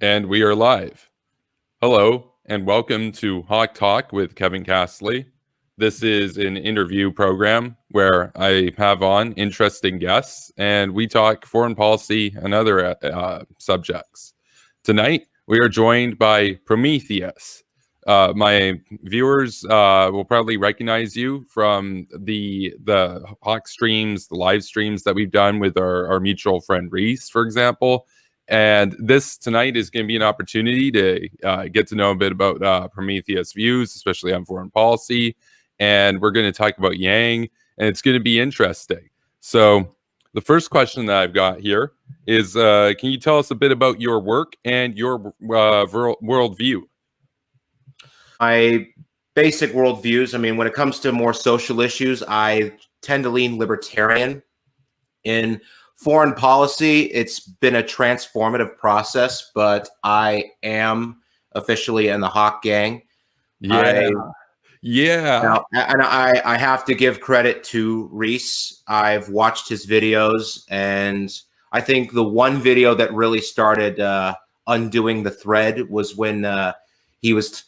And we are live. Hello, and welcome to Hawk Talk with Kevin Castley. This is an interview program where I have on interesting guests and we talk foreign policy and other subjects. Tonight, we are joined by Prometheus. My viewers will probably recognize you from the Hawk streams, the live streams that we've done with our mutual friend Reese, for example. And this tonight is going to be an opportunity to get to know a bit about Prometheus' views, especially on foreign policy. And we're going to talk about Yang, and it's going to be interesting. So the first question that I've got here is, can you tell us a bit about your work and your worldview? My basic worldviews, when it comes to more social issues, I tend to lean libertarian. In foreign policy, it's been a transformative process, but I am officially in the Hawk gang. Yeah. And I have to give credit to Reese. I've watched his videos, and I think the one video that really started undoing the thread was when he was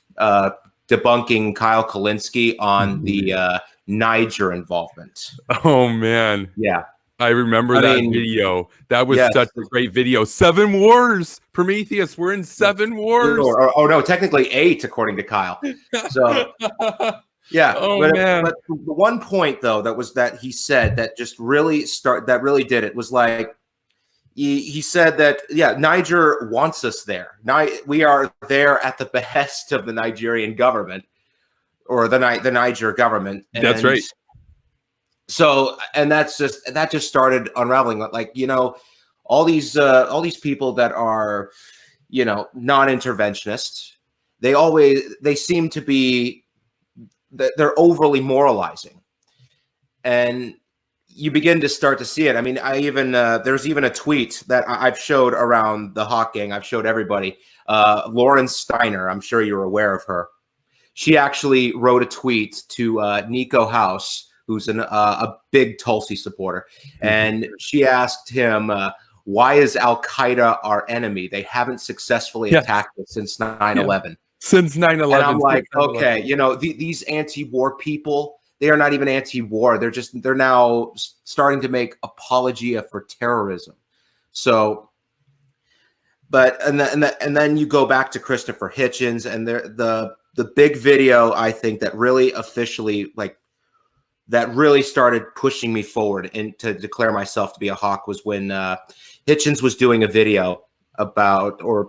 debunking Kyle Kalinske on the Niger involvement. Oh, man. Yeah. I remember that video. That was such a great video. 7 wars, Prometheus. We're in 7 wars. Oh no, technically 8, according to Kyle. So, yeah. Man. But the one point though that he said that just really did it was like he said that Niger wants us there. We are there at the behest of the Nigerian government or the Niger government. And that's right. So, and that just started unraveling. Like, all these people that are, non-interventionists, they seem to be, they're overly moralizing, and you begin to start to see it. There's even a tweet that I've showed around the Hawk gang. I've showed everybody. Lauren Steiner, I'm sure you're aware of her. She actually wrote a tweet to Nico House, who's a big Tulsi supporter. And she asked him, why is Al-Qaeda our enemy? They haven't successfully attacked us since 9/11. Since 9/11. And I'm like, okay, these anti-war people, they are not even anti-war. They're now starting to make apologia for terrorism. So, and then you go back to Christopher Hitchens, and the big video, I think, that really officially, that really started pushing me forward and to declare myself to be a Hawk was when Hitchens was doing a video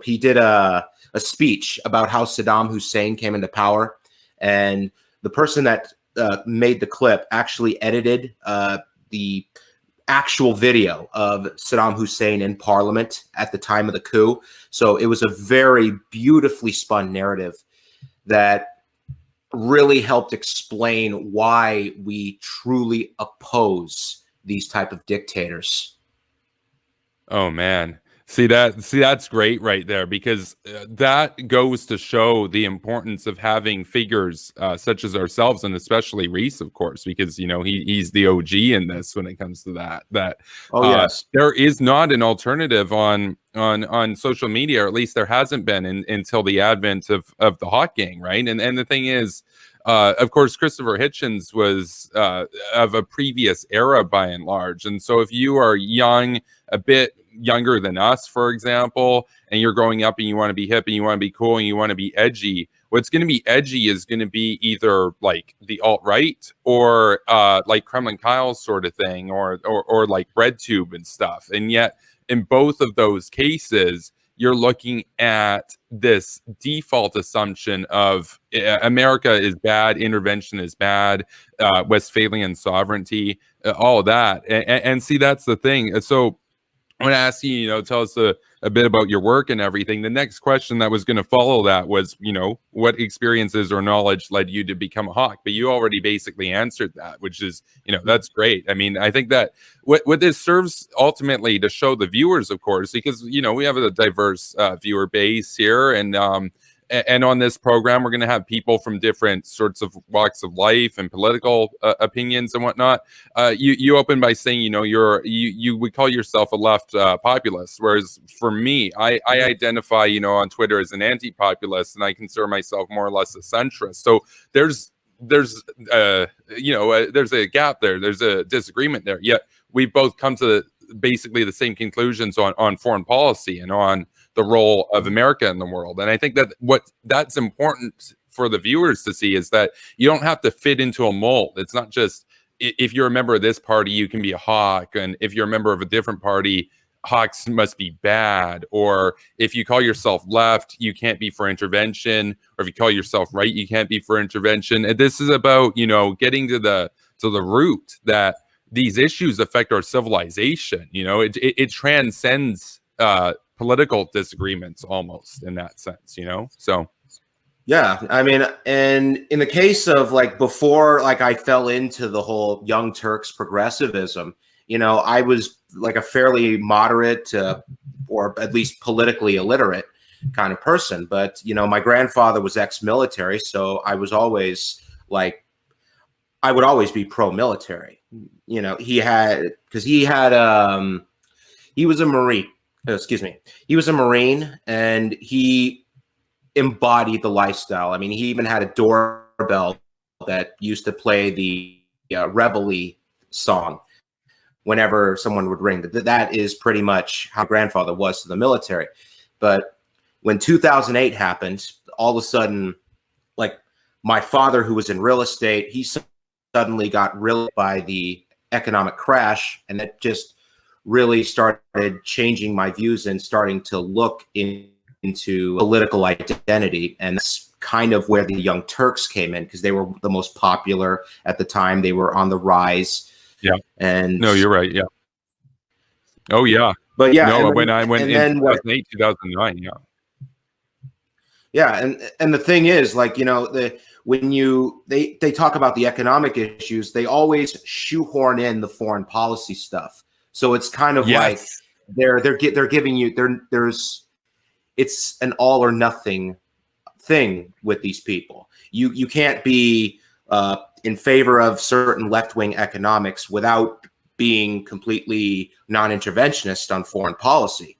he did a speech about how Saddam Hussein came into power. And the person that made the clip actually edited the actual video of Saddam Hussein in parliament at the time of the coup. So it was a very beautifully spun narrative that really helped explain why we truly oppose these type of dictators. Oh man. See that's great right there, because that goes to show the importance of having figures such as ourselves, and especially Reese, of course, because he's the OG in this when it comes to that. Yes, there is not an alternative on social media, or at least there hasn't been until the advent of the Hawk gang, right? And the thing is, of course, Christopher Hitchens was of a previous era by and large, and so if you are young, a bit younger than us, for example, and you're growing up and you want to be hip and you want to be cool and you want to be edgy, what's going to be edgy is going to be either like the alt-right or like Kremlin Kyle sort of thing, or like RedTube and stuff. And yet in both of those cases, you're looking at this default assumption of America is bad, intervention is bad, Westphalian sovereignty, all of that. And see, that's the thing. So I want to ask you, tell us a bit about your work and everything. The next question that was going to follow that was, what experiences or knowledge led you to become a Hawk? But you already basically answered that, which is, that's great. I think that what this serves ultimately to show the viewers, of course, because, we have a diverse viewer base here, and and on this program, we're going to have people from different sorts of walks of life and political opinions and whatnot. You open by saying, you would call yourself a left populist, whereas for me, I identify, on Twitter as an anti-populist, and I consider myself more or less a centrist. So there's a gap there. There's a disagreement there. Yet we both come to basically the same conclusions on foreign policy and on the role of America in the world. And I think that that's important for the viewers to see is that you don't have to fit into a mold. It's not just if you're a member of this party, you can be a hawk. And if you're a member of a different party, hawks must be bad. Or if you call yourself left, you can't be for intervention. Or if you call yourself right, you can't be for intervention. And this is about, getting to the root that these issues affect our civilization. It transcends political disagreements almost in that sense, so. Yeah, I mean, and in the case of before I fell into the whole Young Turks progressivism, I was a fairly moderate or at least politically illiterate kind of person. But, my grandfather was ex-military, so I was always I would always be pro-military. He was a Marine. He was a Marine, and he embodied the lifestyle. I mean, he even had a doorbell that used to play the Reveille song whenever someone would ring. That is pretty much how grandfather was to the military. But when 2008 happened, all of a sudden, my father, who was in real estate, he suddenly got really by the economic crash, and it just really started changing my views and starting to look into political identity. And that's kind of where the Young Turks came in, because they were the most popular at the time. They were on the rise. Yeah. And no, you're right. Yeah. Oh yeah. But yeah. No, when I went in 2008, 2009. Yeah. Yeah. And the thing is, when they talk about the economic issues, they always shoehorn in the foreign policy stuff. So it's kind of they're giving you it's an all or nothing thing with these people. You can't be in favor of certain left-wing economics without being completely non-interventionist on foreign policy.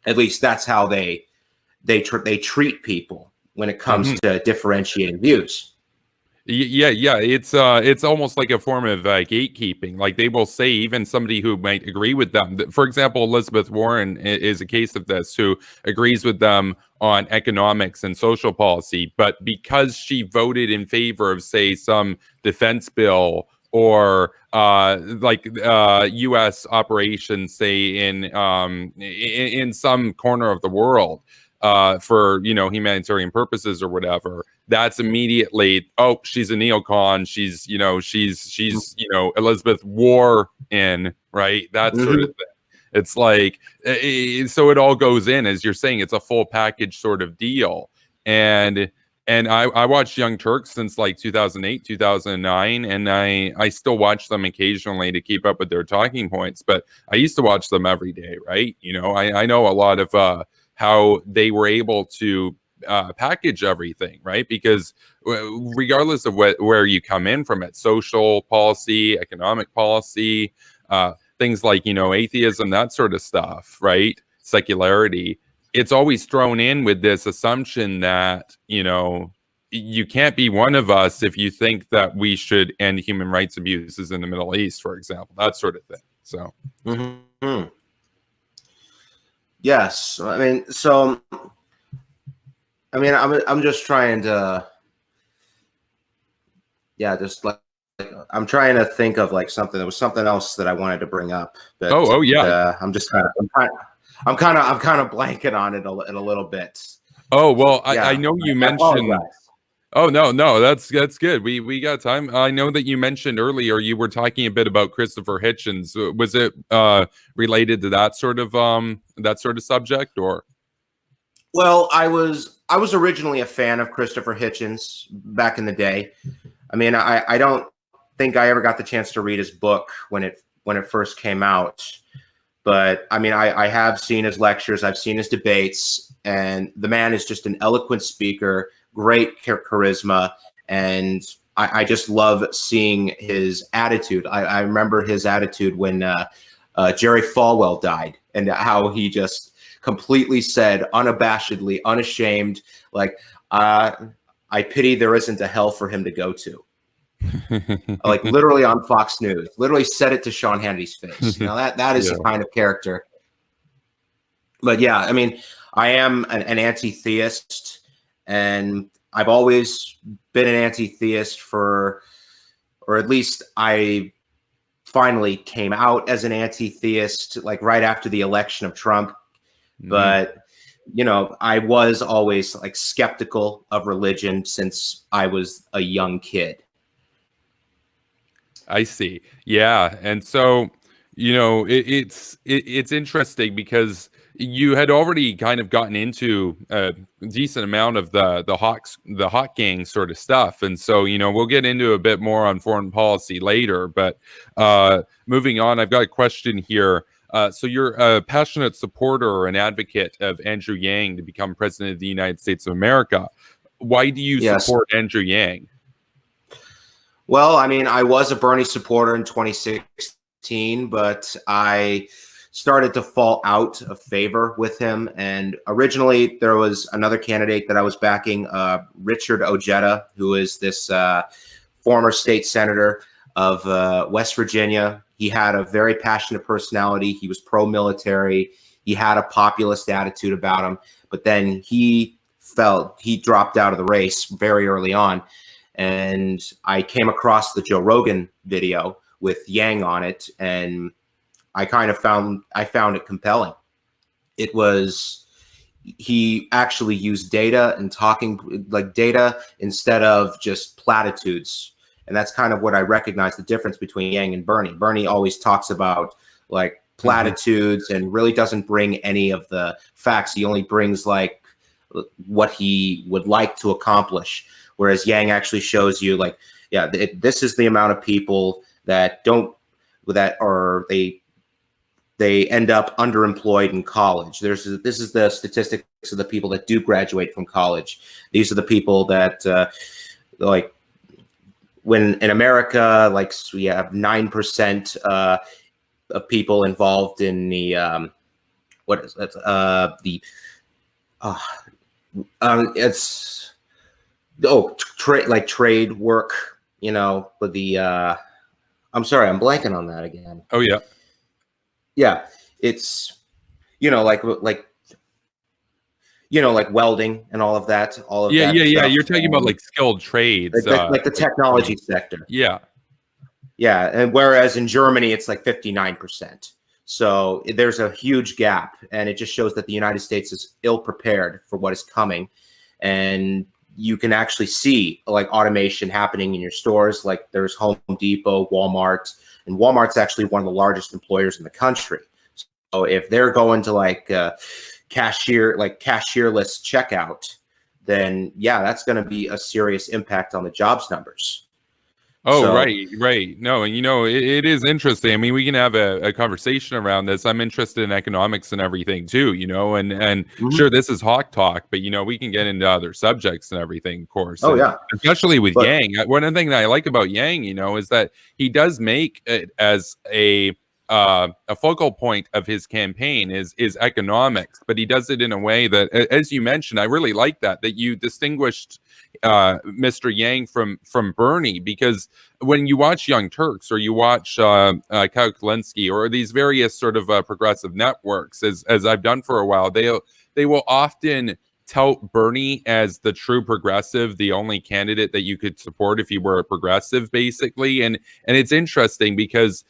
At least that's how they treat people when it comes to differentiating views. Yeah. It's almost like a form of gatekeeping. They will say, even somebody who might agree with them. For example, Elizabeth Warren is a case of this, who agrees with them on economics and social policy, but because she voted in favor of, say, some defense bill or U.S. operations, say in some corner of the world, for humanitarian purposes or whatever, that's immediately, oh, she's a neocon, she's Elizabeth Warren, right? That sort of thing. It's so it all goes in, as you're saying, it's a full package sort of deal. And I watched Young Turks since 2008, 2009, and I still watch them occasionally to keep up with their talking points, but I used to watch them every day, right? I know a lot of how they were able to package everything, right? Because regardless of where you come in from, it, social policy, economic policy, things like atheism, that sort of stuff, right? Secularity, it's always thrown in with this assumption that you can't be one of us if you think that we should end human rights abuses in the Middle East, for example, that sort of thing. So yes, I'm just trying to, I'm trying to think of something. There was something else that I wanted to bring up. But, I'm kind of blanking on it in a little bit. Oh well, I know you mentioned. Oh no, that's good. We got time. I know that you mentioned earlier you were talking a bit about Christopher Hitchens. Was it related to that sort of subject, or? Well, I was originally a fan of Christopher Hitchens back in the day. I mean, I don't think I ever got the chance to read his book when it first came out, But I mean, I have seen his lectures, I've seen his debates, and the man is just an eloquent speaker, great charisma, and I just love seeing his attitude. I remember his attitude when Jerry Falwell died, and how he just completely said, unabashedly, unashamed, like, I pity there isn't a hell for him to go to. Like literally on Fox News, literally said it to Sean Hannity's face. Now that is the kind of character. But yeah, I mean, I am an anti-theist, and I've always been an anti-theist or at least I finally came out as an anti-theist, like right after the election of Trump. But you know, I was always like skeptical of religion since I was a young kid. I see. Yeah. And so, you know, it's interesting because you had already kind of gotten into a decent amount of the hawk gang sort of stuff. And so, you know, we'll get into a bit more on foreign policy later, but moving on, I've got a question here. So you're a passionate supporter or an advocate of Andrew Yang to become president of the United States of America. Why do you support Andrew Yang? Well, I mean, I was a Bernie supporter in 2016, but I started to fall out of favor with him. And originally, there was another candidate that I was backing, Richard Ojeda, who is this former state senator of West Virginia. He had a very passionate personality. He was pro-military. He had a populist attitude about him. But then he dropped out of the race very early on. And I came across the Joe Rogan video with Yang on it, and I found it compelling. He actually used data and talking like data instead of just platitudes. And that's kind of what I recognize the difference between Yang and Bernie. Bernie always talks about like platitudes and really doesn't bring any of the facts. He only brings like what he would like to accomplish. Whereas Yang actually shows you like, yeah, this is the amount of people that they end up underemployed in college. This is the statistics of the people that do graduate from college. These are the people that like when in America, like we have 9% of people involved in the what is that? It's trade work, you know, with the I'm sorry, I'm blanking on that again. Oh yeah. Yeah, it's you know like welding and all of that. Yeah. You're talking about like skilled trades, like the technology sector. Yeah, and whereas in Germany it's like 59%. So there's a huge gap, and it just shows that the United States is ill prepared for what is coming. And you can actually see like automation happening in your stores. Like there's Home Depot, Walmart, and Walmart's actually one of the largest employers in the country. So if they're going to like cashierless checkout, then yeah, that's going to be a serious impact on the jobs numbers. Oh, so, right. No, and you know, it is interesting. I mean, we can have a conversation around this. I'm interested in economics and everything too, you know, and sure, this is hawk talk, but you know, we can get into other subjects and everything, of course. Oh, and yeah. Especially with Yang. One of the things that I like about Yang, you know, is that he does make it as a focal point of his campaign is economics, but he does it in a way that, as you mentioned, I really like that you distinguished Mr. Yang from Bernie, because when you watch Young Turks or you watch Kyle Kulinski or these various sort of progressive networks, as I've done for a while, they will often tout Bernie as the true progressive, the only candidate that you could support if you were a progressive, basically. And it's interesting because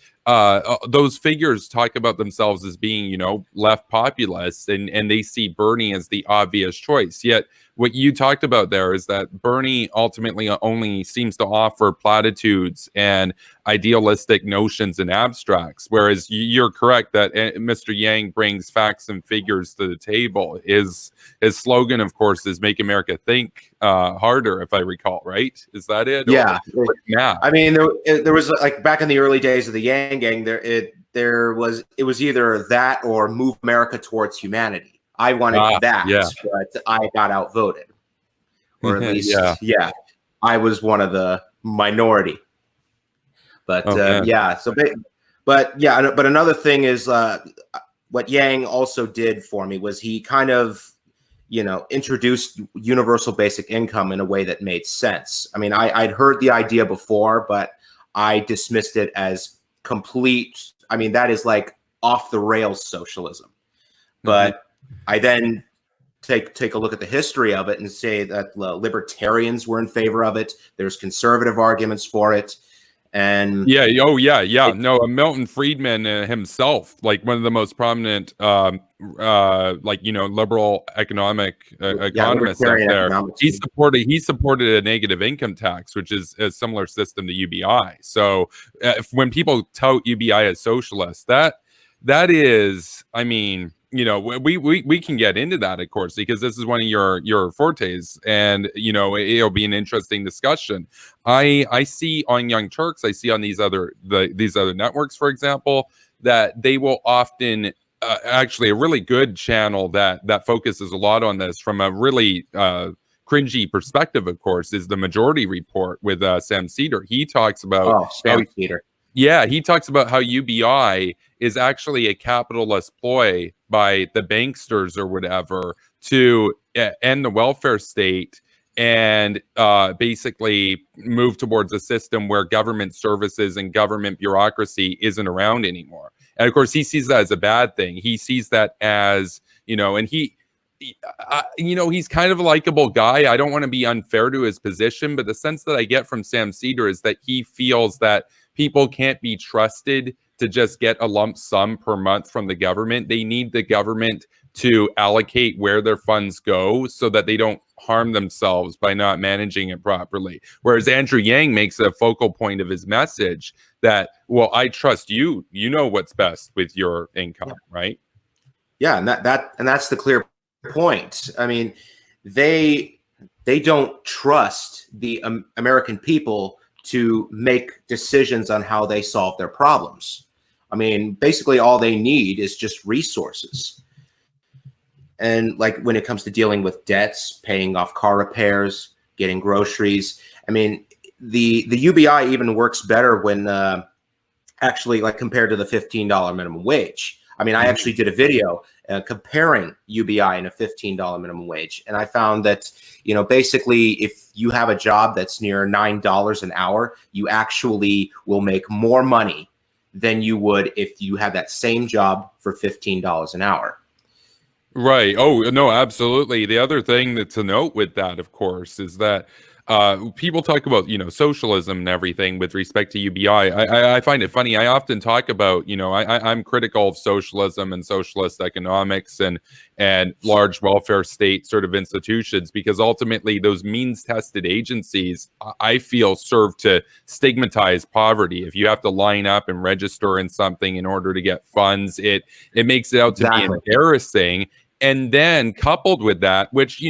those figures talk about themselves as being, you know, left populist, and they see Bernie as the obvious choice. Yet what you talked about there is that Bernie ultimately only seems to offer platitudes and idealistic notions and abstracts, whereas you're correct that Mr. Yang brings facts and figures to the table. His slogan, of course, is "Make America Think Harder," if I recall, right? Is that it? Yeah. Yeah. I mean, there was like back in the early days of the Yang Gang, it was either that or move America towards humanity. I wanted that, but I got outvoted, or at least, I was one of the minority. But but another thing is what Yang also did for me was he kind of, introduced universal basic income in a way that made sense. I mean, I'd heard the idea before, but I dismissed it as complete. I mean, that is like off the rails socialism. But I then take a look at the history of it and say that libertarians were in favor of it. There's conservative arguments for it. And Milton Friedman himself, like one of the most prominent liberal economic economists out there, he supported a negative income tax, which is a similar system to UBI. So when people tout UBI as socialist, that is, I mean, we can get into that, of course, because this is one of your fortes, and it'll be an interesting discussion. I see on Young Turks, I see on these other networks, for example, that they will often actually a really good channel that focuses a lot on this from a really cringy perspective, of course, is the Majority Report with Sam Cedar. He talks about Sam Cedar. Yeah, he talks about how UBI is actually a capitalist ploy by the banksters or whatever to end the welfare state and basically move towards a system where government services and government bureaucracy isn't around anymore. And of course, he sees that as a bad thing. He sees that as, and he's kind of a likable guy. I don't want to be unfair to his position, but the sense that I get from Sam Cedar is that he feels that people can't be trusted to just get a lump sum per month from the government. They need the government to allocate where their funds go so that they don't harm themselves by not managing it properly. Whereas Andrew Yang makes a focal point of his message that, well, I trust you. You know what's best with your income, right? Yeah, and that's the clear point. I mean, they don't trust the American people to make decisions on how they solve their problems. I mean, basically all they need is just resources. And like when it comes to dealing with debts, paying off car repairs, getting groceries, I mean, the UBI even works better when actually like compared to the $15 minimum wage. I mean, I actually did a video comparing UBI and a $15 minimum wage. And I found that, basically if you have a job that's near $9 an hour, you actually will make more money than you would if you had that same job for $15 an hour. Right. Oh, no, absolutely. The other thing that to note with that, of course, is that people talk about, socialism and everything with respect to UBI. I find it funny. I often talk about, I'm critical of socialism and socialist economics and large welfare state sort of institutions, because ultimately those means-tested agencies, I feel, serve to stigmatize poverty. If you have to line up and register in something in order to get funds, it makes it out to be embarrassing. And then coupled with that, which,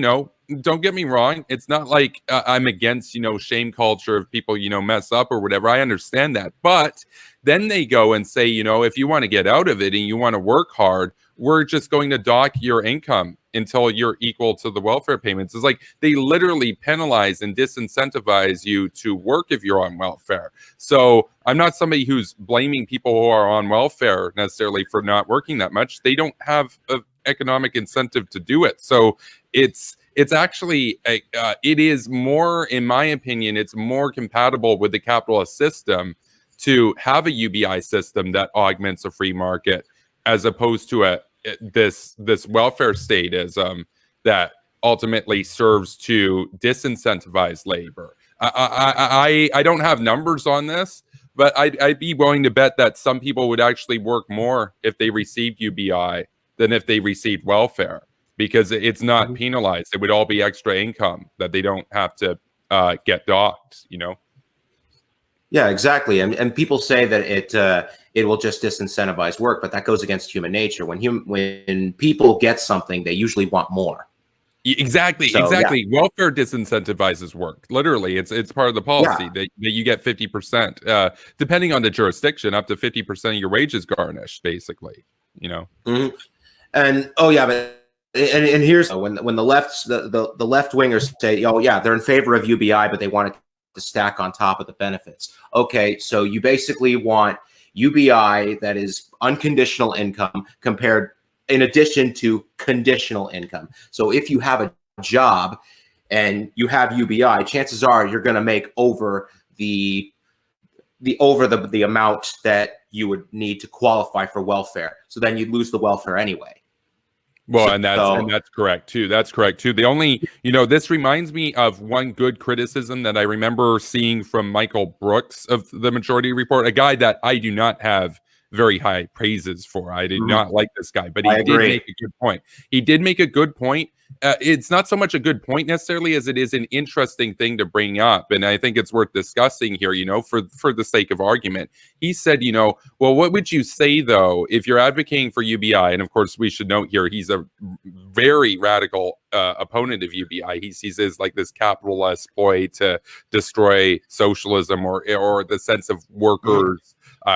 don't get me wrong, it's not like I'm against, shame culture if people, mess up or whatever. I understand that. But then they go and say, if you want to get out of it and you want to work hard, we're just going to dock your income until you're equal to the welfare payments. It's like they literally penalize and disincentivize you to work if you're on welfare. So I'm not somebody who's blaming people who are on welfare necessarily for not working that much. They don't have an economic incentive to do it. So it's actually, it is more, in my opinion, it's more compatible with the capitalist system to have a UBI system that augments a free market as opposed to this welfare statism that ultimately serves to disincentivize labor. I don't have numbers on this, but I'd be willing to bet that some people would actually work more if they received UBI than if they received welfare, because it's not penalized. It would all be extra income that they don't have to get docked, Yeah, exactly. And people say that it will just disincentivize work, but that goes against human nature. When people get something, they usually want more. Exactly, So yeah, exactly. Welfare disincentivizes work. Literally, it's part of the yeah. policy that you get 50%, depending on the jurisdiction, up to 50% of your wages garnished, basically. You know. Mhm. And oh yeah, but and here's when the lefts the left wingers say, oh yeah, they're in favor of UBI, but they want it to stack on top of the benefits. Okay, so you basically want UBI that is unconditional income compared in addition to conditional income. So if you have a job and you have UBI, chances are you're going to make over the amount that you would need to qualify for welfare. So then you'd lose the welfare anyway. Well, and So that's correct too. That's correct too. The only, this reminds me of one good criticism that I remember seeing from Michael Brooks of the Majority Report, a guy that I do not have very high praises for. I did not like this guy, but he I did agree. make a good point. He did make a good point. It's not so much a good point necessarily as it is an interesting thing to bring up, and I think it's worth discussing here. For the sake of argument, he said, well, what would you say though if you're advocating for UBI? And of course, we should note here he's a very radical opponent of UBI. He sees it as like this capitalist ploy to destroy socialism or the sense of workers.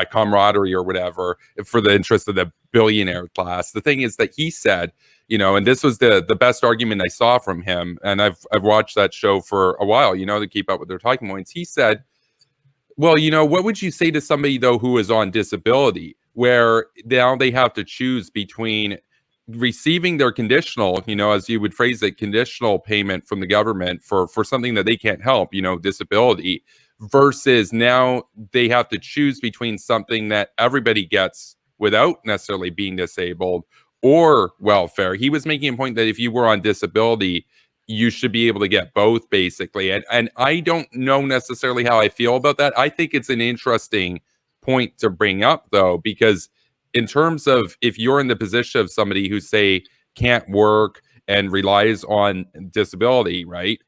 Camaraderie or whatever for the interest of the billionaire class. The thing is that he said, and this was the best argument I saw from him, and I've watched that show for a while, to keep up with their talking points. He said, well, what would you say to somebody though who is on disability, where now they have to choose between receiving their conditional, as you would phrase it, conditional payment from the government for something that they can't help, disability, versus now they have to choose between something that everybody gets without necessarily being disabled or welfare. He was making a point that if you were on disability, you should be able to get both, basically. And I don't know necessarily how I feel about that. I think it's an interesting point to bring up, though, because in terms of if you're in the position of somebody who, say, can't work and relies on disability, right?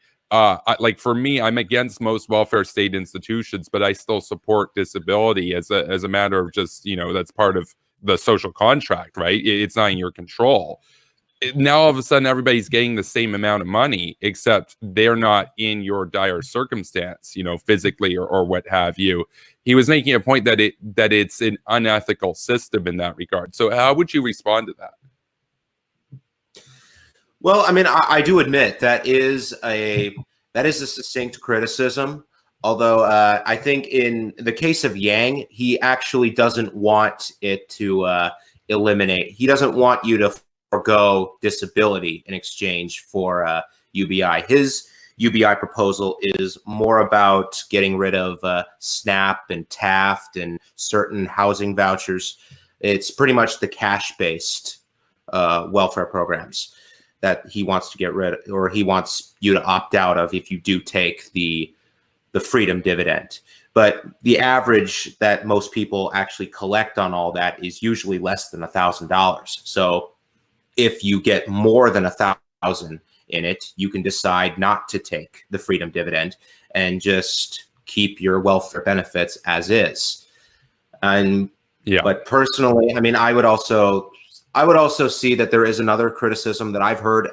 Like for me, I'm against most welfare state institutions, but I still support disability as a matter of just, that's part of the social contract, right? It's not in your control. Now all of a sudden everybody's getting the same amount of money, except they're not in your dire circumstance, physically or what have you. He was making a point that it's an unethical system in that regard. So how would you respond to that? Well, I mean, I do admit that is a succinct criticism. Although I think in the case of Yang, he actually doesn't want it to eliminate. He doesn't want you to forgo disability in exchange for UBI. His UBI proposal is more about getting rid of SNAP and TAFT and certain housing vouchers. It's pretty much the cash-based welfare programs that he wants to get rid of, or he wants you to opt out of if you do take the freedom dividend. But the average that most people actually collect on all that is usually less than $1,000. So if you get more than 1,000 in it, you can decide not to take the freedom dividend and just keep your welfare benefits as is. And yeah, but personally, I mean, I would also see that there is another criticism that I've heard.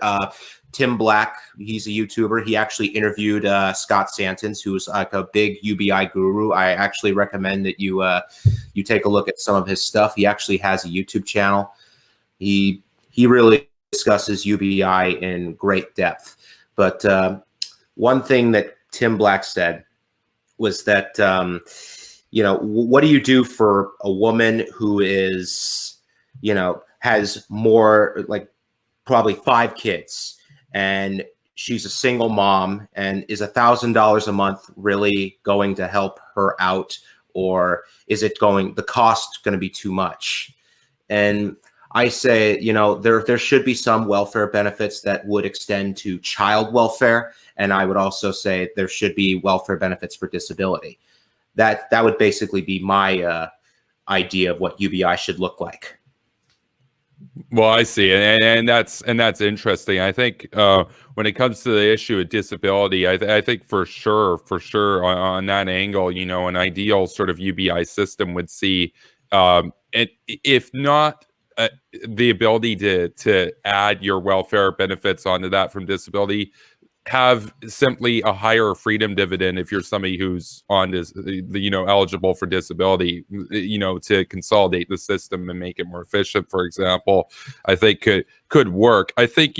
Tim Black, he's a YouTuber. He actually interviewed Scott Santens, who's like a big UBI guru. I actually recommend that you take a look at some of his stuff. He actually has a YouTube channel. He really discusses UBI in great depth. But one thing that Tim Black said was that, what do you do for a woman who is, has more, like probably 5 kids, and she's a single mom, and is $1,000 a month really going to help her out? Or is the cost going to be too much? And I say, there should be some welfare benefits that would extend to child welfare. And I would also say there should be welfare benefits for disability. That would basically be my idea of what UBI should look like. Well, I see, and that's interesting. I think when it comes to the issue of disability, I think for sure on that angle, an ideal sort of UBI system would see, and if not the ability to add your welfare benefits onto that from disability have simply a higher freedom dividend if you're somebody who's on this, eligible for disability, to consolidate the system and make it more efficient, for example, I think could work. I think,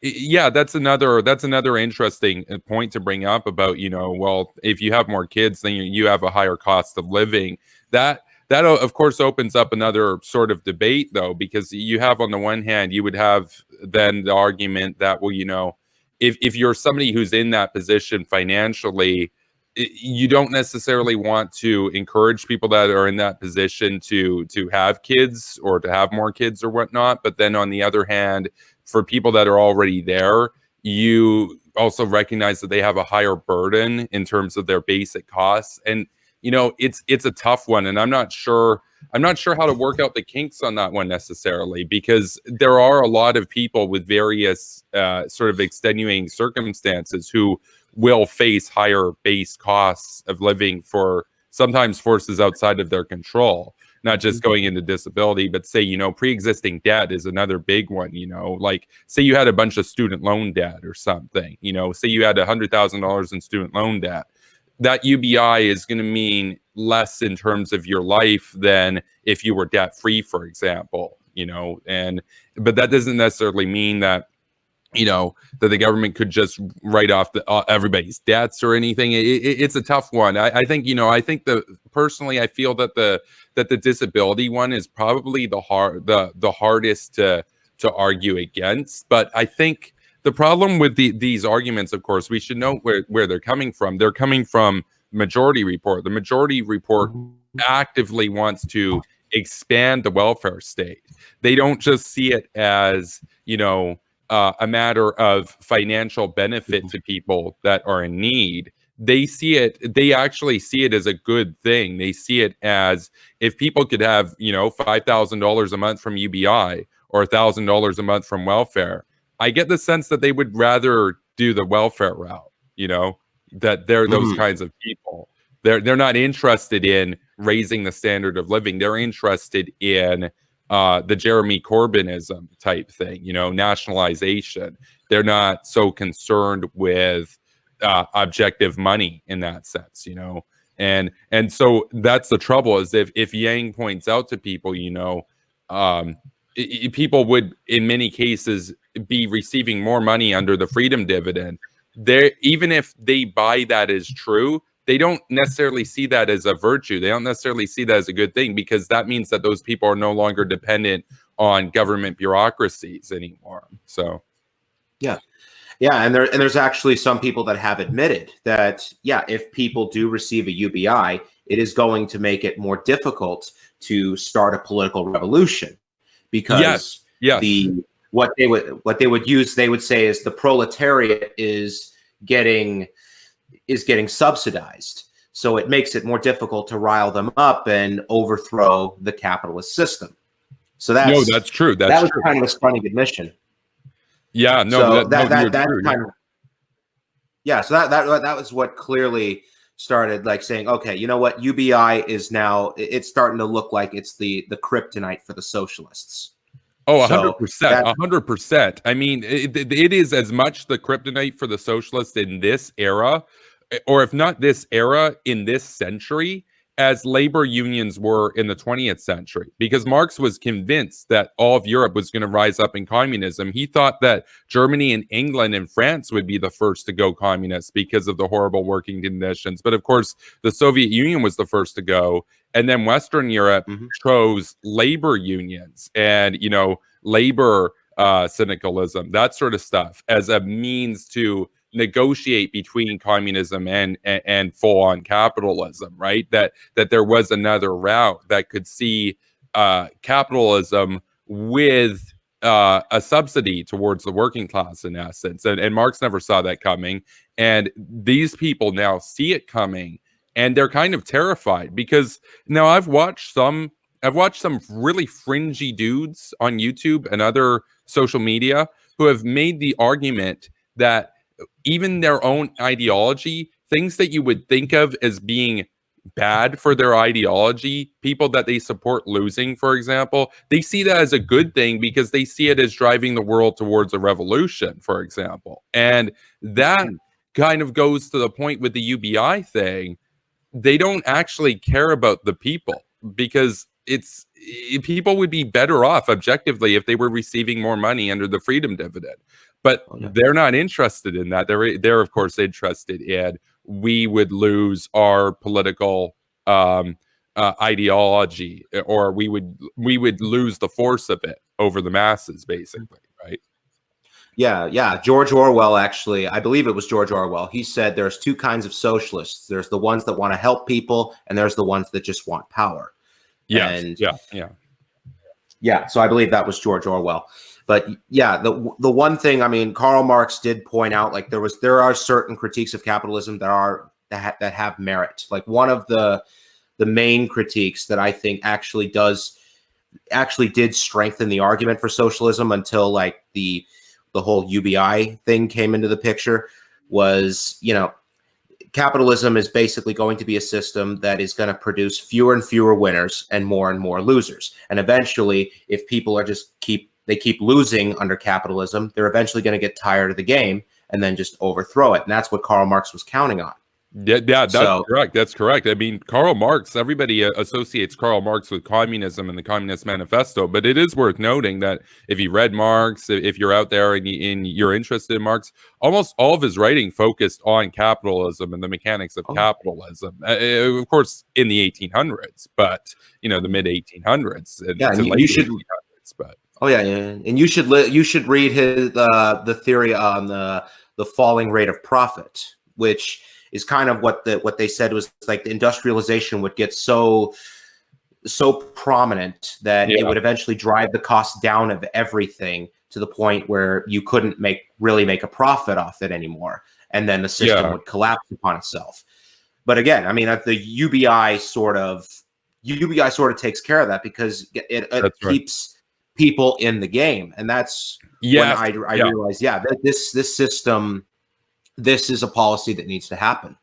yeah, that's another interesting point to bring up about, well, if you have more kids, then you have a higher cost of living. That of course opens up another sort of debate, though, because you have, on the one hand, you would have then the argument that, well, if you're somebody who's in that position financially, you don't necessarily want to encourage people that are in that position to have kids or to have more kids or whatnot. But then on the other hand, for people that are already there, you also recognize that they have a higher burden in terms of their basic costs. And it's a tough one, and I'm not sure how to work out the kinks on that one necessarily, because there are a lot of people with various sort of extenuating circumstances who will face higher base costs of living for sometimes forces outside of their control, not just going into disability, but say, pre-existing debt is another big one. Like, say you had a bunch of student loan debt or something, say you had $100,000 in student loan debt. That UBI is going to mean less in terms of your life than if you were debt free, for example, but that doesn't necessarily mean that, that the government could just write off everybody's debts or anything. It's a tough one. I think personally, I feel that the disability one is probably the hardest to argue against. But I think the problem with these arguments, of course, we should know where they're coming from. They're coming from Majority Report. The Majority Report actively wants to expand the welfare state. They don't just see it as, a matter of financial benefit to people that are in need. They actually see it as a good thing. They see it as, if people could have, $5,000 a month from UBI or $1,000 a month from welfare, I get the sense that they would rather do the welfare route, that they're those kinds of people. They're not interested in raising the standard of living. They're interested in the Jeremy Corbynism type thing, nationalization. They're not so concerned with objective money in that sense, and so that's the trouble, is if Yang points out to people, people would, in many cases, be receiving more money under the freedom dividend. Even if they buy that as true, they don't necessarily see that as a virtue. They don't necessarily see that as a good thing, because that means that those people are no longer dependent on government bureaucracies anymore. So, yeah, and there's actually some people that have admitted that, if people do receive a UBI, it is going to make it more difficult to start a political revolution, because what they would use, they would say, is the proletariat is getting subsidized. So it makes it more difficult to rile them up and overthrow the capitalist system. So that's true. That was kind of a stunning admission. Yeah, no, so that was what clearly started, like, saying, okay, you know what, UBI is now, it's starting to look like it's the kryptonite for the socialists. Oh, 100%, 100%. I mean, it is as much the kryptonite for the socialists in this era, or if not this era, in this century, as labor unions were in the 20th century, because Marx was convinced that all of Europe was going to rise up in communism. He thought that Germany and England and France would be the first to go communist because of the horrible working conditions. But of course, the Soviet Union was the first to go. And then Western Europe chose labor unions and, labor syndicalism, that sort of stuff, as a means to negotiate between communism and full-on capitalism, right? That there was another route that could see capitalism with a subsidy towards the working class, in essence. And Marx never saw that coming. And these people now see it coming, and they're kind of terrified, because now I've watched some really fringy dudes on YouTube and other social media who have made the argument that even their own ideology, things that you would think of as being bad for their ideology, people that they support losing, for example, they see that as a good thing because they see it as driving the world towards a revolution, for example. And that kind of goes to the point with the UBI thing. They don't actually care about the people because people would be better off objectively if they were receiving more money under the freedom dividend. But they're not interested in that. They're of course interested in we would lose our political ideology, or we would lose the force of it over the masses, basically, right? Yeah. George Orwell, actually, I believe it was George Orwell. He said there's two kinds of socialists. There's the ones that want to help people, and there's the ones that just want power. Yeah. So I believe that was George Orwell. But yeah, the one thing, I mean, Karl Marx did point out, like there are certain critiques of capitalism that have merit. Like one of the main critiques that I think actually did strengthen the argument for socialism until like the whole UBI thing came into the picture was, capitalism is basically going to be a system that is going to produce fewer and fewer winners and more losers. And eventually, if people are keep losing under capitalism, they're eventually going to get tired of the game and then just overthrow it. And that's what Karl Marx was counting on. Yeah, that's correct. That's correct. I mean, Karl Marx, everybody associates Karl Marx with communism and the Communist Manifesto, but it is worth noting that if you read Marx, if you're out there and you're interested in Marx, almost all of his writing focused on capitalism and the mechanics of capitalism. Of course, in the 1800s, but the mid 1800s. Yeah, you should. 1800s, but and you should read his the theory on the falling rate of profit, which is kind of what they said was like the industrialization would get so prominent that it would eventually drive the cost down of everything to the point where you couldn't really make a profit off it anymore, and then the system would collapse upon itself. But again, I mean, the UBI sort of takes care of that because it keeps people in the game, and that's when I realized, this system. This is a policy that needs to happen.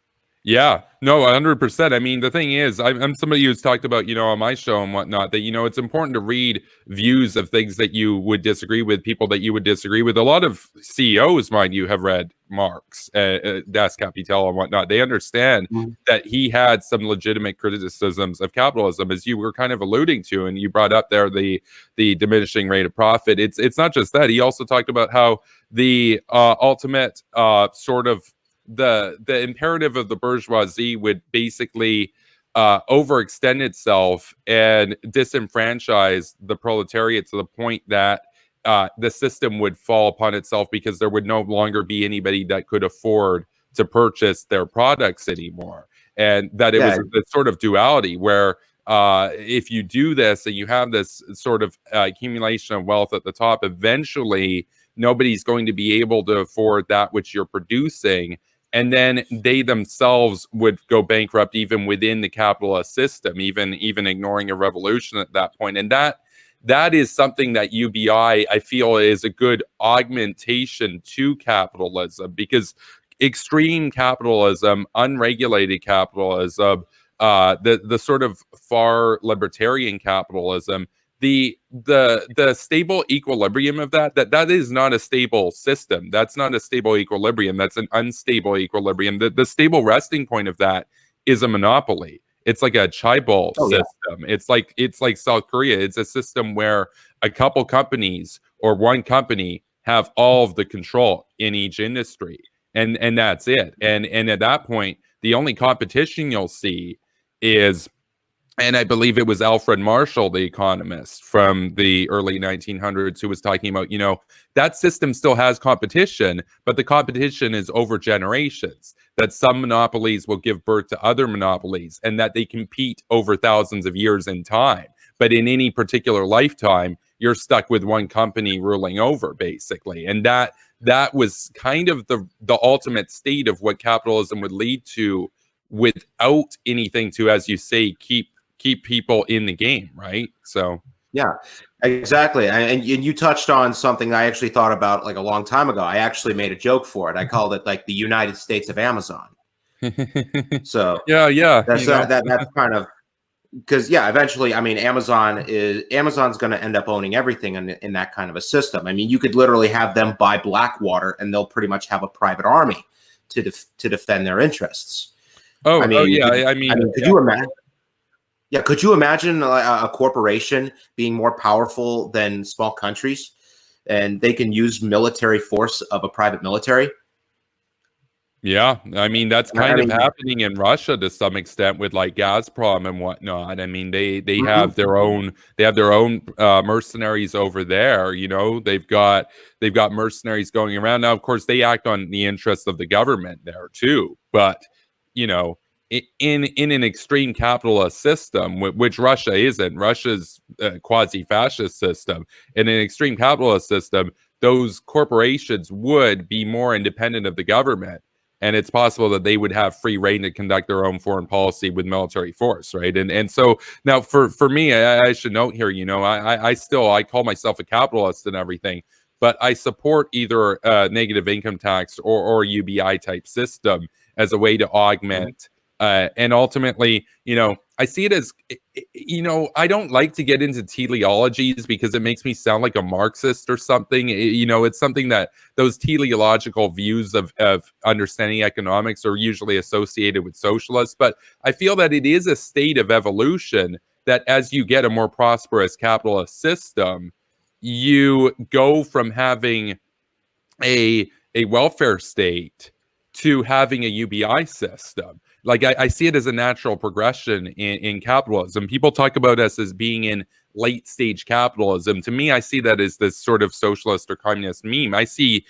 Yeah, no, 100%. I mean, the thing is, I'm somebody who's talked about, on my show and whatnot, that, it's important to read views of things that you would disagree with, people that you would disagree with. A lot of CEOs, mind you, have read Marx, Das Kapital and whatnot. They understand that he had some legitimate criticisms of capitalism, as you were kind of alluding to, and you brought up there the diminishing rate of profit. It's not just that. He also talked about how the ultimate sort of the imperative of the bourgeoisie would basically overextend itself and disenfranchise the proletariat to the point that the system would fall upon itself because there would no longer be anybody that could afford to purchase their products anymore. And that it was the sort of duality where if you do this and you have this sort of accumulation of wealth at the top, eventually nobody's going to be able to afford that which you're producing. And then they themselves would go bankrupt even within the capitalist system, even ignoring a revolution at that point. And that is something that UBI, I feel, is a good augmentation to capitalism, because extreme capitalism, unregulated capitalism, the sort of far libertarian capitalism, the stable equilibrium of that is not a stable system. That's not a stable equilibrium. That's an unstable equilibrium. The stable resting point of that is a monopoly. It's like a chaebol system. Yeah. It's like South Korea. It's a system where a couple companies or one company have all of the control in each industry, and that's it. And at that point, the only competition you'll see is, and I believe it was Alfred Marshall, the economist from the early 1900s, who was talking about, that system still has competition, but the competition is over generations, that some monopolies will give birth to other monopolies, and that they compete over thousands of years in time. But in any particular lifetime, you're stuck with one company ruling over, basically. And that was kind of the ultimate state of what capitalism would lead to, without anything to, as you say, keep people in the game, right? So yeah, exactly. And you touched on something I actually thought about like a long time ago. I actually made a joke for it. I called it like the United States of Amazon. So yeah, that's that's kind of, because eventually, I mean, Amazon's going to end up owning everything in that kind of a system. I mean, you could literally have them buy Blackwater, and they'll pretty much have a private army to defend their interests. I mean, yeah. I mean, could you imagine? Yeah, could you imagine a corporation being more powerful than small countries, and they can use military force of a private military? Yeah, I mean that's I kind of mean, happening in Russia to some extent with like Gazprom and whatnot. I mean they mhm. have their own mercenaries over there. You know, they've got mercenaries going around now. Of course, they act on the interests of the government there too. But you know, in an extreme capitalist system, which Russia isn't, Russia's a quasi-fascist system. In an extreme capitalist system, those corporations would be more independent of the government, and it's possible that they would have free reign to conduct their own foreign policy with military force, right? And so now for me, I should note here, you know, I call myself a capitalist and everything, but I support either negative income tax or UBI type system as a way to augment. And ultimately, you know, I see it as, you know, I don't like to get into teleologies because it makes me sound like a Marxist or something. You know, it's something that those teleological views of understanding economics are usually associated with socialists. But I feel that it is a state of evolution that as you get a more prosperous capitalist system, you go from having a welfare state to having a UBI system. Like I see it as a natural progression in capitalism. People talk about us as being in late stage capitalism. To me, I see that as this sort of socialist or communist meme. I see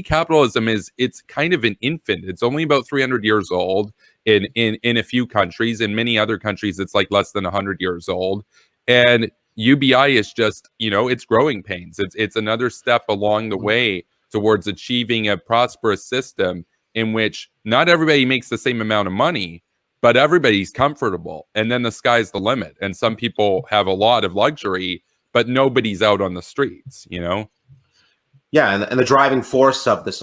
capitalism as it's kind of an infant. It's only about 300 years old in a few countries. In many other countries, it's like less than 100 years old. And UBI is just, you know, it's growing pains. It's another step along the way towards achieving a prosperous system in which not everybody makes the same amount of money, but everybody's comfortable. And then the sky's the limit. And some people have a lot of luxury, but nobody's out on the streets, you know? Yeah, and the driving force of it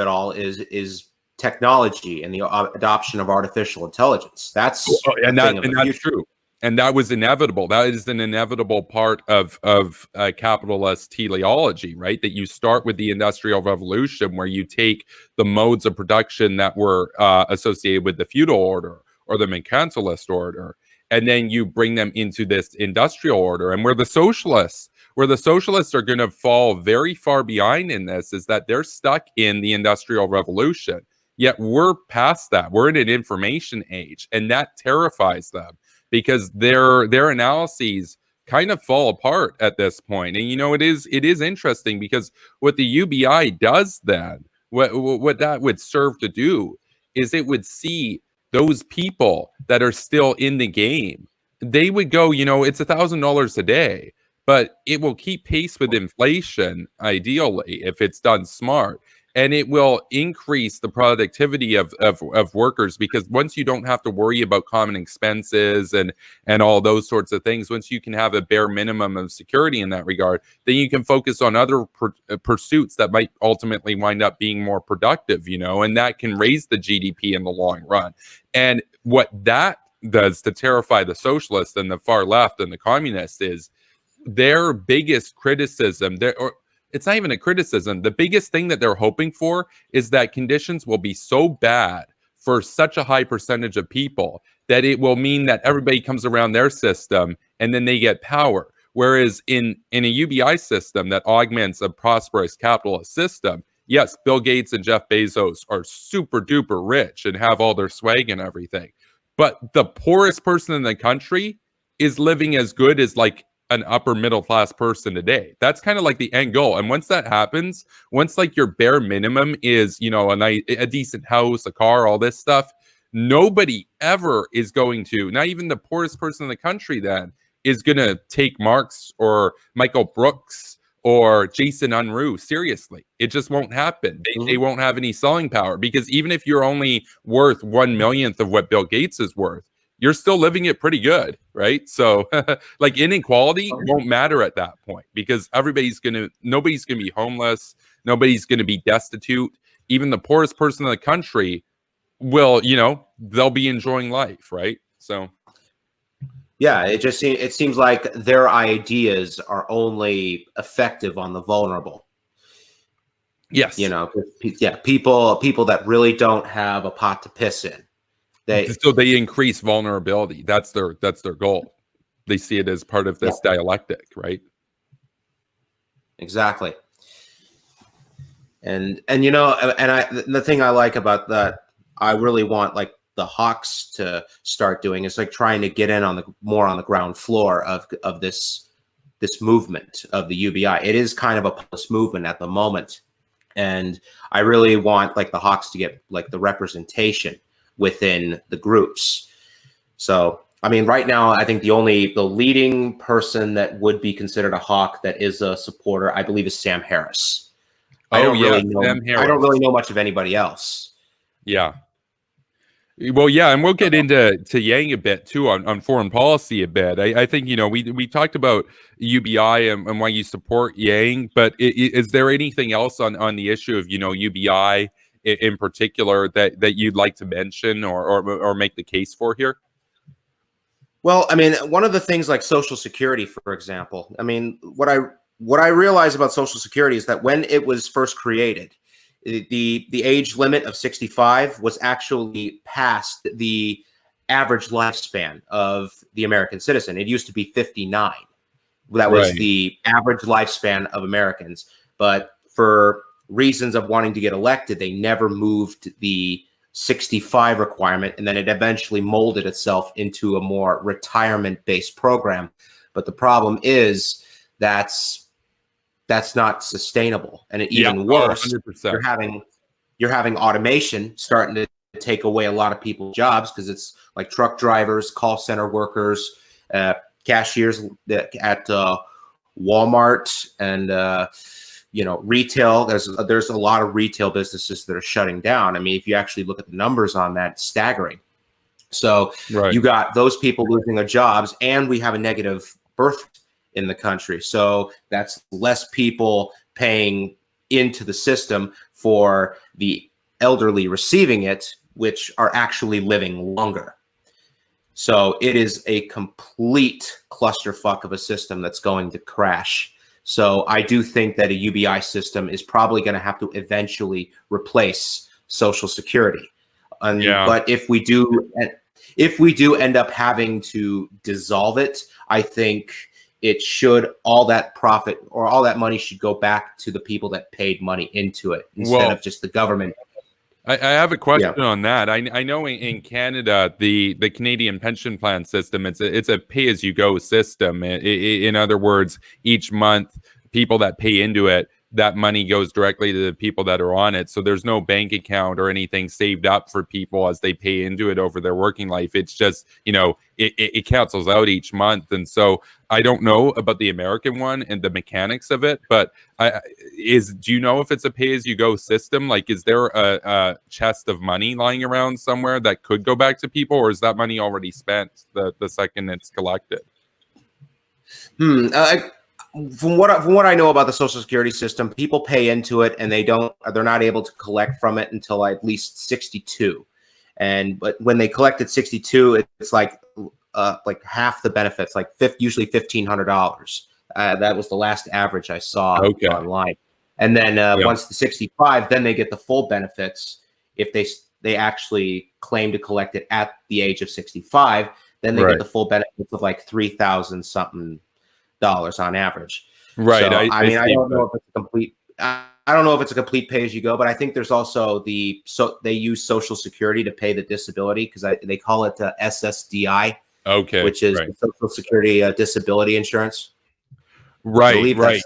all is technology and the adoption of artificial intelligence. That's That's true. And that was inevitable. That is an inevitable part of capitalist teleology, right? That you start with the Industrial Revolution, where you take the modes of production that were associated with the feudal order or the mercantilist order, and then you bring them into this industrial order. And where the socialists are going to fall very far behind in this is that they're stuck in the Industrial Revolution. Yet we're past that. We're in an information age, and that terrifies them, because their analyses kind of fall apart at this point. And you know, it is interesting because what the UBI does then, what that would serve to do is it would see those people that are still in the game. They would go, you know, it's $1,000 a day, but it will keep pace with inflation, ideally, if it's done smart. And it will increase the productivity of workers, because once you don't have to worry about common expenses and all those sorts of things, once you can have a bare minimum of security in that regard, then you can focus on other pursuits that might ultimately wind up being more productive, you know, and that can raise the GDP in the long run. And what that does to terrify the socialists and the far left and the communists is their biggest criticism, it's not even a criticism. The biggest thing that they're hoping for is that conditions will be so bad for such a high percentage of people that it will mean that everybody comes around their system and then they get power. Whereas in a UBI system that augments a prosperous capitalist system, yes, Bill Gates and Jeff Bezos are super duper rich and have all their swag and everything. But the poorest person in the country is living as good as like an upper middle class person today. That's kind of like the end goal. And once that happens, once like your bare minimum is, you know, a decent house, a car, all this stuff, nobody ever is going to, not even the poorest person in the country then, is going to take Marx or Michael Brooks or Jason Unruh seriously. It just won't happen. They won't have any selling power, because even if you're only worth 1/1,000,000th of what Bill Gates is worth, you're still living it pretty good, right? So like inequality won't matter at that point, because nobody's gonna be homeless, nobody's gonna be destitute. Even the poorest person in the country Well, they'll be enjoying life, right? So Yeah, it seems like their ideas are only effective on the vulnerable. yes. Yeah, people that really don't have a pot to piss in. So they increase vulnerability. That's their goal. They see it as part of Yeah, this dialectic, right? exactly. And the thing I like about that, I really want like the Hawks to start doing is like trying to get in on the ground floor of this movement of the UBI. It is kind of a populist movement at the moment, and I really want like the Hawks to get like the representation within the groups. So I mean, right now, I think the leading person that would be considered a Hawk that is a supporter, I believe, is Sam Harris. I Oh don't yeah, really know. Sam Harris. I don't really know much of anybody else. Yeah. Well, yeah, and we'll get into Yang a bit too on foreign policy a bit. I think we talked about UBI and why you support Yang, but is there anything else on the issue of UBI in particular that you'd like to mention or make the case for here? Well, I mean, one of the things like Social Security, for example. I mean, what I realize about Social Security is that when it was first created, the age limit of 65 was actually past the average lifespan of the American citizen. It used to be 59. That was Right. the average lifespan of Americans. But for reasons of wanting to get elected, they never moved the 65 requirement, and then it eventually molded itself into a more retirement-based program. But the problem is that's not sustainable, and even worse, 100%. you're having automation starting to take away a lot of people's jobs, because it's like truck drivers, call center workers, cashiers at Walmart, and retail. There's a lot of retail businesses that are shutting down. I mean, if you actually look at the numbers on that, it's staggering. So Right. you got those people losing their jobs, and we have a negative birth in the country. So that's less people paying into the system for the elderly receiving it, which are actually living longer. So it is a complete clusterfuck of a system that's going to crash. So I do think that a UBI system is probably going to have to eventually replace Social Security. But if we do end up having to dissolve it, I think all that profit or all that money should go back to the people that paid money into it, instead of just the government. I have a question on that. I know in Canada, the Canadian pension plan system, it's a pay-as-you-go system. In other words, each month, people that pay into it, that money goes directly to the people that are on it. So there's no bank account or anything saved up for people as they pay into it over their working life. It's just, it cancels out each month. And so I don't know about the American one and the mechanics of it, but do you know if it's a pay-as-you-go system? Like, is there a chest of money lying around somewhere that could go back to people, or is that money already spent the second it's collected? From what I know about the Social Security system, people pay into it, and they're not able to collect from it until at least 62. But when they collect at 62, it's like half the benefits, usually $1,500. That was the last average I saw online. And then once the 65, then they get the full benefits. If they actually claim to collect it at the age of 65, then they get the full benefits of like $3,000 something on average. Right. So, I don't know if it's a complete. I don't know if it's a complete pay as you go, but I think there's also they use Social Security to pay the disability, because they call it SSDI. Okay. Which is the Social Security disability insurance. Right.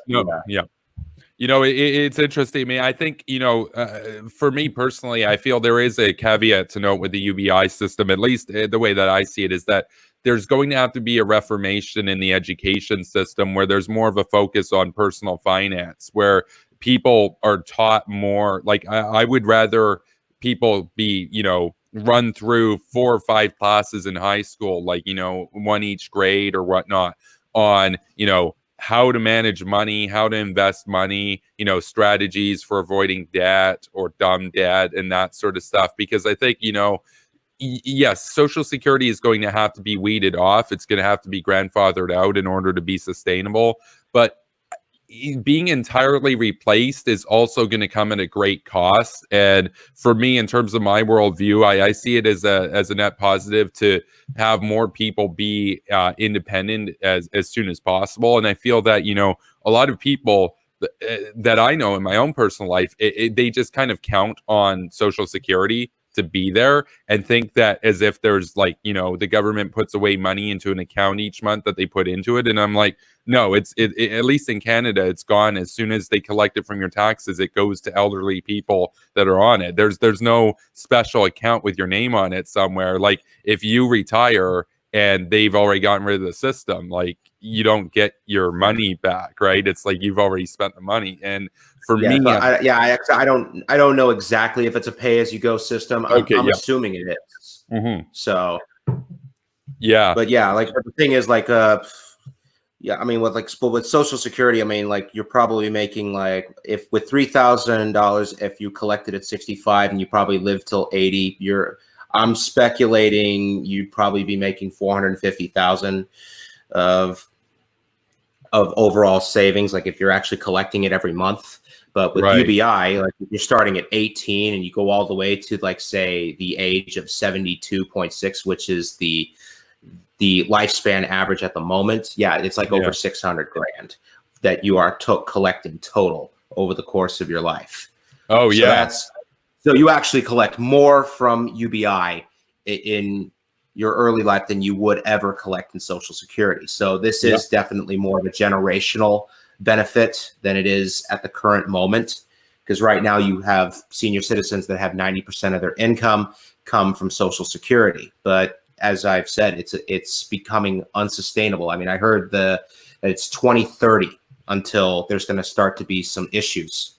Yeah. It's interesting. I mean, I think, for me personally, I feel there is a caveat to note with the UBI system, at least the way that I see it, is that there's going to have to be a reformation in the education system where there's more of a focus on personal finance, where people are taught more. Like, I would rather people be, run through 4 or 5 classes in high school, like, one each grade or whatnot, on, how to manage money, how to invest money, strategies for avoiding debt or dumb debt and that sort of stuff. Because I think, yes, Social Security is going to have to be weeded off. It's going to have to be grandfathered out in order to be sustainable. But being entirely replaced is also going to come at a great cost. And for me, in terms of my worldview, I see it as a net positive to have more people be independent as soon as possible. And I feel that, a lot of people that I know in my own personal life, they just kind of count on Social Security to be there and think that as if there's the government puts away money into an account each month that they put into it. And I'm like, no, it at least in Canada, it's gone as soon as they collect it from your taxes. It goes to elderly people that are on it. There's no special account with your name on it somewhere. Like if you retire and they've already gotten rid of the system, like you don't get your money back, right? It's like you've already spent the money. And for me, so I don't know exactly if it's a pay-as-you-go system. I'm assuming it is. Mm-hmm. So, yeah, but yeah, like the thing is, like, I mean, with Social Security, I mean, like you're probably making if with $3,000, if you collected at 65 and you probably live till 80, I'm speculating you'd probably be making 450,000 of overall savings, like if you're actually collecting it every month. But with UBI, like if you're starting at 18 and you go all the way to say the age of 72.6, which is the lifespan average at the moment. Yeah, it's over 600 grand that you are collecting total over the course of your life. Oh, so yeah. So you actually collect more from UBI in your early life than you would ever collect in Social Security. So this is definitely more of a generational benefit than it is at the current moment. Because right now you have senior citizens that have 90% of their income come from Social Security. But as I've said, it's becoming unsustainable. I mean, I heard that it's 2030 until there's going to start to be some issues.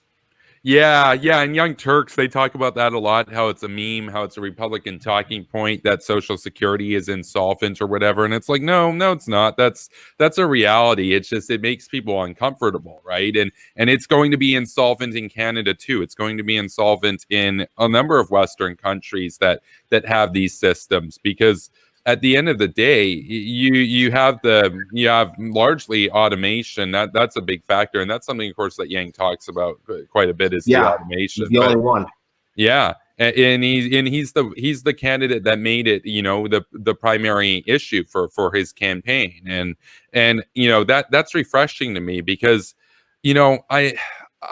Yeah. And Young Turks, they talk about that a lot, how it's a meme, how it's a Republican talking point that Social Security is insolvent or whatever. And it's like, no, it's not. That's a reality. It's just, it makes people uncomfortable, right? And it's going to be insolvent in Canada too. It's going to be insolvent in a number of Western countries that have these systems, because at the end of the day, you have largely automation. That's a big factor, and that's something, of course, that Yang talks about quite a bit. Is the automation? He's the only one. Yeah, and he's the candidate that made it, the primary issue for his campaign, and that's refreshing to me, because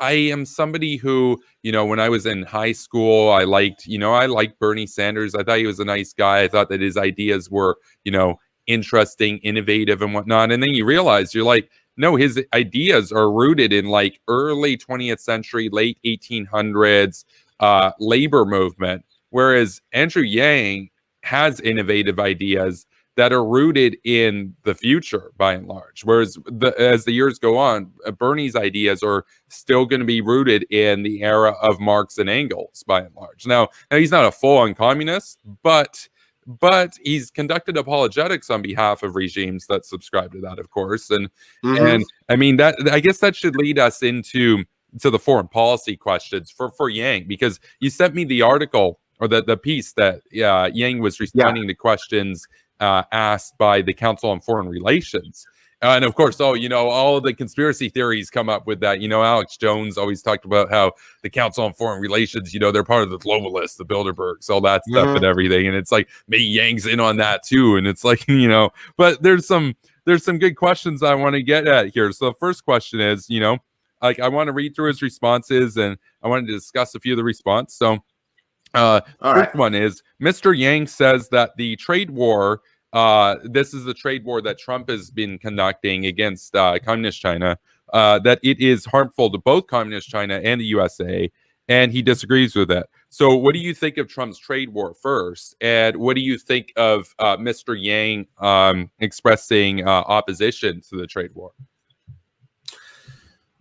I am somebody who, when I was in high school, I liked Bernie Sanders. I thought he was a nice guy. I thought that his ideas were, interesting, innovative and whatnot. And then you realize you're like, no, his ideas are rooted in early 20th century, late 1800s labor movement. Whereas Andrew Yang has innovative ideas that are rooted in the future by and large. Whereas as the years go on, Bernie's ideas are still going to be rooted in the era of Marx and Engels by and large. Now he's not a full-on communist, but he's conducted apologetics on behalf of regimes that subscribe to that, of course. And I mean, that I guess that should lead us into the foreign policy questions for Yang, because you sent me the article or the piece that Yang was responding to questions asked by the Council on Foreign Relations. And of course, all the conspiracy theories come up with that. Alex Jones always talked about how the Council on Foreign Relations, they're part of the globalists, the Bilderbergs, all that stuff and everything. And it's like, maybe Yang's in on that too. And it's like, but there's some good questions I want to get at here. So the first question is, I want to read through his responses, and I wanted to discuss a few of the response. So first one is, Mr. Yang says that the trade war, this is the trade war that Trump has been conducting against communist China, that it is harmful to both communist China and the USA, and he disagrees with it. So what do you think of Trump's trade war first? And what do you think of Mr. Yang expressing opposition to the trade war?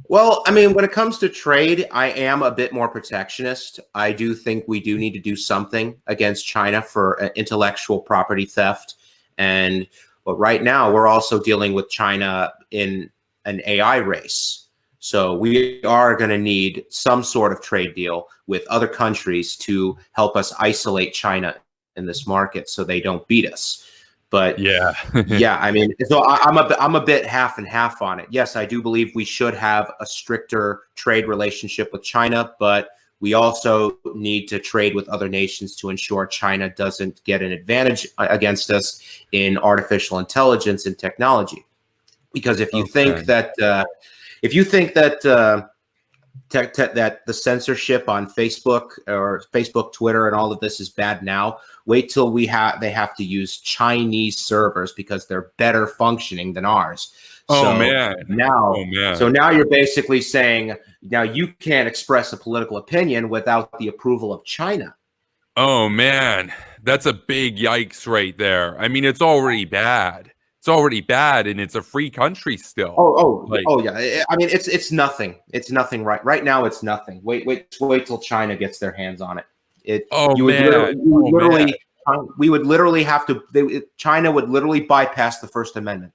Well, I mean, when it comes to trade, I am a bit more protectionist. I do think we do need to do something against China for intellectual property theft. But right now, we're also dealing with China in an AI race. So we are going to need some sort of trade deal with other countries to help us isolate China in this market so they don't beat us. But yeah, yeah, I mean, so I'm a bit half and half on it. Yes, I do believe we should have a stricter trade relationship with China, but we also need to trade with other nations to ensure China doesn't get an advantage against us in artificial intelligence and technology. Because if you think that that the censorship on Facebook or Facebook, Twitter, and all of this is bad now, wait till they have to use Chinese servers because they're better functioning than ours. So now you're basically saying now you can't express a political opinion without the approval of China. Oh man, that's a big yikes right there. I mean, it's already bad. It's already bad, and it's a free country still. Yeah. I mean, it's nothing. It's nothing right now. It's nothing. Wait till China gets their hands on it. We would literally have to. China would literally bypass the First Amendment.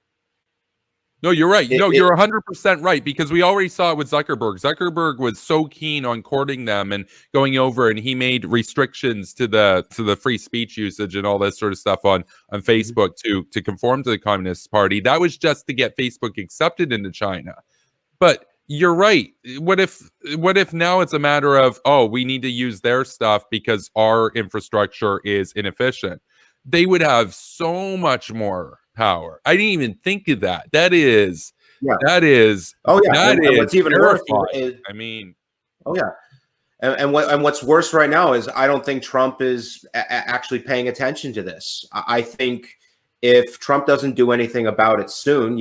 No, you're right. You're 100% right, because we already saw it with Zuckerberg. Zuckerberg was so keen on courting them and going over, and he made restrictions to the free speech usage and all this sort of stuff on Facebook to conform to the Communist Party. That was just to get Facebook accepted into China. But you're right. What if now it's a matter of, oh, we need to use their stuff because our infrastructure is inefficient? They would have so much more power. I didn't even think of that. That is. And what's even worse is, I mean, and what's worse right now is I don't think Trump is actually paying attention to this. I think if Trump doesn't do anything about it soon,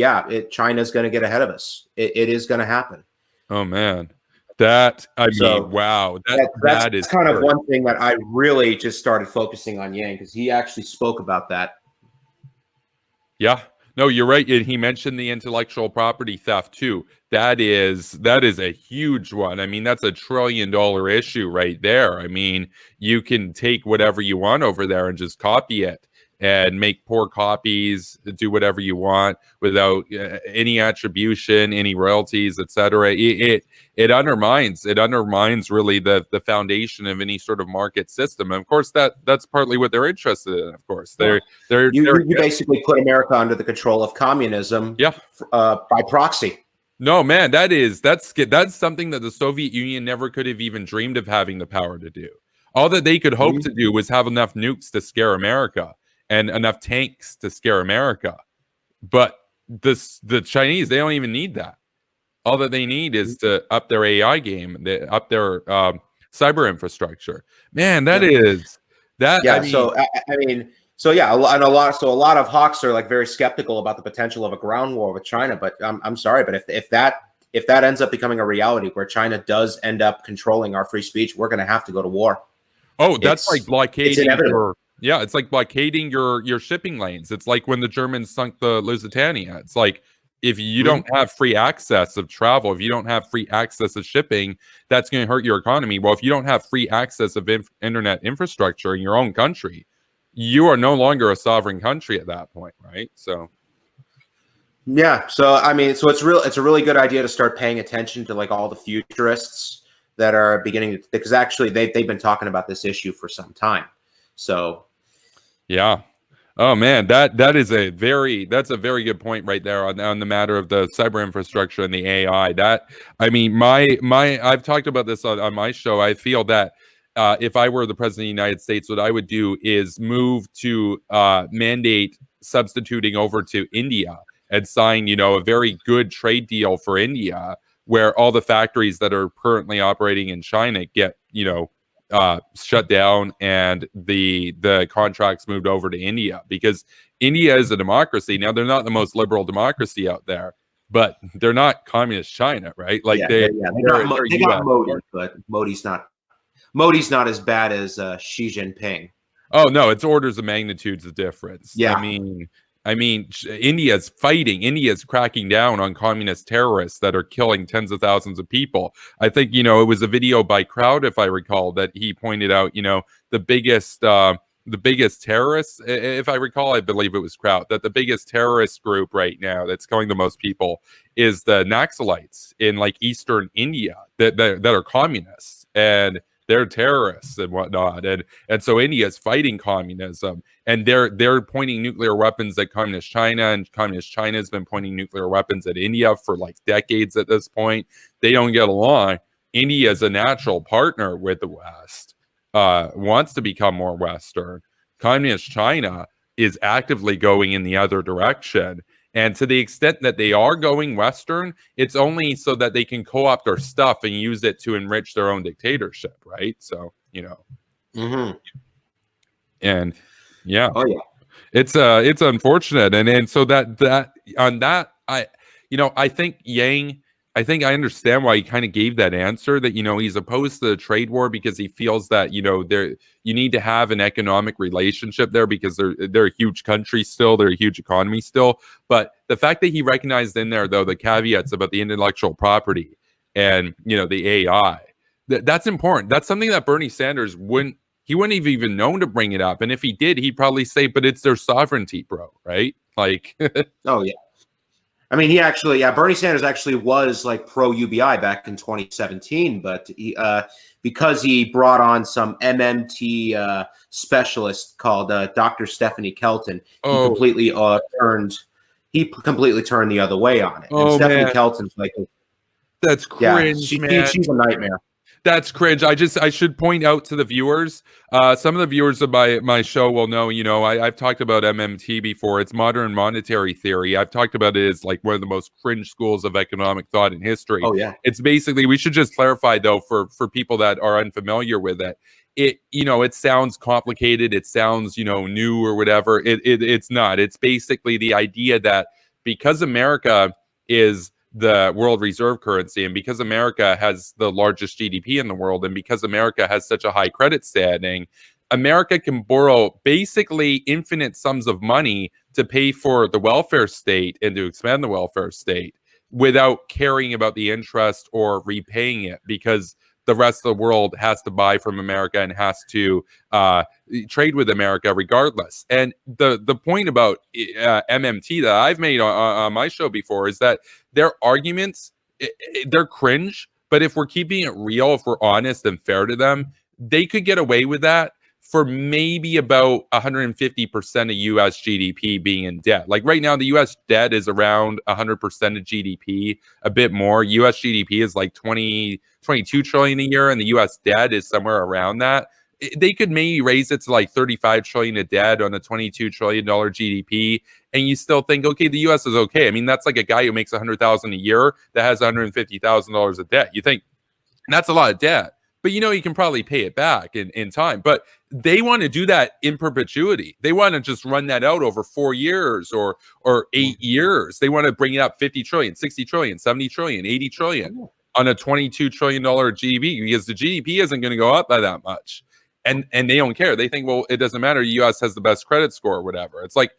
China's going to get ahead of us. It is going to happen. Oh man. Wow. That is kind of one thing that I really just started focusing on Yang, because he actually spoke about that. Yeah, no, you're right. And he mentioned the intellectual property theft too. That is a huge one. I mean, that's $1 trillion issue right there. I mean, you can take whatever you want over there and just copy it and make poor copies, do whatever you want without any attribution, any royalties, etc. It undermines really the foundation of any sort of market system. And of course, that's partly what they're interested in. Of course, you basically put America under the control of communism. By proxy. No, man, that's something that the Soviet Union never could have even dreamed of having the power to do. All that they could hope to do was have enough nukes to scare America and enough tanks to scare America. But the Chinese, they don't even need that. All that they need is to up their AI game, up their cyber infrastructure. Man, a lot of hawks are like very skeptical about the potential of a ground war with China. But I'm sorry, but if that ends up becoming a reality where China does end up controlling our free speech, we're going to have to go to war. Oh, that's like blockading it's like blockading your shipping lanes. It's like when the Germans sunk the Lusitania. It's like, if you don't have free access of travel, if you don't have free access of shipping, that's going to hurt your economy. Well, if you don't have free access of internet infrastructure in your own country, you are no longer a sovereign country at that point, right? So I mean, it's a really good idea to start paying attention to like all the futurists that are beginning to, because actually they've been talking about this issue for some time. So yeah. Oh man, that's a very good point right there on the matter of the cyber infrastructure and the AI. I've talked about this on my show. I feel that if I were the president of the United States, what I would do is move to mandate substituting over to India and sign, a very good trade deal for India, where all the factories that are currently operating in China get, shut down and the contracts moved over to India, because India is a democracy. Now, they're not the most liberal democracy out there, but they're not communist China, right? Like they got Modi, but Modi's not as bad as Xi Jinping. Oh no, it's orders of magnitudes of difference. Yeah, I mean, India's fighting. India's cracking down on communist terrorists that are killing tens of thousands of people. I think, it was a video by Crowd, if I recall, that he pointed out, the biggest the biggest terrorists, if I recall, I believe it was Kraut, that the biggest terrorist group right now that's killing the most people is the Naxalites in like Eastern India that are communists, and they're terrorists and whatnot. And so India is fighting communism, and they're pointing nuclear weapons at communist China, and communist China has been pointing nuclear weapons at India for like decades at this point. They don't get along. India is a natural partner with the West, wants to become more Western. Communist China is actively going in the other direction. And to the extent that they are going Western, it's only so that they can co-opt our stuff and use it to enrich their own dictatorship, right? So, Mm-hmm. And yeah. Oh yeah. It's unfortunate. And so that on that, I think Yang, I think I understand why he kind of gave that answer, that, he's opposed to the trade war because he feels that, there, you need to have an economic relationship there because they're a huge country still, they're a huge economy still. But the fact that he recognized in there, though, the caveats about the intellectual property and, the AI, that's important. That's something that Bernie Sanders wouldn't have even known to bring it up. And if he did, he'd probably say, but it's their sovereignty, bro, right? Like, oh yeah. I mean, Bernie Sanders actually was like pro UBI back in 2017, but because he brought on some MMT specialist called Dr. Stephanie Kelton, he completely turned the other way on it. And Stephanie Kelton's like, that's cringe, man. She's a nightmare. That's cringe. I should point out to the viewers, some of the viewers of my show will know, I've talked about MMT before. It's modern monetary theory. I've talked about it as like one of the most cringe schools of economic thought in history. Oh yeah. It's basically, we should just clarify though, for people that are unfamiliar with it. It sounds complicated. It sounds, new or whatever. It's not. It's basically the idea that because America is the world reserve currency, and because America has the largest GDP in the world, and because America has such a high credit standing, America can borrow basically infinite sums of money to pay for the welfare state and to expand the welfare state without caring about the interest or repaying it, because the rest of the world has to buy from America and has to trade with America regardless. And the point about MMT that I've made on my show before is that their arguments, they're cringe, but if we're keeping it real, if we're honest and fair to them, they could get away with that for maybe about 150% of US GDP being in debt. Like right now, the US debt is around 100% of GDP, a bit more. US GDP is like 22 trillion a year, and the US debt is somewhere around that. They could maybe raise it to like 35 trillion of debt on a $22 trillion GDP, and you still think, okay, the US is okay. I mean, that's like a guy who makes $100,000 a year that has $150,000 of debt. You think that's a lot of debt, but you can probably pay it back in time. But they want to do that in perpetuity. They want to just run that out over 4 years or 8 years. They want to bring it up 50 trillion, 60 trillion, 70 trillion, 80 trillion on a $22 trillion GDP, because the GDP isn't going to go up by that much. And they don't care. They think, well, it doesn't matter. The U.S. has the best credit score or whatever. It's like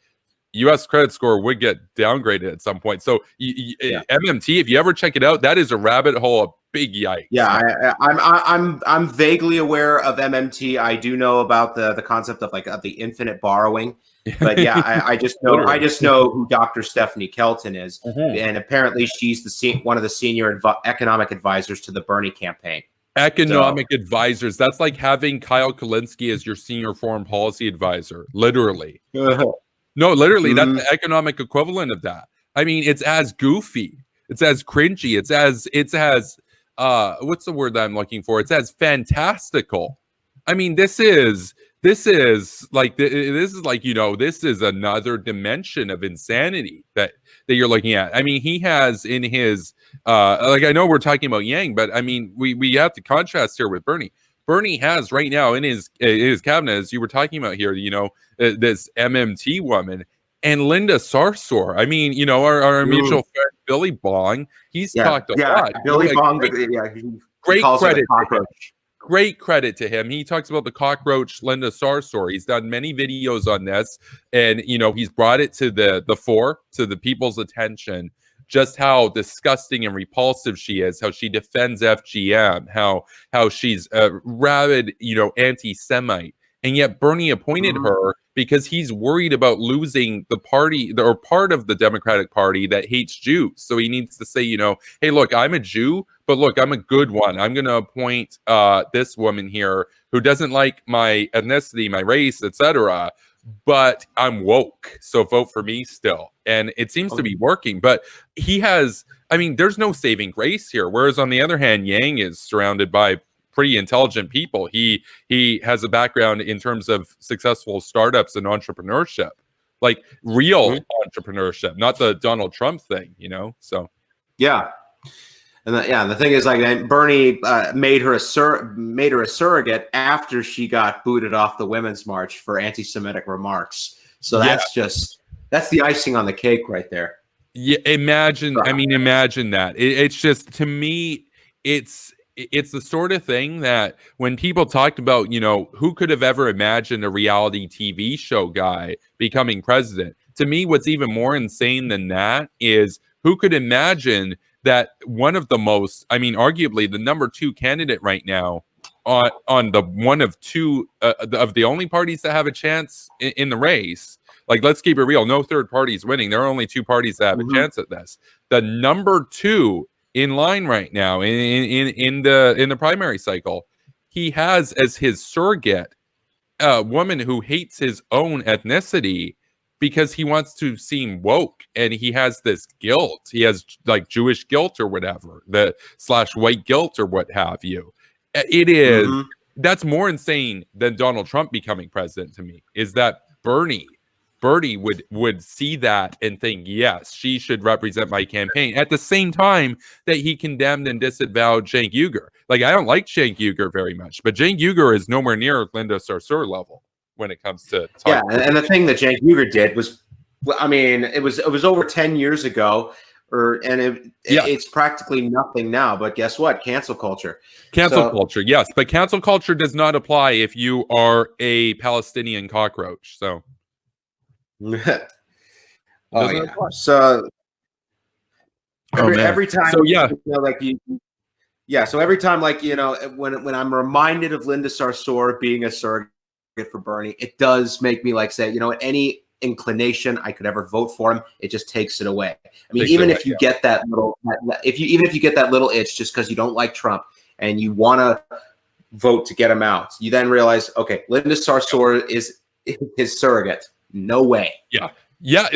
U.S. credit score would get downgraded at some point. So MMT, if you ever check it out, that is a rabbit hole, a big yikes. Yeah, I'm vaguely aware of MMT. I do know about the concept of the infinite borrowing. But yeah, I just know who Dr. Stephanie Kelton is, and apparently she's one of the senior economic advisors to the Bernie campaign. Economic advisors. That's like having Kyle Kulinski as your senior foreign policy advisor. Literally. No, literally, that's the economic equivalent of that. I mean, it's as goofy. It's as cringy. It's as what's the word that I'm looking for? It's as fantastical. I mean, this is like this is another dimension of insanity that you're looking at. I mean, he has in his I know we're talking about Yang, but I mean, we have to contrast here with Bernie. Bernie has right now in his cabinet, as you were talking about here, this MMT woman and Linda Sarsour. I mean, our mutual friend Billy Bong. He's talked a lot. Billy Bong. Great credit. Great credit to him. He talks about the cockroach Linda Sarsour. He's done many videos on this, and he's brought it to the fore, to the people's attention, just how disgusting and repulsive she is, how she defends FGM, how she's a rabid, anti-Semite. And yet Bernie appointed her because he's worried about losing the party or part of the Democratic Party that hates Jews. So he needs to say, you know, hey, look, I'm a Jew, but look, I'm a good one. I'm going to appoint this woman here who doesn't like my ethnicity, my race, etc., but I'm woke. So vote for me still. And it seems to be working. But he has, I mean, there's no saving grace here. Whereas on the other hand, Yang is surrounded by pretty intelligent people. He has a background in terms of successful startups and entrepreneurship, like real entrepreneurship, not the Donald Trump thing, you know? So yeah. And the thing is, like, Bernie made her a surrogate after she got booted off the Women's March for anti-Semitic remarks. So that's the icing on the cake right there. Yeah, imagine that. It's just, to me, it's the sort of thing that when people talked about, you know, who could have ever imagined a reality TV show guy becoming president? To me, what's even more insane than that is who could imagine that one of the most, I mean, arguably the number 2 candidate right now on the one of two of the only parties that have a chance in the race. Like, let's keep it real. No third parties winning. There are only 2 parties that have a chance at this. The number 2 in line right now in the primary cycle, he has as his surrogate a woman who hates his own ethnicity because he wants to seem woke, and he has this guilt. He has like Jewish guilt or whatever, the / white guilt or what have you. It is that's more insane than Donald Trump becoming president to me. Is that Bernie would see that and think, yes, she should represent my campaign, at the same time that he condemned and disavowed Cenk Uygur. Like, I don't like Cenk Uygur very much, but Cenk Uygur is nowhere near Linda Sarsour level when it comes to talking. Yeah, and the thing that Cenk Uygur did was, I mean, it was over 10 years ago, it's practically nothing now. But guess what? Cancel culture. Culture, yes, but cancel culture does not apply if you are a Palestinian cockroach. So. So every time, so yeah, you know, so every time, like, you know, when I'm reminded of Linda Sarsour being a surrogate for Bernie, it does make me like say, you know, any inclination I could ever vote for him, it just takes it away. I mean, even if you get that little, even if you get that little itch just because you don't like Trump and you want to vote to get him out, you then realize, okay, Linda Sarsour is his surrogate. No way. Yeah.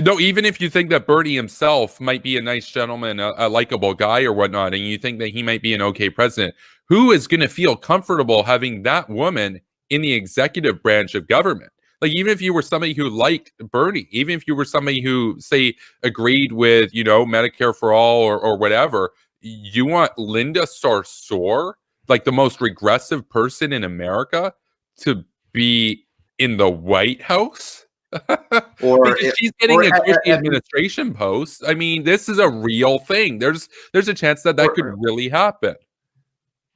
No, even if you think that Bernie himself might be a nice gentleman, a likable guy or whatnot, and you think that he might be an okay president, who is going to feel comfortable having that woman in the executive branch of government? Like, even if you were somebody who liked Bernie, even if you were somebody who, say, agreed with, you know, Medicare for all or whatever, you want Linda Sarsour, like the most regressive person in America, to be in the White House? Or she's getting a Christie administration post. I mean, this is a real thing. There's a chance that could really happen.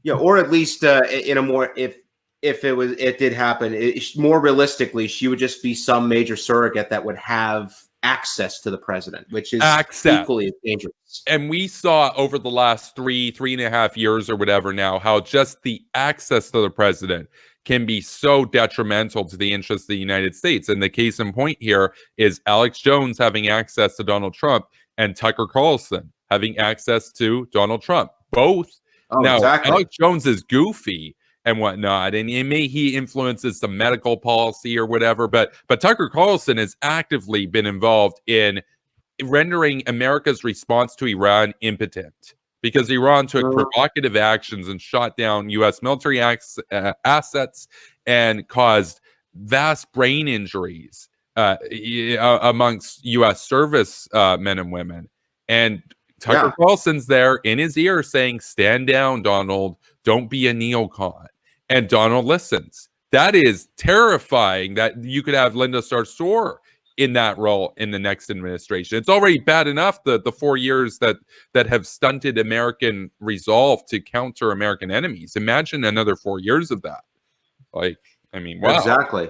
Yeah, or at least in a more, if it did happen, more realistically, she would just be some major surrogate that would have access to the president, which is equally dangerous. And we saw over the last 3.5 years or whatever now, how just the access to the president can be so detrimental to the interests of the United States. And the case in point here is Alex Jones having access to Donald Trump and Tucker Carlson having access to Donald Trump. Both. Alex Jones is goofy and whatnot, and he influences the medical policy or whatever, but Tucker Carlson has actively been involved in rendering America's response to Iran impotent, because Iran took provocative actions and shot down U.S. military assets and caused vast brain injuries amongst U.S. service men and women. And Tucker Carlson's there in his ear saying, stand down, Donald. Don't be a neocon. And Donald listens. That is terrifying that you could have Linda Sarsour in that role in the next administration. It's already bad enough the 4 years that have stunted American resolve to counter American enemies. Imagine another 4 years of that. Like, I mean, wow. Exactly.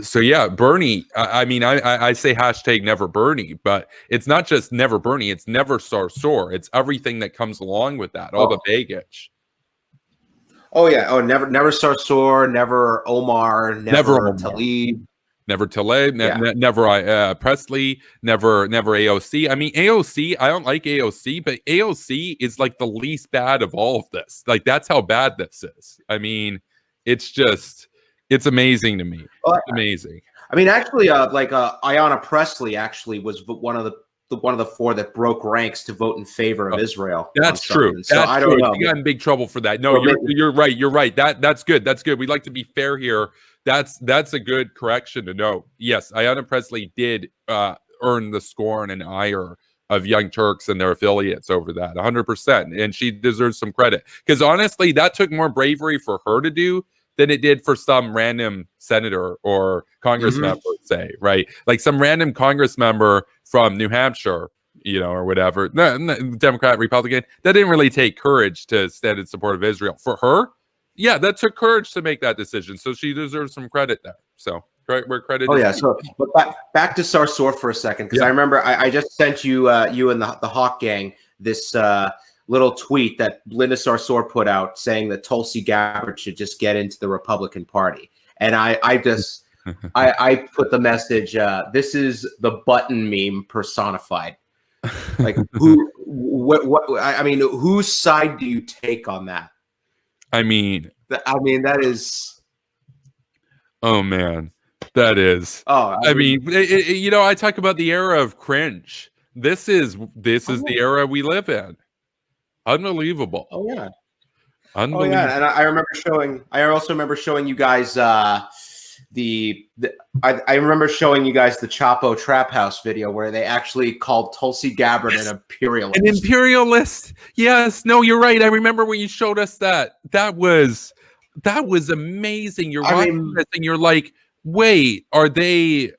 So yeah, Bernie, I mean, I say hashtag never Bernie, but it's not just never Bernie, it's never Sarsour. It's everything that comes along with that, all the baggage. Oh yeah. Oh, never Sarsour, never Omar, Never never Omar. Talib. Never Taleb, Yeah. never Presley, never AOC. I mean, AOC, I don't like AOC, but AOC is like the least bad of all of this. Like, that's how bad this is. I mean, it's amazing to me. Well, It's amazing. I mean, actually, Ayanna Presley actually was one of the four that broke ranks to vote in favor of Israel. That's true. So That's I don't true. know. You got in big trouble for that. No, Well, you're right. You're right. That's good. That's good. We'd like to be fair here. That's a good correction to know. Yes, Ayanna Presley did earn the scorn and ire of Young Turks and their affiliates over that 100%, and she deserves some credit, because honestly, that took more bravery for her to do than it did for some random senator or Congress member, say, right? Like some random Congress member from New Hampshire, or whatever, Democrat, Republican, that didn't really take courage to stand in support of Israel. For her, yeah, that took courage to make that decision. So she deserves some credit there. So we're credited. Oh yeah. So, but back to Sarsour for a second, because I remember I just sent you you and the Hawk Gang this little tweet that Linda Sarsour put out saying that Tulsi Gabbard should just get into the Republican Party, and I just I put the message. This is the button meme personified. Like I mean, whose side do you take on that? I mean, that is. Oh man, that is. Oh, I mean, I talk about the era of cringe. This is the era we live in. Unbelievable. Oh yeah. Unbelievable. Oh yeah, and I also remember showing you guys I remember showing you guys the Chapo Trap House video where they actually called Tulsi Gabbard an imperialist. An imperialist. Yes. No, you're right. I remember when you showed us that. That was amazing. You're watching this and you're like, wait, are they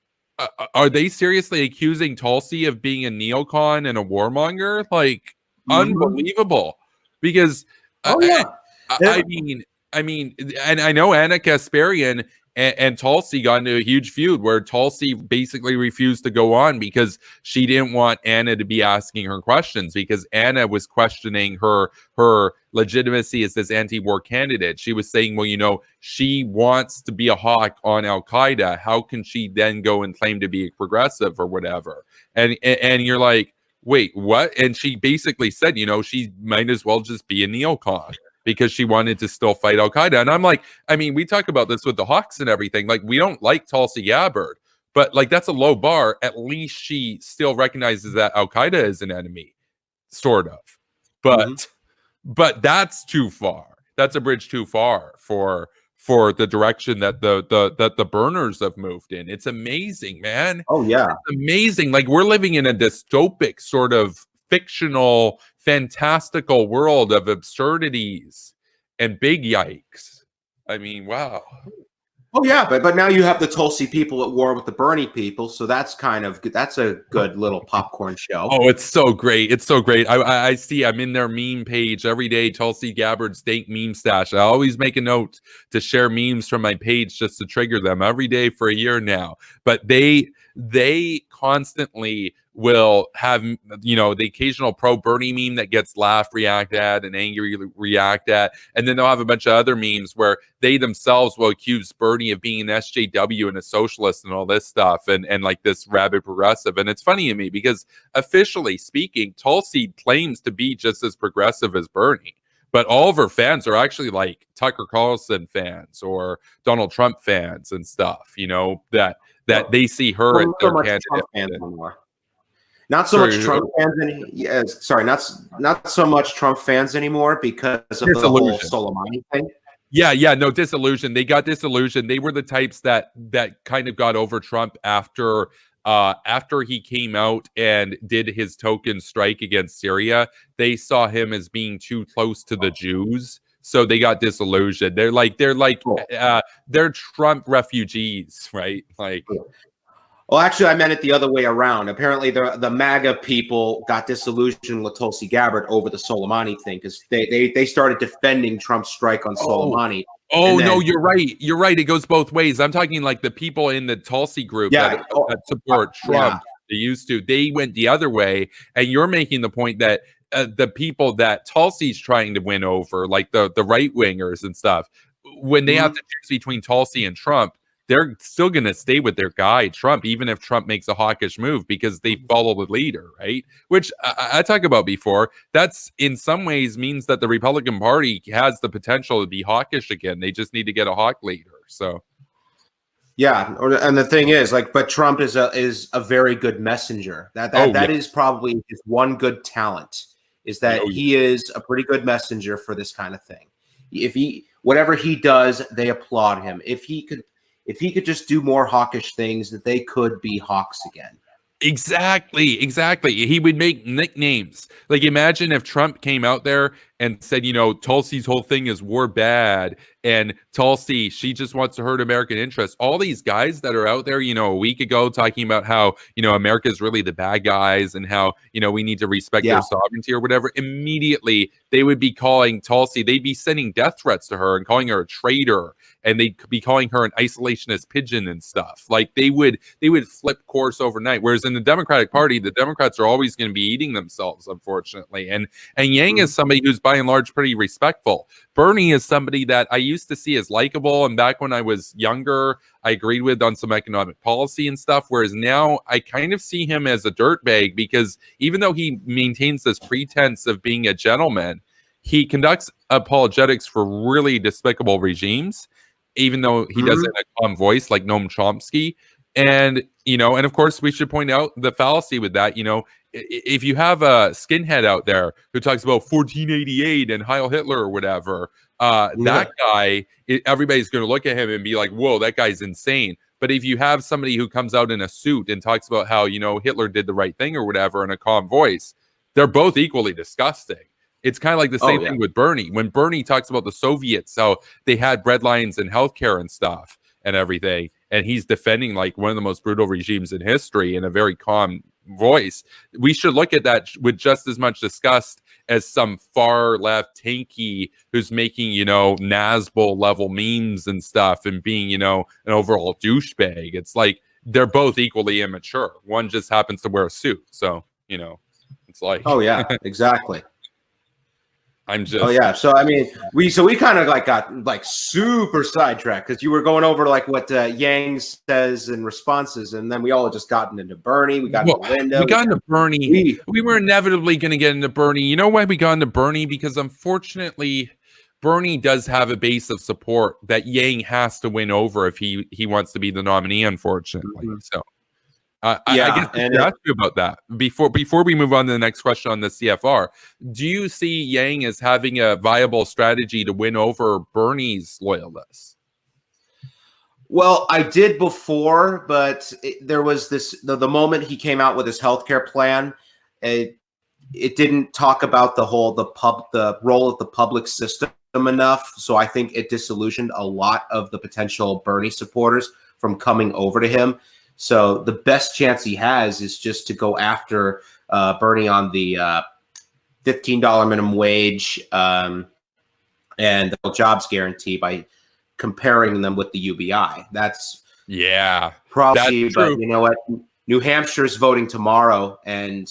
seriously accusing Tulsi of being a neocon and a warmonger? Like, unbelievable. Because I mean, and I know Anna Kasparian and Tulsi got into a huge feud where Tulsi basically refused to go on because she didn't want Anna to be asking her questions, because Anna was questioning her legitimacy as this anti-war candidate. She was saying, well, she wants to be a hawk on Al-Qaeda. How can she then go and claim to be a progressive or whatever? And you're like, wait, what? And she basically said, she might as well just be a neocon, because she wanted to still fight Al-Qaeda. And I'm like, I mean, we talk about this with the Hawks and everything. Like, we don't like Tulsi Gabbard, but like, that's a low bar. At least she still recognizes that Al-Qaeda is an enemy, sort of. But that's too far. That's a bridge too far for the direction that the burners have moved in. It's amazing, man. Oh yeah. It's amazing. Like, we're living in a dystopic sort of fictional, fantastical world of absurdities and big yikes. I mean, wow. Oh yeah, but now you have the Tulsi people at war with the Bernie people, so that's a good little popcorn show. Oh, it's so great. It's so great. I see I'm in their meme page every day, Tulsi Gabbard's dank meme stash. I always make a note to share memes from my page just to trigger them every day for a year now. But they constantly will have, the occasional pro-Bernie meme that gets laugh react at and angry react at. And then they'll have a bunch of other memes where they themselves will accuse Bernie of being an SJW and a socialist and all this stuff, and like this rabid progressive. And it's funny to me because, officially speaking, Tulsi claims to be just as progressive as Bernie. But all of her fans are actually like Tucker Carlson fans or Donald Trump fans and stuff, that they see her as their candidate. Not so much Trump fans not so much Trump fans anymore because of the whole Soleimani thing. Yeah, no, disillusioned. They got disillusioned. They were the types that kind of got over Trump after he came out and did his token strike against Syria. They saw him as being too close to the Jews, so they got disillusioned. They're Trump refugees, right? Like. Well, actually, I meant it the other way around. Apparently, the MAGA people got disillusioned with Tulsi Gabbard over the Soleimani thing because they started defending Trump's strike on Soleimani. Oh, no, you're right. You're right. It goes both ways. I'm talking like the people in the Tulsi group that support Trump. They used to. They went the other way. And you're making the point that the people that Tulsi's trying to win over, like the right wingers and stuff, when they have to choose between Tulsi and Trump, they're still going to stay with their guy, Trump, even if Trump makes a hawkish move, because they follow the leader, right? Which I talked about before. That's in some ways means that the Republican Party has the potential to be hawkish again. They just need to get a hawk leader. So, yeah, and the thing is, like, but Trump is a very good messenger. That is probably his one good talent, is that he is a pretty good messenger for this kind of thing. If whatever he does, they applaud him. If he could just do more hawkish things, that they could be hawks again. Exactly. He would make nicknames. Like, imagine if Trump came out there and said, Tulsi's whole thing is war bad, and Tulsi, she just wants to hurt American interests. All these guys that are out there, a week ago talking about how, America's really the bad guys and how, we need to respect their sovereignty or whatever, immediately they would be calling Tulsi, they'd be sending death threats to her and calling her a traitor, and they'd be calling her an isolationist pigeon and stuff. Like, they would flip course overnight. Whereas in the Democratic Party, the Democrats are always going to be eating themselves, unfortunately. And Yang is somebody who's by and large pretty respectful. Bernie is somebody that I used to see as likable, and back when I was younger, I agreed with on some economic policy and stuff, whereas now I kind of see him as a dirtbag, because even though he maintains this pretense of being a gentleman, he conducts apologetics for really despicable regimes, even though he does it in a calm voice like Noam Chomsky. And, and of course we should point out the fallacy with that. If you have a skinhead out there who talks about 1488 and Heil Hitler or whatever, that guy, everybody's going to look at him and be like, whoa, that guy's insane. But if you have somebody who comes out in a suit and talks about how, Hitler did the right thing or whatever in a calm voice, they're both equally disgusting. It's kind of like the same thing with Bernie. When Bernie talks about the Soviets, how they had bread lines and healthcare and stuff and everything, and he's defending like one of the most brutal regimes in history in a very calm voice, we should look at that with just as much disgust as some far left tanky who's making, Nazbol level memes and stuff and being, an overall douchebag. It's like they're both equally immature. One just happens to wear a suit. So, it's like, oh, yeah, exactly. I'm just So I mean, we kind of got super sidetracked because you were going over like what Yang says in responses, and then we all just gotten into Bernie. We got into Linda. We got into Bernie. We were inevitably going to get into Bernie. You know why we got into Bernie? Because unfortunately, Bernie does have a base of support that Yang has to win over if he wants to be the nominee. Unfortunately, so. I guess I should ask you about that before we move on to the next question on the CFR. Do you see Yang as having a viable strategy to win over Bernie's loyalists? Well, I did before, but there was the moment he came out with his healthcare plan, it didn't talk about the role of the public system enough. So I think it disillusioned a lot of the potential Bernie supporters from coming over to him. So the best chance he has is just to go after Bernie on the $15 minimum wage and the jobs guarantee by comparing them with the UBI. That's probably, that's but true. You know what? New Hampshire's voting tomorrow, and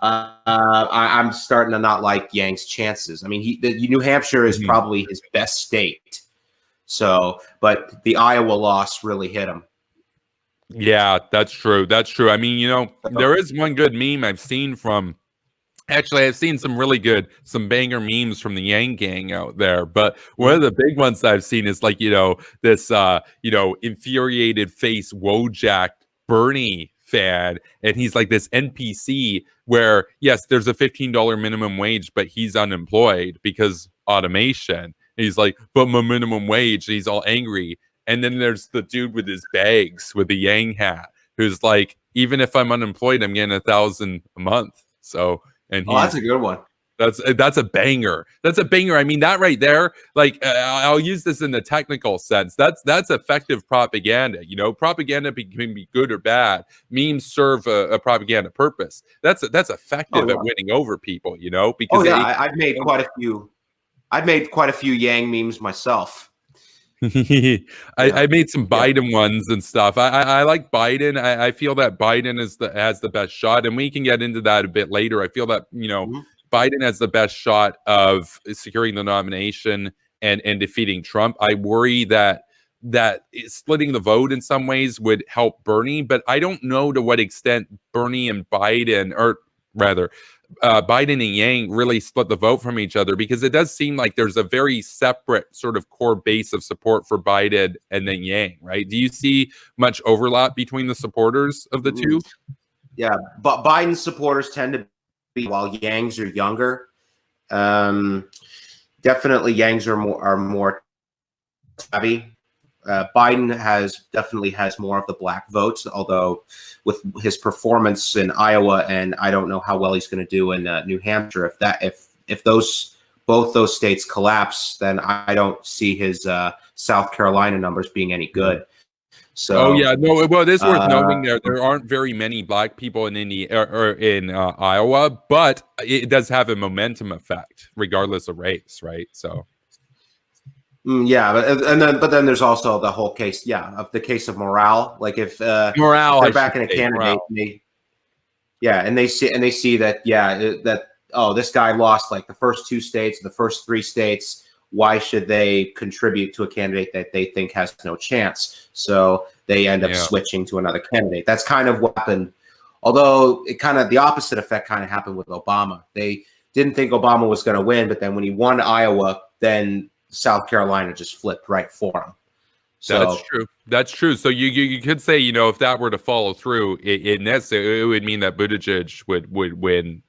I'm starting to not like Yang's chances. I mean, New Hampshire is probably his best state. So, but the Iowa loss really hit him. Yeah, that's true. I mean, there is one good meme I've seen from. Actually, I've seen some banger memes from the Yang gang out there. But one of the big ones I've seen is like, this, infuriated face Wojak Bernie fan. And he's like this NPC where, yes, there's a $15 minimum wage, but he's unemployed because automation. And he's like, but my minimum wage. And he's all angry. And then there's the dude with his bags with the Yang hat who's like, even if I'm unemployed, I'm getting $1,000 a month. So, and that's a good one. That's a banger. That's a banger. I mean, that right there, like, I'll use this in the technical sense. That's effective propaganda. Propaganda can be good or bad. Memes serve a propaganda purpose. That's effective at winning over people. Because I've made quite a few Yang memes myself. I made some Biden ones and stuff. I like Biden. I feel that Biden has the best shot, and we can get into that a bit later. I feel that Biden has the best shot of securing the nomination and defeating Trump. I worry that splitting the vote in some ways would help Bernie, but I don't know to what extent Bernie and Biden, or rather, Biden and Yang really split the vote from each other, because it does seem like there's a very separate sort of core base of support for Biden and then Yang, right? Do you see much overlap between the supporters of the two? Yeah, but Biden's supporters tend to be, while Yang's are younger. Definitely Yang's are more savvy. Biden definitely has more of the black votes, although with his performance in Iowa, and I don't know how well he's going to do in New Hampshire. If both those states collapse, then I don't see his South Carolina numbers being any good. So, well, it is worth noting there aren't very many black people in in Iowa, but it does have a momentum effect regardless of race, right? So. But then there's also the whole case, of the case of morale. Like if they're backing a candidate, and they see that this guy lost like the first 2 states, the first 3 states. Why should they contribute to a candidate that they think has no chance? So they end up switching to another candidate. That's kind of what happened. Although it kind of the opposite effect kind of happened with Obama. They didn't think Obama was going to win, but then when he won Iowa, then South Carolina just flipped right for him. So That's true. So you could say, if that were to follow through, it would mean that Buttigieg would win.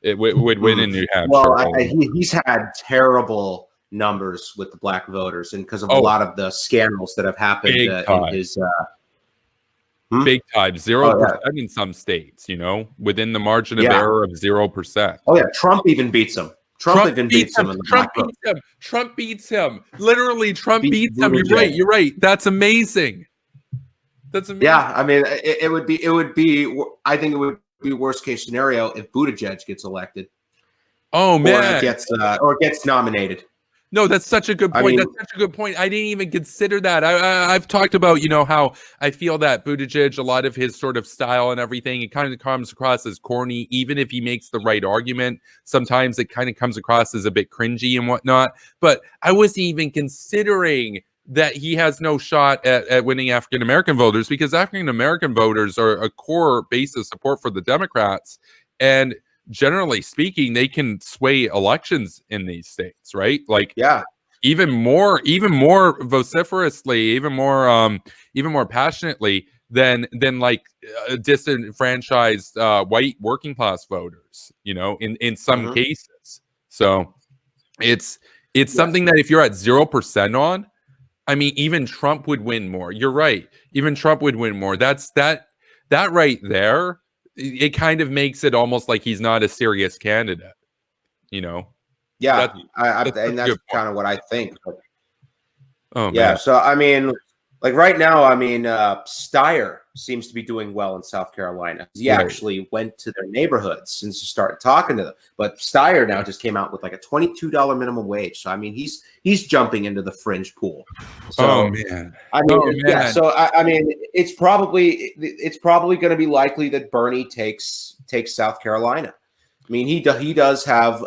It would win in New Hampshire. Well, he's had terrible numbers with the black voters, and because of a lot of the scandals that have happened in his. Big time, 0% in some states. Within the margin of error of 0%. Oh yeah, Trump even beats him. Trump even beats him. Trump beats him. Literally, Trump beats him. You're right. That's amazing. Yeah, I mean, it would be. I think it would be worst case scenario if Buttigieg gets elected. Oh man, or gets nominated. No, that's such a good point. That's such a good point. I didn't even consider that. I've talked about, how I feel that Buttigieg, a lot of his sort of style and everything, it kind of comes across as corny, even if he makes the right argument. Sometimes it kind of comes across as a bit cringy and whatnot. But I wasn't even considering that he has no shot at winning African-American voters, because African-American voters are a core base of support for the Democrats. And generally speaking, they can sway elections in these states, right? Like, even more vociferously, even more passionately than like disenfranchised white working class voters, in some cases. So it's something that if you're at 0% on, I mean, even Trump would win more. You're right. Even Trump would win more. That right there. It kind of makes it almost like he's not a serious candidate, Yeah, and that's kind of what I think. But, oh, yeah. Man. So I mean, like right now, Steyer seems to be doing well in South Carolina. He actually went to their neighborhoods and started talking to them. But Steyer now just came out with like a $22 minimum wage. So I mean, he's jumping into the fringe pool. So, oh man. So I mean, it's probably going to be likely that Bernie takes South Carolina. I mean, he does have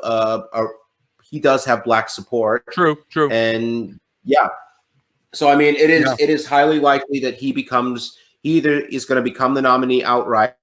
black support. True. And so I mean, it is highly likely that he either is going to become the nominee outright,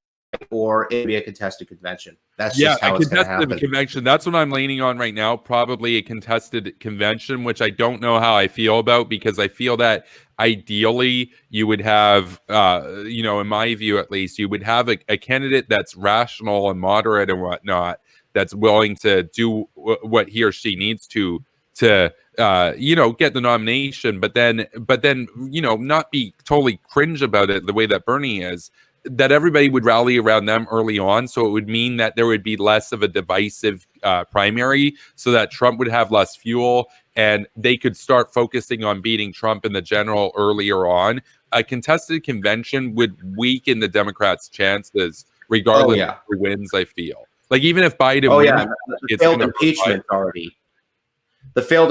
or it'll be a contested convention. That's just how it's going to happen. Convention. That's what I'm leaning on right now. Probably a contested convention, which I don't know how I feel about, because I feel that ideally you would have, in my view at least, you would have a candidate that's rational and moderate and whatnot, that's willing to do what he or she needs to get the nomination, but then not be totally cringe about it the way that Bernie is, that everybody would rally around them early on. So it would mean that there would be less of a divisive primary, so that Trump would have less fuel and they could start focusing on beating Trump in the general earlier on. A contested convention would weaken the Democrats' chances, regardless of who wins, I feel. Like, even if Biden wins, the failed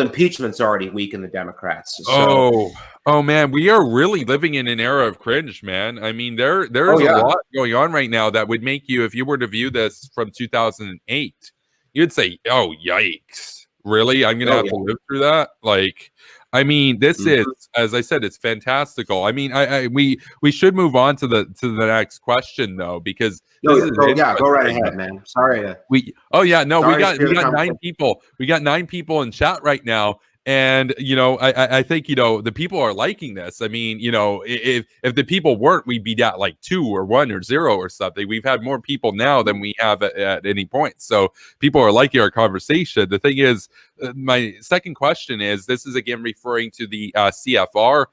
impeachment's already weakened the Democrats. So, Oh man, we are really living in an era of cringe, man. I mean, there's a lot going on right now that would make you, if you were to view this from 2008, you'd say, "Oh, yikes! Really? I'm gonna have to live through that?" Like, I mean, this is, as I said, it's fantastical. I mean, we should move on to the next question though, because this is go right ahead, man. Sorry to. We got 9 people. We got 9 people in chat right now. And I think the people are liking this. I mean, if the people weren't, we'd be at like 2 or 1 or 0 or something. We've had more people now than we have at any point. So people are liking our conversation. The thing is, my second question is, this is again referring to the CFR.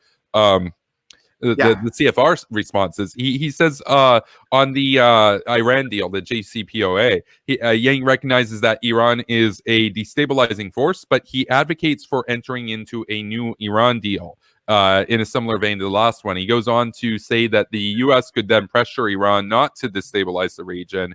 The CFR responses. He says on the Iran deal, the JCPOA, Yang recognizes that Iran is a destabilizing force, but he advocates for entering into a new Iran deal in a similar vein to the last one. He goes on to say that the U.S. could then pressure Iran not to destabilize the region,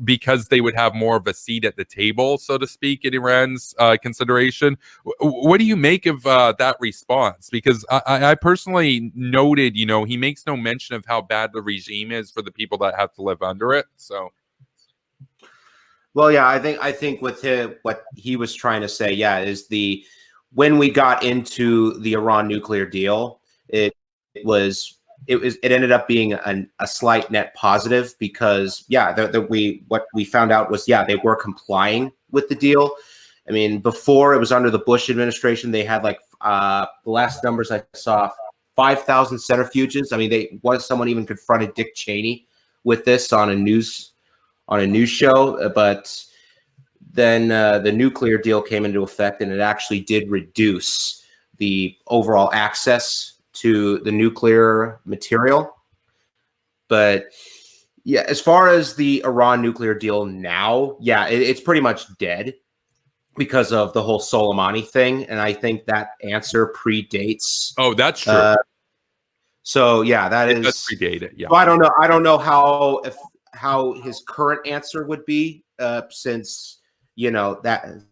because they would have more of a seat at the table, so to speak, in Iran's consideration. What do you make of that response? Because I personally noted, he makes no mention of how bad the regime is for the people that have to live under it. So, well, yeah, I think with him, what he was trying to say, is when we got into the Iran nuclear deal, it ended up being a slight net positive, because what we found out was they were complying with the deal. I mean, before, it was under the Bush administration, they had like the last numbers I saw, 5,000 centrifuges. I mean, someone even confronted Dick Cheney with this on a news show, but then the nuclear deal came into effect, and it actually did reduce the overall access to the nuclear material. But as far as the Iran nuclear deal now, it's pretty much dead because of the whole Soleimani thing, and I think that answer predates. Oh, that's true. So that it is does predate it. Yeah, so I don't know how his current answer would be, since that doesn't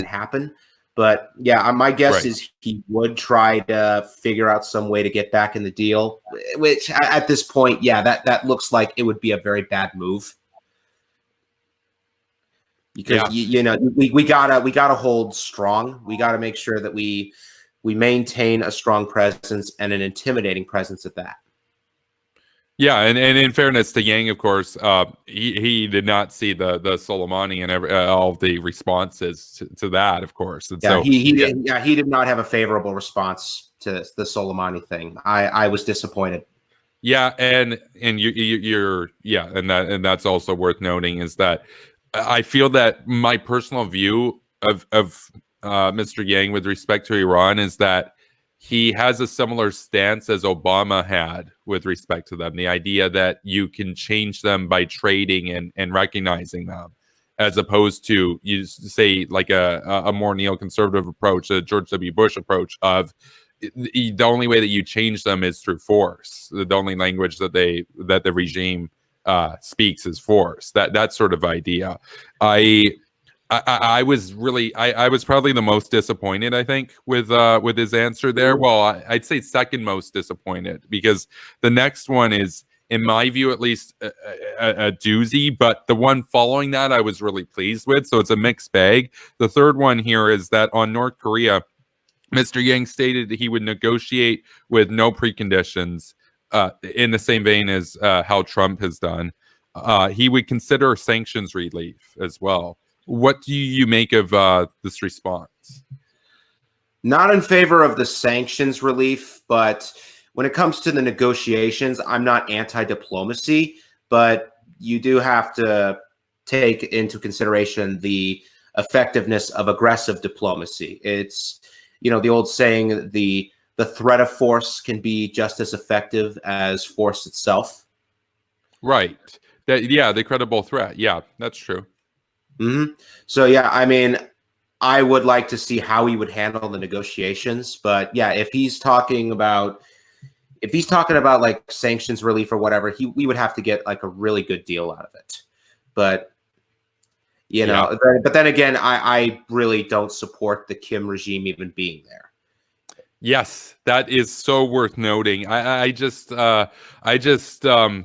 happen. But my guess is he would try to figure out some way to get back in the deal, which at this point, that looks like it would be a very bad move. Because we gotta hold strong. We gotta make sure that we maintain a strong presence, and an intimidating presence at that. Yeah, and in fairness to Yang, of course, he did not see the Soleimani and all the responses to that, of course. And he did not have a favorable response to the Soleimani thing. I was disappointed. Yeah, and you're and that's also worth noting, is that I feel that my personal view of Mr. Yang with respect to Iran is that he has a similar stance as Obama had with respect to them. The idea that you can change them by trading and recognizing them, as opposed to, you say, like a more neoconservative approach, a George W. Bush approach of the only way that you change them is through force. The only language that the regime speaks is force. That sort of idea. I was probably the most disappointed, I think, with his answer there. Well, I'd say second most disappointed, because the next one is, in my view at least, a doozy, but the one following that I was really pleased with. So it's a mixed bag. The third one here is that on North Korea, Mr. Yang stated that he would negotiate with no preconditions, in the same vein as how Trump has done. He would consider sanctions relief as well. What do you make of this response? Not in favor of the sanctions relief, but when it comes to the negotiations, I'm not anti-diplomacy, but you do have to take into consideration the effectiveness of aggressive diplomacy. It's, the old saying, the threat of force can be just as effective as force itself. Right. The credible threat. Yeah, that's true. Mm-hmm. So I mean, I would like to see how he would handle the negotiations, but if he's talking about like sanctions relief or whatever, we would have to get like a really good deal out of it. But but then again, I really don't support the Kim regime even being there. Yes, that is so worth noting. I just premiered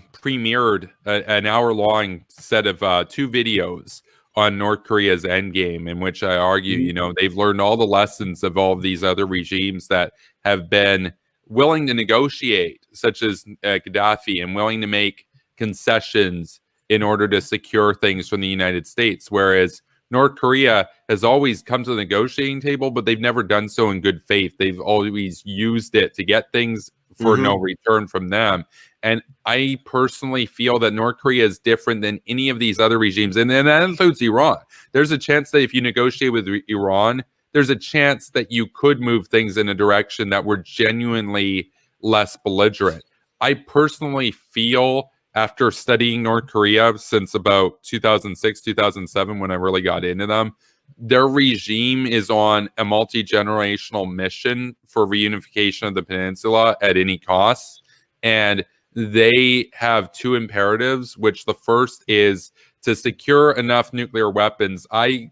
an hour-long set of two videos on North Korea's endgame, in which I argue, they've learned all the lessons of all of these other regimes that have been willing to negotiate, such as Gaddafi, and willing to make concessions in order to secure things from the United States, whereas North Korea has always come to the negotiating table, but they've never done so in good faith. They've always used it to get things for no return from them. And I personally feel that North Korea is different than any of these other regimes. And then that includes Iran. There's a chance that if you negotiate with Iran, there's a chance that you could move things in a direction that were genuinely less belligerent. I personally feel, after studying North Korea since about 2006, 2007, when I really got into them, their regime is on a multi-generational mission for reunification of the peninsula at any cost. And they have two imperatives, which the first is to secure enough nuclear weapons. I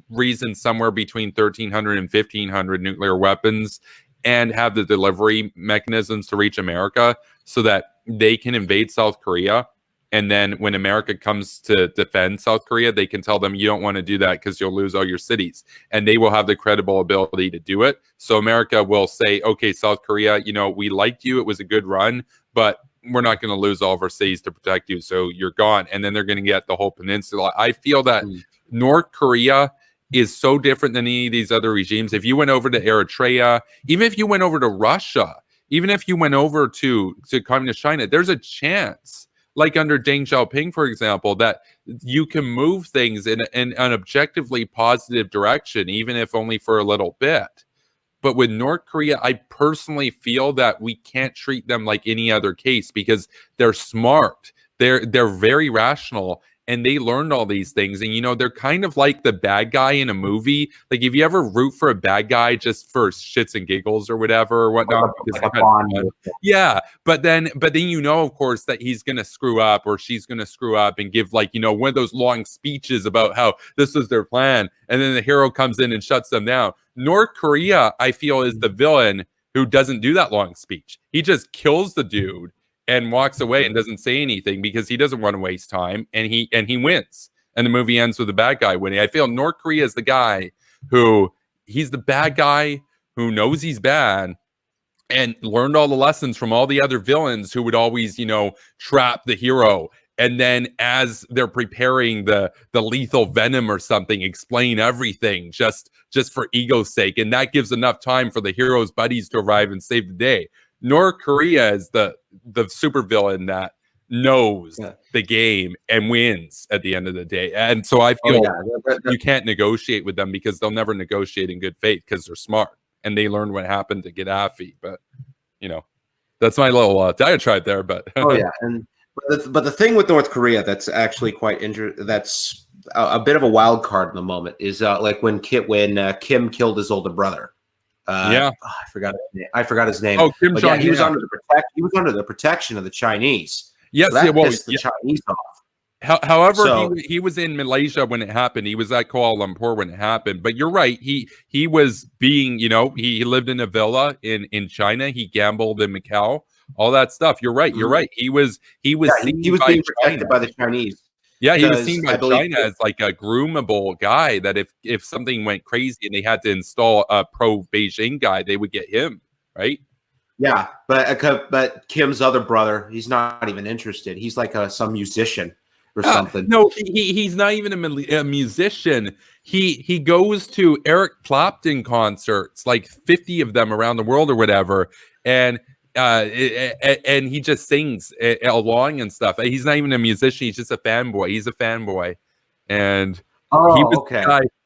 reason somewhere between 1,300 and 1,500 nuclear weapons, and have the delivery mechanisms to reach America so that they can invade South Korea. And then when America comes to defend South Korea, they can tell them, you don't want to do that because you'll lose all your cities. And they will have the credible ability to do it. So America will say, okay, South Korea, we liked you. It was a good run, but we're not going to lose all of our cities to protect you. So you're gone. And then they're going to get the whole peninsula. I feel that North Korea is so different than any of these other regimes. If you went over to Eritrea, even if you went over to Russia, even if you went over to communist China, there's a chance, like under Deng Xiaoping, for example, that you can move things in an objectively positive direction, even if only for a little bit. But with North Korea, I personally feel that we can't treat them like any other case because they're smart. They're very rational. And they learned all these things. And, they're kind of like the bad guy in a movie. Like, if you ever root for a bad guy just for shits and giggles or whatever or whatnot. Yeah. But then, of course, that he's going to screw up or she's going to screw up and give, one of those long speeches about how this was their plan. And then the hero comes in and shuts them down. North Korea, I feel, is the villain who doesn't do that long speech. He just kills the dude and walks away and doesn't say anything because he doesn't want to waste time, and he wins. And the movie ends with the bad guy winning. I feel North Korea is the guy he's the bad guy who knows he's bad and learned all the lessons from all the other villains who would always, trap the hero. And then as they're preparing the lethal venom or something, explain everything just for ego's sake. And that gives enough time for the hero's buddies to arrive and save the day. North Korea is the supervillain that knows the game and wins at the end of the day. And so I feel you can't negotiate with them because they'll never negotiate in good faith because they're smart and they learned what happened to Gaddafi. But, that's my little diatribe there. But but the thing with North Korea that's actually quite interesting, that's a bit of a wild card in the moment, is like when Kim killed his older brother. I forgot his name. Oh, Kim Jong. He was under the protection of the Chinese. Yes, so that pissed the Chinese off. However, he was in Malaysia when it happened. He was at Kuala Lumpur when it happened. But you're right. He was being, he lived in a villa in China. He gambled in Macau. All that stuff. You're right. You're right. He was being protected by the Chinese. Yeah, he was seen by China as like a groomable guy that if something went crazy and they had to install a pro-Beijing guy, they would get him, right? Yeah, but Kim's other brother, he's not even interested. He's like some musician or something. No, he's not even a musician. He goes to Eric Clapton concerts, like 50 of them around the world or whatever, and he just sings along and stuff. He's not even a musician. He's just a fanboy. He's a fanboy. And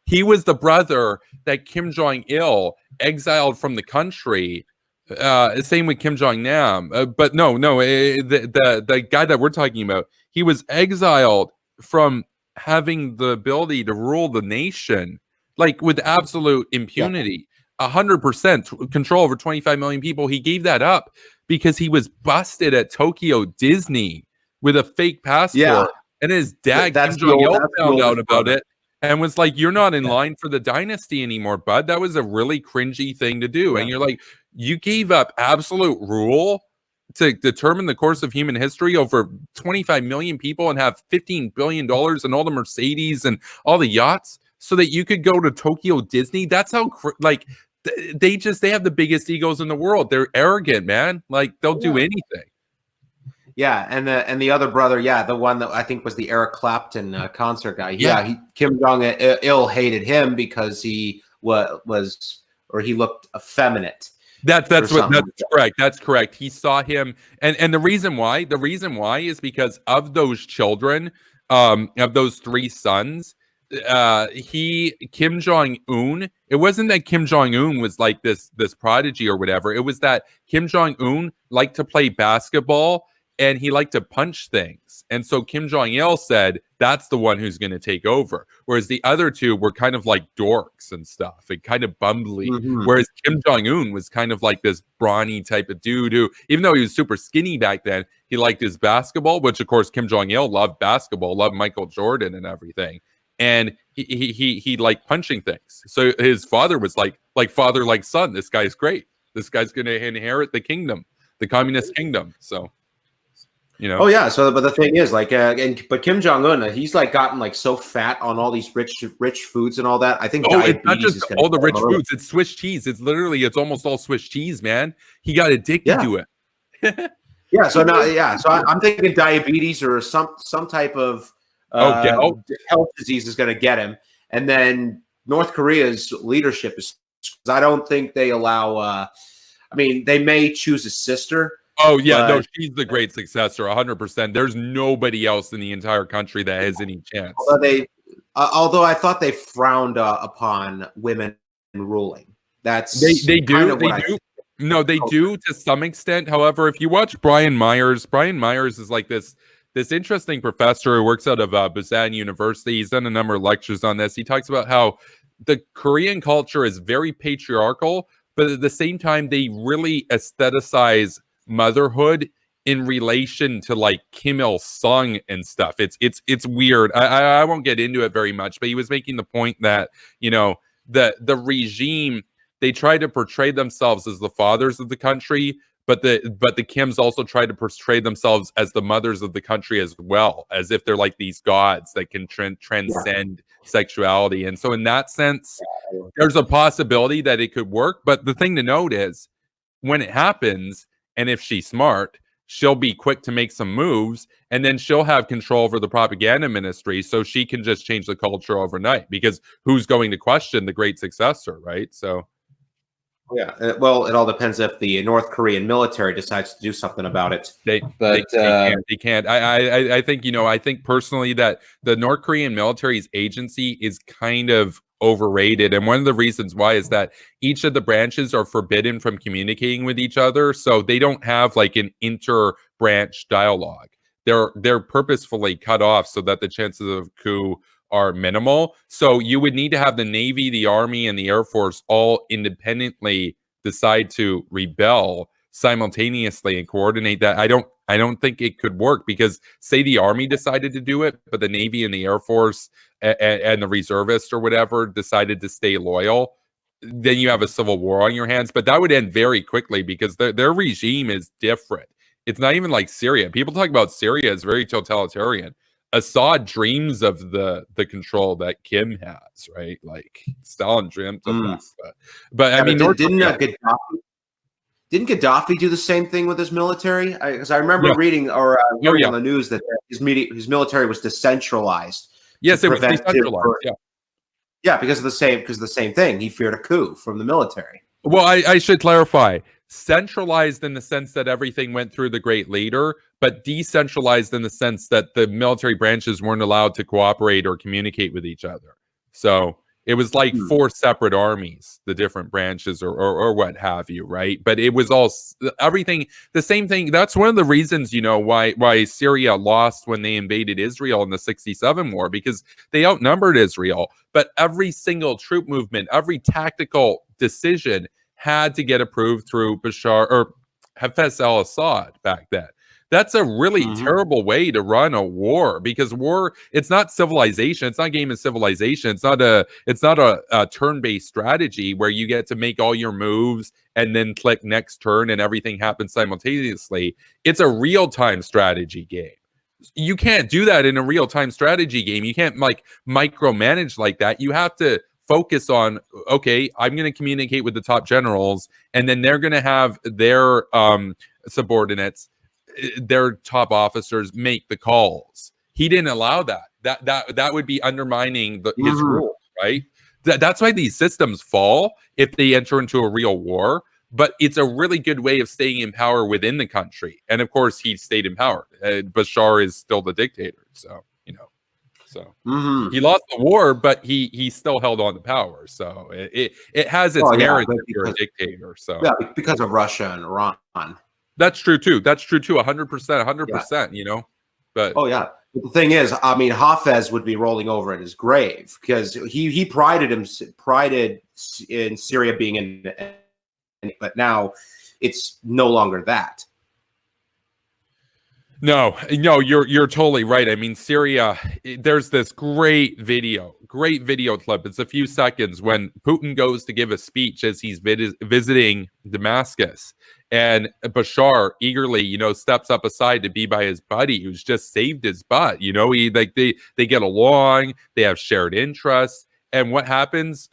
he was the brother that Kim Jong-il exiled from the country. Same with Kim Jong-nam. But no, the guy that we're talking about, he was exiled from having the ability to rule the nation, like with absolute impunity. 100% control over 25 million people. He gave that up because he was busted at Tokyo Disney with a fake passport. And his dad, Kim Jong-il, found out about it and was like, "You're not in line for the dynasty anymore, bud. That was a really cringy thing to do." And you're like, you gave up absolute rule to determine the course of human history over 25 million people and have $15 billion and all the Mercedes and all the yachts so that you could go to Tokyo Disney. That's how like they have the biggest egos in the world. They're arrogant, man. Like they'll do anything. Yeah, and the other brother, the one that I think was the Eric Clapton concert guy. Kim Jong Il hated him because he was or he looked effeminate. That's correct. That's correct. He saw him, and the reason why is because of those children, of those three sons. Kim Jong Un. It wasn't that Kim Jong Un was like this prodigy or whatever. It was that Kim Jong Un liked to play basketball and he liked to punch things. And so Kim Jong Il said that's the one who's going to take over. Whereas the other two were kind of like dorks and stuff and kind of bumbly. Whereas Kim Jong Un was kind of like this brawny type of dude who, even though he was super skinny back then, he liked his basketball, which of course Kim Jong Il loved basketball, loved Michael Jordan and everything. And he liked punching things. So his father was like father, like son. This guy's great. This guy's going to inherit the kingdom, the communist kingdom. So, you know. Oh yeah. So, but the thing is, like, but Kim Jong Un, he's like gotten like so fat on all these rich foods and all that. I think it's not just all the rich foods. It's Swiss cheese. It's almost all Swiss cheese, man. He got addicted to it. So now, so I'm thinking diabetes or some type of health disease is going to get him, and then North Korea's leadership is. I don't think they allow. I mean, they may choose a sister. Oh yeah, no, she's the great successor, 100%. There's nobody else in the entire country that has any chance. Although I thought they frowned upon women ruling. That's they do. No, they do to some extent. However, if you watch Brian Myers is like this interesting professor who works out of Busan University. He's done a number of lectures on this. He talks about how the Korean culture is very patriarchal, but at the same time, they really aestheticize motherhood in relation to like Kim Il-sung and stuff. It's weird. I won't get into it very much, but he was making the point that, you know, the regime, they try to portray themselves as the fathers of the country, but the Kims also try to portray themselves as the mothers of the country as well, as if they're like these gods that can transcend sexuality. And so in that sense, there's a possibility that it could work. But the thing to note is when it happens, and if she's smart, she'll be quick to make some moves, and then she'll have control over the propaganda ministry, so she can just change the culture overnight, because who's going to question the great successor, right? So well, it all depends if the North Korean military decides to do something about it. They can't. I think, you know, I think personally that the North Korean military's agency is kind of overrated, and one of the reasons why is that each of the branches are forbidden from communicating with each other, so they don't have like an inter-branch dialogue. They're purposefully cut off so that the chances of coup are minimal. So you would need to have the Navy, the Army, and the Air Force all independently decide to rebel simultaneously and coordinate that. I don't think it could work, because say the Army decided to do it, but the Navy and the Air Force and the reservists or whatever decided to stay loyal, then you have a civil war on your hands. But that would end very quickly, because their regime is different. It's not even like Syria. People talk about Syria as very totalitarian. Assad dreams of the control that Kim has, right? Like Stalin dreamt of that. But I mean, didn't Gaddafi do the same thing with his military? Because I remember reading or hearing on the news that his military was decentralized. Yes, it was decentralized. Because of the same thing. He feared a coup from the military. Well, I should clarify. Centralized in the sense that everything went through the great leader, but decentralized in the sense that the military branches weren't allowed to cooperate or communicate with each other. So it was like four separate armies, the different branches or what have you, right? But it was all everything the same thing. That's one of the reasons, you know, why Syria lost when they invaded Israel in the 67 war, because they outnumbered Israel. But every single troop movement, every tactical decision had to get approved through Bashar or Hafez al-Assad back then. That's a really terrible way to run a war, because war, it's not civilization. It's not a game of civilization. It's not a turn-based strategy where you get to make all your moves and then click next turn and everything happens simultaneously. It's a real-time strategy game. You can't do that in a real-time strategy game. You can't like micromanage like that. You have to focus on, okay, I'm going to communicate with the top generals, and then they're going to have their subordinates, their top officers, make the calls. He didn't allow that. That would be undermining his rule, right? That's why these systems fall if they enter into a real war. But it's a really good way of staying in power within the country. And of course, he stayed in power. Bashar is still the dictator. So, he lost the war, but he still held on to power. So it has its merits if you're a dictator. So because of Russia and Iran. That's true too. 100%. But the thing is, I mean, Hafez would be rolling over in his grave because he prided in Syria being in. But now it's no longer that. No, you're totally right. I mean, Syria, there's this great video clip. It's a few seconds when Putin goes to give a speech as he's visiting Damascus, and Bashar eagerly, steps up aside to be by his buddy who's just saved his butt. They get along, they have shared interests, and what happens?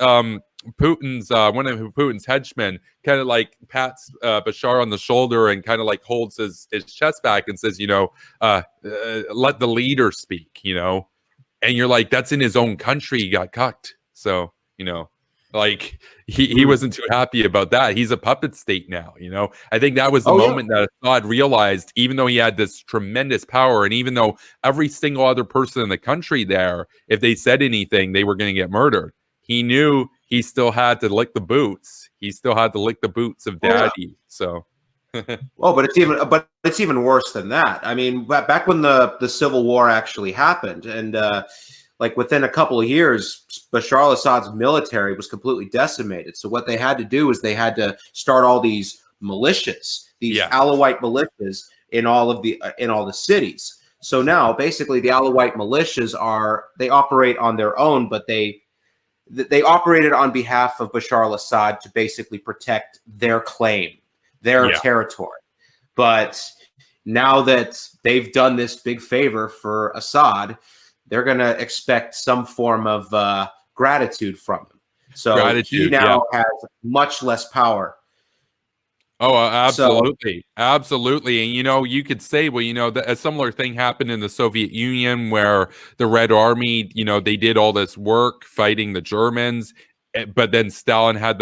Putin's one of Putin's henchmen kind of like pats Bashar on the shoulder and kind of like holds his chest back and says, let the leader speak, and you're like, that's in his own country. He got cucked. So, like he wasn't too happy about that. He's a puppet state now, I think that was the moment that Assad realized, even though he had this tremendous power, and even though every single other person in the country there, if they said anything, they were going to get murdered. He knew he still had to lick the boots. He still had to lick the boots of daddy. So, but it's even worse than that. I mean, back when the civil war actually happened, and like within a couple of years, Bashar al-Assad's military was completely decimated. So what they had to do is they had to start all these militias, these Alawite militias in all the cities. So now, basically, the Alawite militias they operate on their own, but they operated on behalf of Bashar al-Assad to basically protect their claim, their territory. But now that they've done this big favor for Assad, they're going to expect some form of gratitude from him. So he now has much less power. Oh, absolutely. Absolutely. And, you could say, well, a similar thing happened in the Soviet Union where the Red Army, they did all this work fighting the Germans, but then Stalin had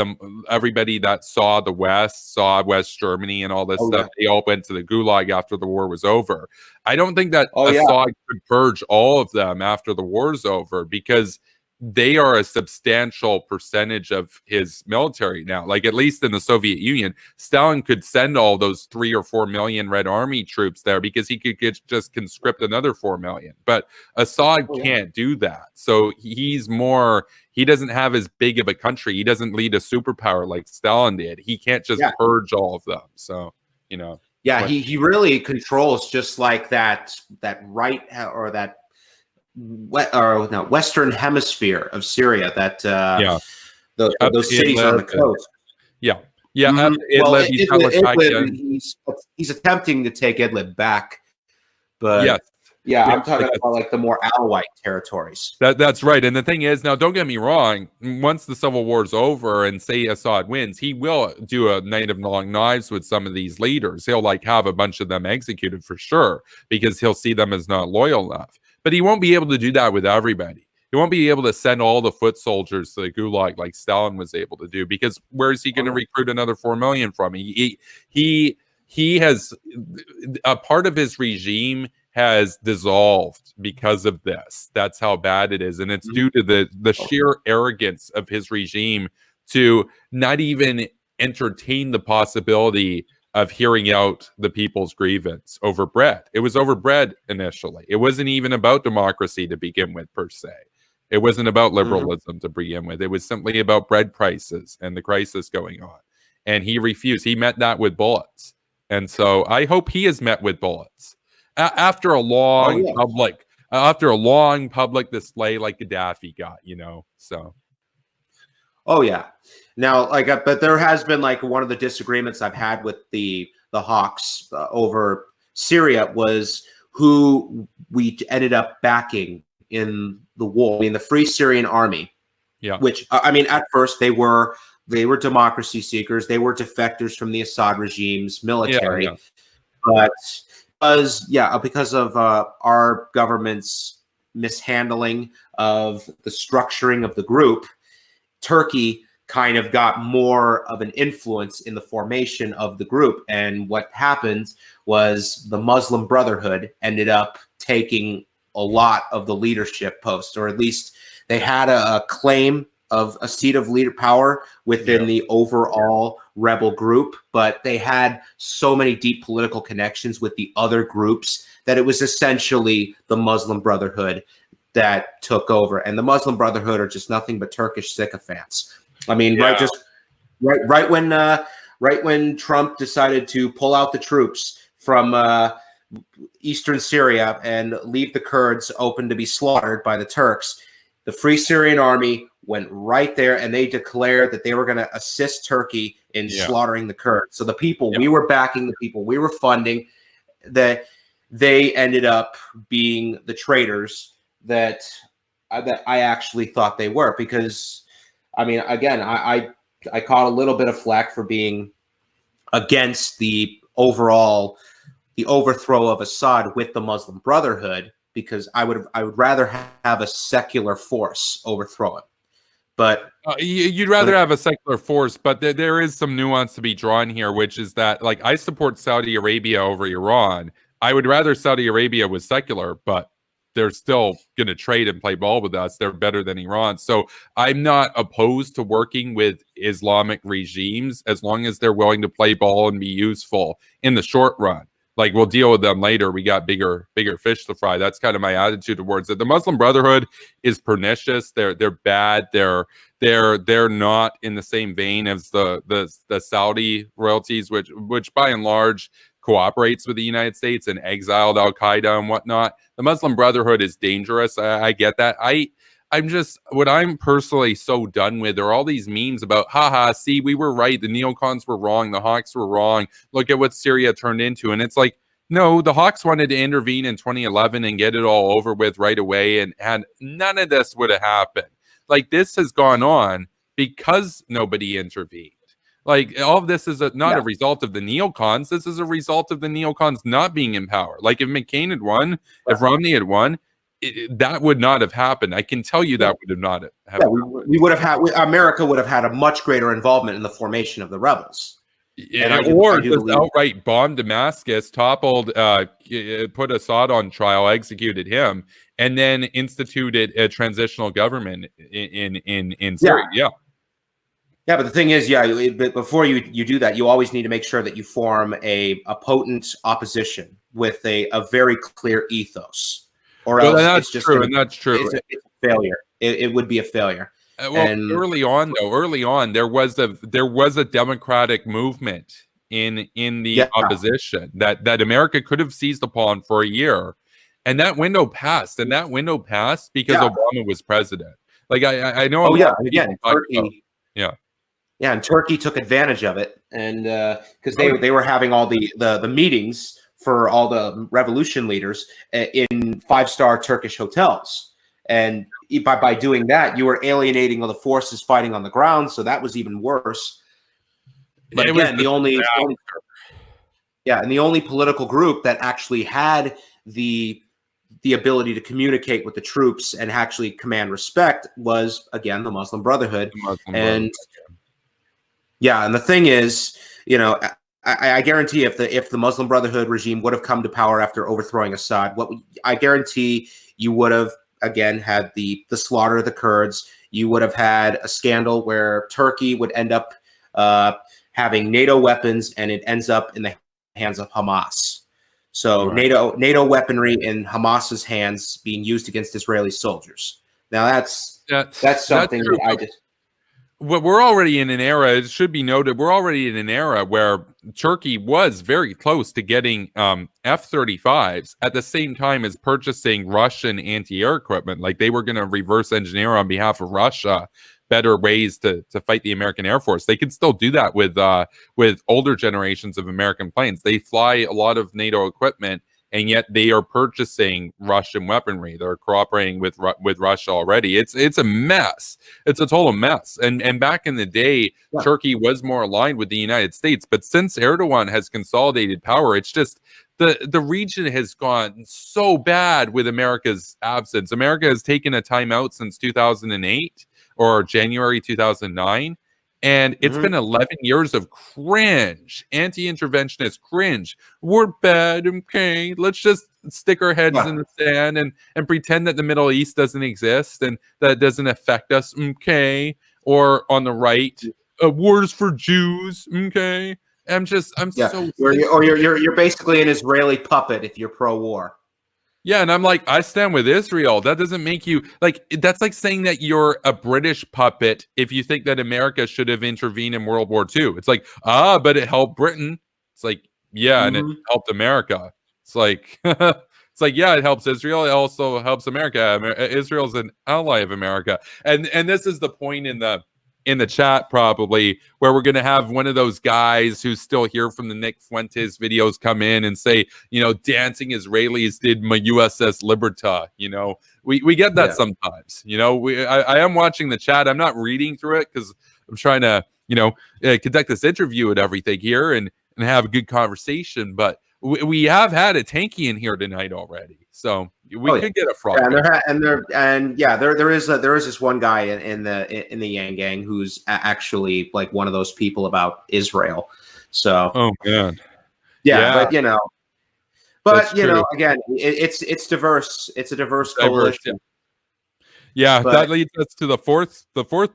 everybody that saw West Germany and all this stuff, they all went to the Gulag after the war was over. I don't think that Assad could purge all of them after the war's over, because they are a substantial percentage of his military now. Like, at least in the Soviet Union, Stalin could send all those 3 or 4 million Red Army troops there because he could just conscript another 4 million. But Assad can't do that. So he doesn't have as big of a country. He doesn't lead a superpower like Stalin did. He can't just purge all of them. So, Yeah, he really controls just like that right, or that Western hemisphere of Syria, that those cities on the coast. He's attempting to take Idlib back, but I'm talking about like the more Alawite territories. That's right. And the thing is, now don't get me wrong, once the civil war is over and say Assad wins, he will do a night of long knives with some of these leaders. He'll have a bunch of them executed for sure, because he'll see them as not loyal enough. But he won't be able to do that with everybody. He won't be able to send all the foot soldiers to the Gulag like Stalin was able to do, because where is he going to recruit another 4 million from? He has a part of his regime has dissolved because of this. That's how bad it is, and it's due to the sheer arrogance of his regime to not even entertain the possibility of hearing out the people's grievance over bread. It was over bread initially. It wasn't even about democracy to begin with, per se. It wasn't about liberalism to begin with. It was simply about bread prices and the crisis going on. And he refused. He met that with bullets. And so I hope he is met with bullets after a long public display like Gaddafi got, so. Oh yeah. Now, but there has been one of the disagreements I've had with the Hawks over Syria was who we ended up backing in the war. I mean, the Free Syrian Army, which at first they were democracy seekers. They were defectors from the Assad regime's military, but because of our government's mishandling of the structuring of the group, Turkey kind of got more of an influence in the formation of the group. And what happened was the Muslim Brotherhood ended up taking a lot of the leadership posts, or at least they had a claim of a seat of leader power within the overall rebel group, but they had so many deep political connections with the other groups that it was essentially the Muslim Brotherhood that took over. And the Muslim Brotherhood are just nothing but Turkish sycophants. I mean, right when Trump decided to pull out the troops from eastern Syria and leave the Kurds open to be slaughtered by the Turks, the Free Syrian Army went right there and they declared that they were going to assist Turkey in slaughtering the Kurds. So the people we were backing, the people we were funding, that they ended up being the traitors that I actually thought they were. Because, I mean, again, I caught a little bit of flack for being against the overthrow of Assad with the Muslim Brotherhood, because I would rather have a secular force overthrow it. But you'd rather have a secular force, but there is some nuance to be drawn here, which is that, I support Saudi Arabia over Iran. I would rather Saudi Arabia was secular, but they're still going to trade and play ball with us. They're better than Iran. So I'm not opposed to working with Islamic regimes as long as they're willing to play ball and be useful in the short run. We'll deal with them later. We got bigger fish to fry. That's kind of my attitude towards it. The Muslim Brotherhood is pernicious. They're bad. They're not in the same vein as the Saudi royalties, which by and large cooperates with the United States and exiled Al-Qaeda and whatnot. The Muslim Brotherhood is dangerous. I get that. What I'm personally so done with are all these memes about, see, we were right. The neocons were wrong. The Hawks were wrong. Look at what Syria turned into. And it's like, no, the Hawks wanted to intervene in 2011 and get it all over with right away. And none of this would have happened. This has gone on because nobody intervened. All of this is not a result of the neocons. This is a result of the neocons not being in power. If McCain had won, if Romney had won, that would not have happened. I can tell you that would have not happened. We would have had, America would have had a much greater involvement in the formation of the rebels. Or just outright bombed Damascus, toppled, put Assad on trial, executed him, and then instituted a transitional government in Syria. Yeah, but the thing is, before you do that, you always need to make sure that you form a potent opposition with a very clear ethos. Or else that's true. That's true. It's a failure. It would be a failure. Early on, there was a democratic movement in the opposition that America could have seized upon for a year, and that window passed. And that window passed because Obama was president. I know. Oh yeah, again, Turkey. And Turkey took advantage of it, and because they were having all the meetings for all the revolution leaders in 5-star Turkish hotels. And by doing that, you were alienating all the forces fighting on the ground. So that was even worse. But again, the only political group that actually had the ability to communicate with the troops and actually command respect was, again, the Muslim Brotherhood. And the thing is, I guarantee if the Muslim Brotherhood regime would have come to power after overthrowing Assad, I guarantee you would have, again, had the slaughter of the Kurds. You would have had a scandal where Turkey would end up having NATO weapons, and it ends up in the hands of Hamas. So NATO weaponry in Hamas's hands being used against Israeli soldiers. Now that's something that I just. we're already in an era, it should be noted, we're already in an era where Turkey was very close to getting F-35s at the same time as purchasing Russian anti-air equipment. Like they were going to reverse engineer on behalf of Russia better ways to fight the American Air Force. They can still do that with older generations of American planes. They fly a lot of NATO equipment, and yet they are purchasing Russian weaponry. They're cooperating with Russia already. It's a mess. It's a total mess. And back in the day, Yeah. Turkey was more aligned with the United States. But since Erdogan has consolidated power, it's just the region has gone so bad with America's absence. America has taken a timeout since 2008 or January 2009. And it's been 11 years of cringe, anti-interventionist cringe. We're bad, okay? Let's just stick our heads in the sand and pretend that the Middle East doesn't exist and that it doesn't affect us, okay? Or on the right, wars for Jews, okay? I'm so you're basically an Israeli puppet if you're pro-war. Yeah, and I'm like, I stand with Israel. That doesn't make you like, that's like saying that you're a British puppet if you think that America should have intervened in World War II. It's like, but it helped Britain. It's like, yeah, and it helped America. It's like, yeah, it helps Israel. It also helps America. Israel's an ally of America. And this is the point in the chat probably where we're going to have one of those guys who's still here from the Nick Fuentes videos come in and say, dancing Israelis did my USS Liberta. We get that sometimes. I am watching the chat. I'm not reading through it because I'm trying to conduct this interview and everything here and have a good conversation. But we have had a tanky in here tonight already, so we could get a frog. Yeah, there is this one guy in the Yang Gang who's actually like one of those people about Israel. So oh man, yeah. But again, it's diverse. It's a diverse coalition. Yeah, that leads us to the fourth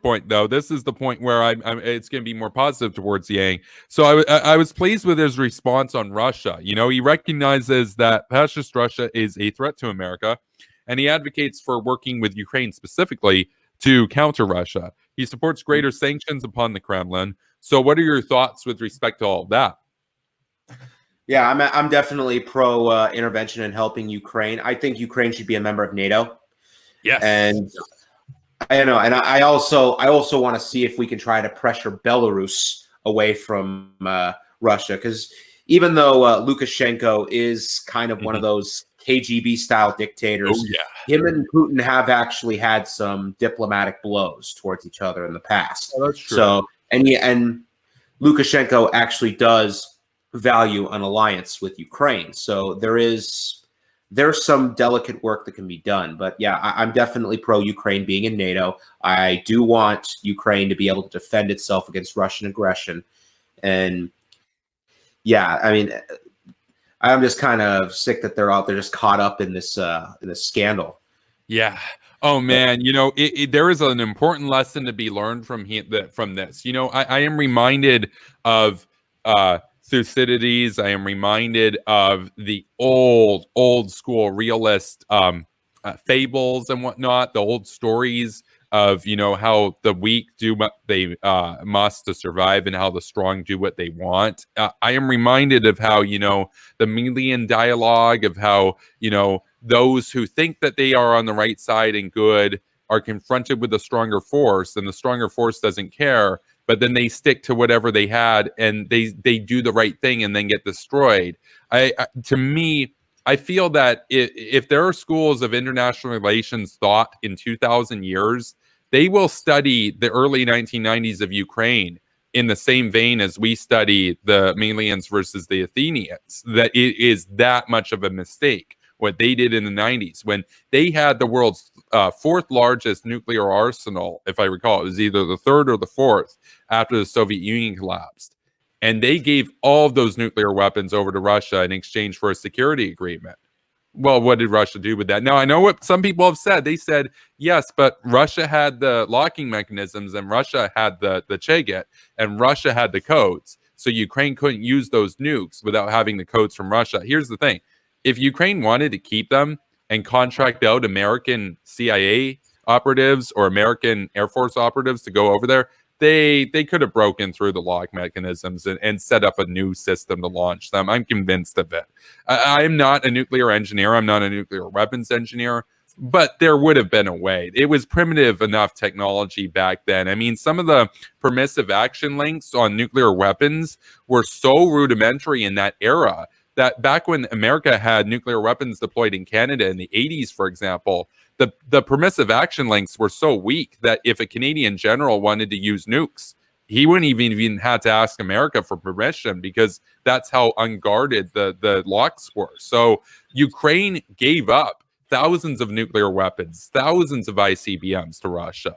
point, though. This is the point where it's going to be more positive towards Yang. So I was pleased with his response on Russia. He recognizes that fascist Russia is a threat to America, and he advocates for working with Ukraine specifically to counter Russia. He supports greater sanctions upon the Kremlin. So what are your thoughts with respect to all of that? Yeah, I'm definitely pro intervention and helping Ukraine. I think Ukraine should be a member of NATO. Yes. And I also want to see if we can try to pressure Belarus away from Russia, because even though Lukashenko is kind of one of those KGB style dictators, him and Putin have actually had some diplomatic blows towards each other in the past. Oh, that's true. So and Lukashenko actually does value an alliance with Ukraine. So there's some delicate work that can be done. But yeah, I'm definitely pro-Ukraine being in NATO. I do want Ukraine to be able to defend itself against Russian aggression. And yeah, I mean, I'm just kind of sick that they're out there just caught up in this scandal. Yeah. Oh man, there is an important lesson to be learned from this. I am reminded of Thucydides. I am reminded of the old school realist fables and whatnot, the old stories of how the weak do what they must to survive and how the strong do what they want. I am reminded of how the Melian dialogue of how those who think that they are on the right side and good are confronted with a stronger force, and the stronger force doesn't care. But then they stick to whatever they had, and they do the right thing and then get destroyed. To me, I feel that if there are schools of international relations thought in 2,000 years, they will study the early 1990s of Ukraine in the same vein as we study the Melians versus the Athenians. That it is that much of a mistake what they did in the 90s when they had the world's fourth largest nuclear arsenal, if I recall. It was either the third or the fourth after the Soviet Union collapsed. And they gave all of those nuclear weapons over to Russia in exchange for a security agreement. Well, what did Russia do with that? Now, I know what some people have said. They said, yes, but Russia had the locking mechanisms, and Russia had the Cheget, and Russia had the codes. So Ukraine couldn't use those nukes without having the codes from Russia. Here's the thing. If Ukraine wanted to keep them and contract out American CIA operatives or American Air Force operatives to go over there, they could have broken through the lock mechanisms and set up a new system to launch them. I'm convinced of it. I'm not a nuclear engineer. I'm not a nuclear weapons engineer, but there would have been a way. It was primitive enough technology back then. I mean, some of the permissive action links on nuclear weapons were so rudimentary in that era that back when America had nuclear weapons deployed in Canada in the 80s, for example, the permissive action links were so weak that if a Canadian general wanted to use nukes, he wouldn't even have to ask America for permission, because that's how unguarded the locks were. So Ukraine gave up thousands of nuclear weapons, thousands of ICBMs to Russia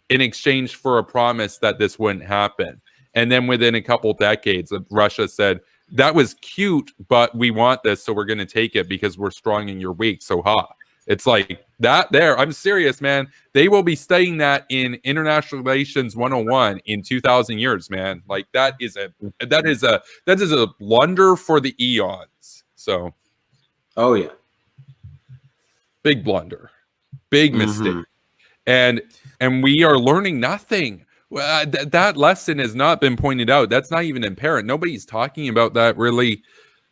in exchange for a promise that this wouldn't happen. And then within a couple decades, Russia said, that was cute, but we want this, so we're going to take it because we're strong and you're weak. So it's like that there. I'm serious, man. They will be studying that in International Relations 101 in 2,000 years, man. Like that is a blunder for the eons. So, oh yeah, big blunder, big mistake, and we are learning nothing. That lesson has not been pointed out. That's not even apparent. Nobody's talking about that really.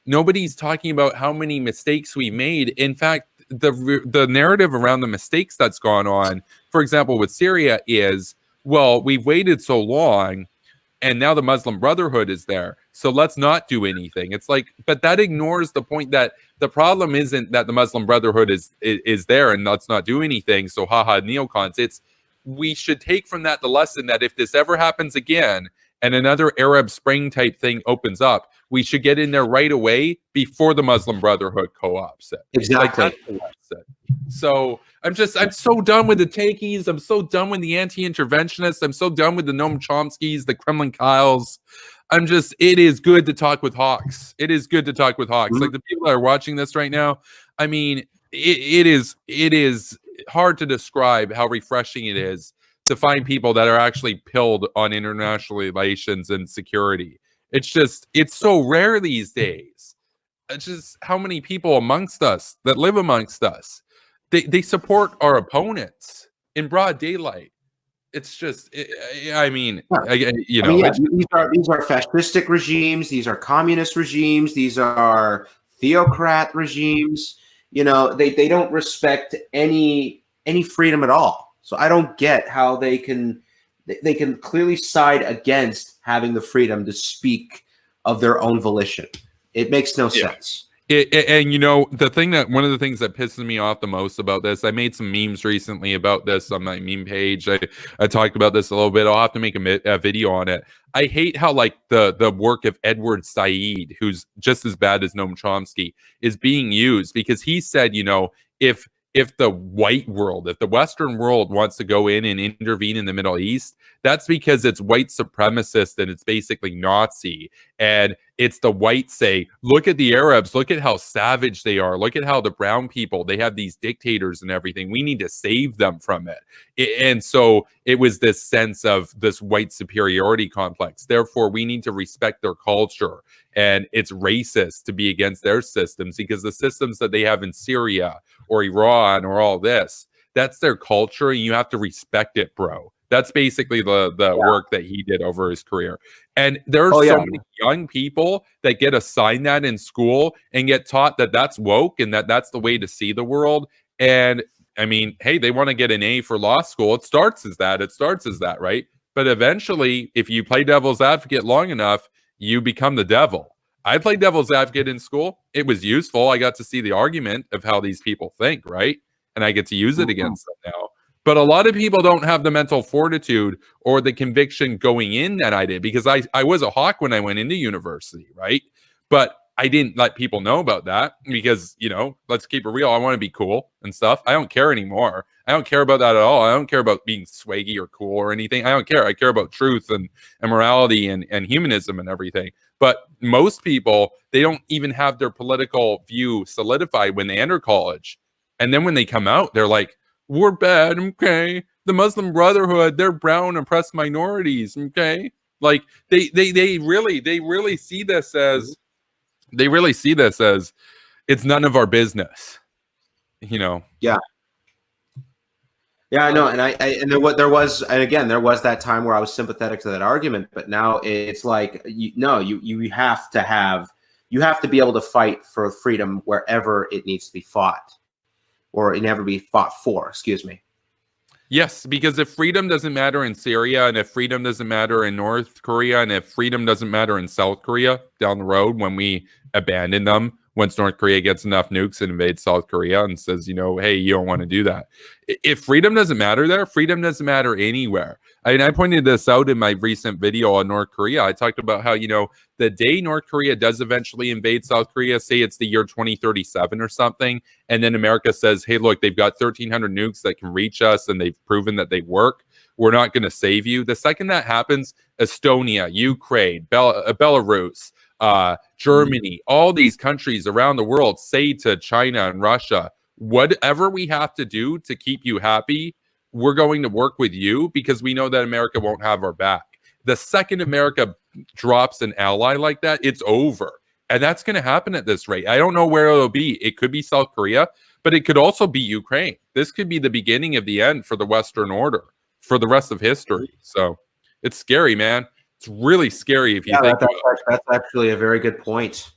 Nobody's talking about how many mistakes we made. In fact, the narrative around the mistakes that's gone on, for example, with Syria is, well, we've waited so long and now the Muslim Brotherhood is there, so let's not do anything. It's like, but that ignores the point that the problem isn't that the Muslim Brotherhood is there and let's not do anything, so haha neocons. It's, we should take from that the lesson that if this ever happens again and another Arab Spring type thing opens up, we should get in there right away before the Muslim Brotherhood co-ops it. Exactly. So I'm so done with the tankies. I'm so done with the anti-interventionists. I'm so done with the Noam Chomskys, the Kremlin Kyles. It is good to talk with hawks. It is good to talk with hawks. Like the people that are watching this right now, I mean, it is hard to describe how refreshing it is to find people that are actually pilled on international relations and security. It's so rare these days. It's just how many people amongst us that live amongst us, they support our opponents in broad daylight. It's just, these are fascistic regimes. These are communist regimes. These are theocrat regimes. They don't respect any freedom at all. So I don't get how they can clearly side against having the freedom to speak of their own volition. It makes no sense. And one of the things that pisses me off the most about this, I made some memes recently about this on my meme page. I talked about this a little bit. I'll have to make a video on it. I hate how like the work of Edward Said, who's just as bad as Noam Chomsky, is being used, because he said, if the white world, if the Western world wants to go in and intervene in the Middle East, that's because it's white supremacist and it's basically Nazi. And it's the whites say, look at the Arabs, look at how savage they are. Look at how the brown people, they have these dictators and everything. We need to save them from it. And so it was this sense of this white superiority complex. Therefore, we need to respect their culture. And it's racist to be against their systems, because the systems that they have in Syria or Iran or all this, that's their culture, and you have to respect it, bro. That's basically the work that he did over his career. And there are so many young people that get assigned that in school and get taught that that's woke and that that's the way to see the world. And I mean, hey, they want to get an A for law school. It starts as that, right? But eventually, if you play devil's advocate long enough, you become the devil. I played devil's advocate in school. It was useful. I got to see the argument of how these people think, right? And I get to use it against them now. But a lot of people don't have the mental fortitude or the conviction going in that I did, because I was a hawk when I went into university, right? But I didn't let people know about that because, let's keep it real. I want to be cool and stuff. I don't care anymore. I don't care about that at all. I don't care about being swaggy or cool or anything. I don't care. I care about truth and morality and humanism and everything. But most people, they don't even have their political view solidified when they enter college. And then when they come out, they're like, we're bad, okay? The Muslim Brotherhood, they're brown oppressed minorities, okay? Like they really see this as it's none of our business, Yeah. Yeah, I know, and there was that time where I was sympathetic to that argument, but now it's like you have to be able to fight for freedom wherever it needs to be fought, or it never be fought for. Excuse me. Yes, because if freedom doesn't matter in Syria, and if freedom doesn't matter in North Korea, and if freedom doesn't matter in South Korea down the road when we abandon them, once North Korea gets enough nukes and invades South Korea and says, hey, you don't want to do that. If freedom doesn't matter there, freedom doesn't matter anywhere. I pointed this out in my recent video on North Korea. I talked about how, the day North Korea does eventually invade South Korea, say it's the year 2037 or something, and then America says, hey, look, they've got 1,300 nukes that can reach us and they've proven that they work. We're not going to save you. The second that happens, Estonia, Ukraine, Belarus, Germany, all these countries around the world say to China and Russia, whatever we have to do to keep you happy, we're going to work with you because we know that America won't have our back. The second America drops an ally like that, it's over. And that's going to happen at this rate. I don't know where it'll be. It could be South Korea, but it could also be Ukraine. This could be the beginning of the end for the Western order for the rest of history. So it's scary, man. It's really scary if you think about it. That's actually a very good point.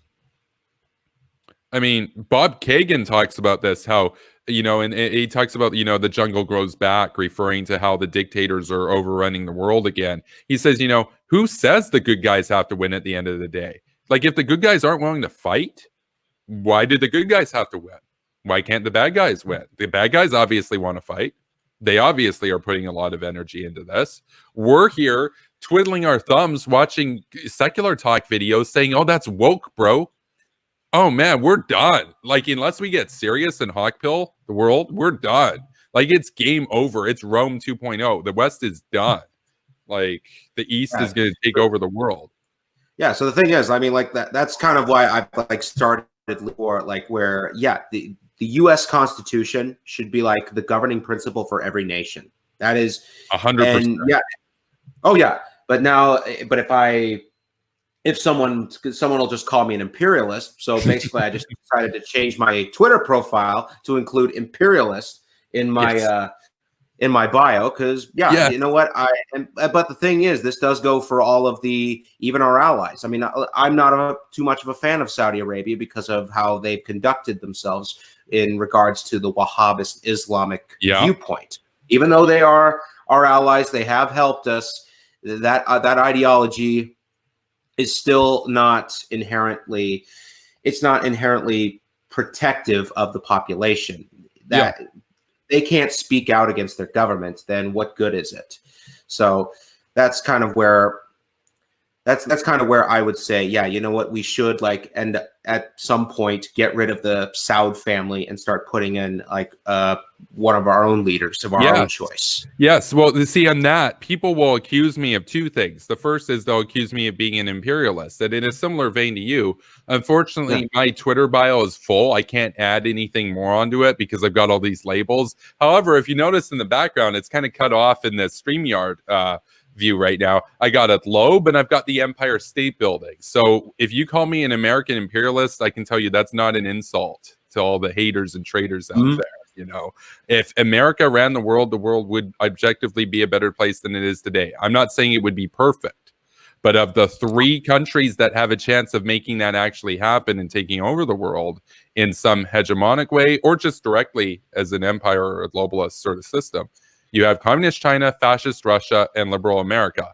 I mean, Bob Kagan talks about this, how, and he talks about, the jungle grows back, referring to how the dictators are overrunning the world again. He says, who says the good guys have to win at the end of the day? Like, if the good guys aren't willing to fight, why did the good guys have to win? Why can't the bad guys win? The bad guys obviously want to fight. They obviously are putting a lot of energy into this. We're here twiddling our thumbs, watching secular talk videos saying, oh, that's woke, bro. Oh, man, we're done. Like, unless we get serious and hawkpill the world, we're done. Like, it's game over. It's Rome 2.0. The West is done. Like, the East is going to take over the world. Yeah, so the thing is, I mean, like, that's kind of why I started for, like, where, the U.S. Constitution should be, like, the governing principle for every nation. That is 100%. Yeah. Oh, yeah. But now, if someone will just call me an imperialist. So basically, I just decided to change my Twitter profile to include imperialist in my in my bio, because you know what, but the thing is, this does go for all of even our allies. I mean, I'm not too much of a fan of Saudi Arabia because of how they've conducted themselves in regards to the Wahhabist Islamic viewpoint. Even though they are our allies, they have helped us. That ideology is still not inherently protective of the population. That they can't speak out against their government, then what good is it? So that's kind of where I would say, you know what, we should and at some point get rid of the Saud family and start putting in one of our own leaders of our own choice. Yes. Well, see, on that, people will accuse me of two things. The first is they'll accuse me of being an imperialist. And in a similar vein to you, unfortunately, my Twitter bio is full. I can't add anything more onto it because I've got all these labels. However, if you notice in the background, it's kind of cut off in the StreamYard view right now. I got a globe and I've got the Empire State Building. So if you call me an American imperialist, I can tell you that's not an insult to all the haters and traitors out there. If America ran the world would objectively be a better place than it is today. I'm not saying it would be perfect, but of the three countries that have a chance of making that actually happen and taking over the world in some hegemonic way, or just directly as an empire or a globalist sort of system, you have communist China, fascist Russia, and liberal America.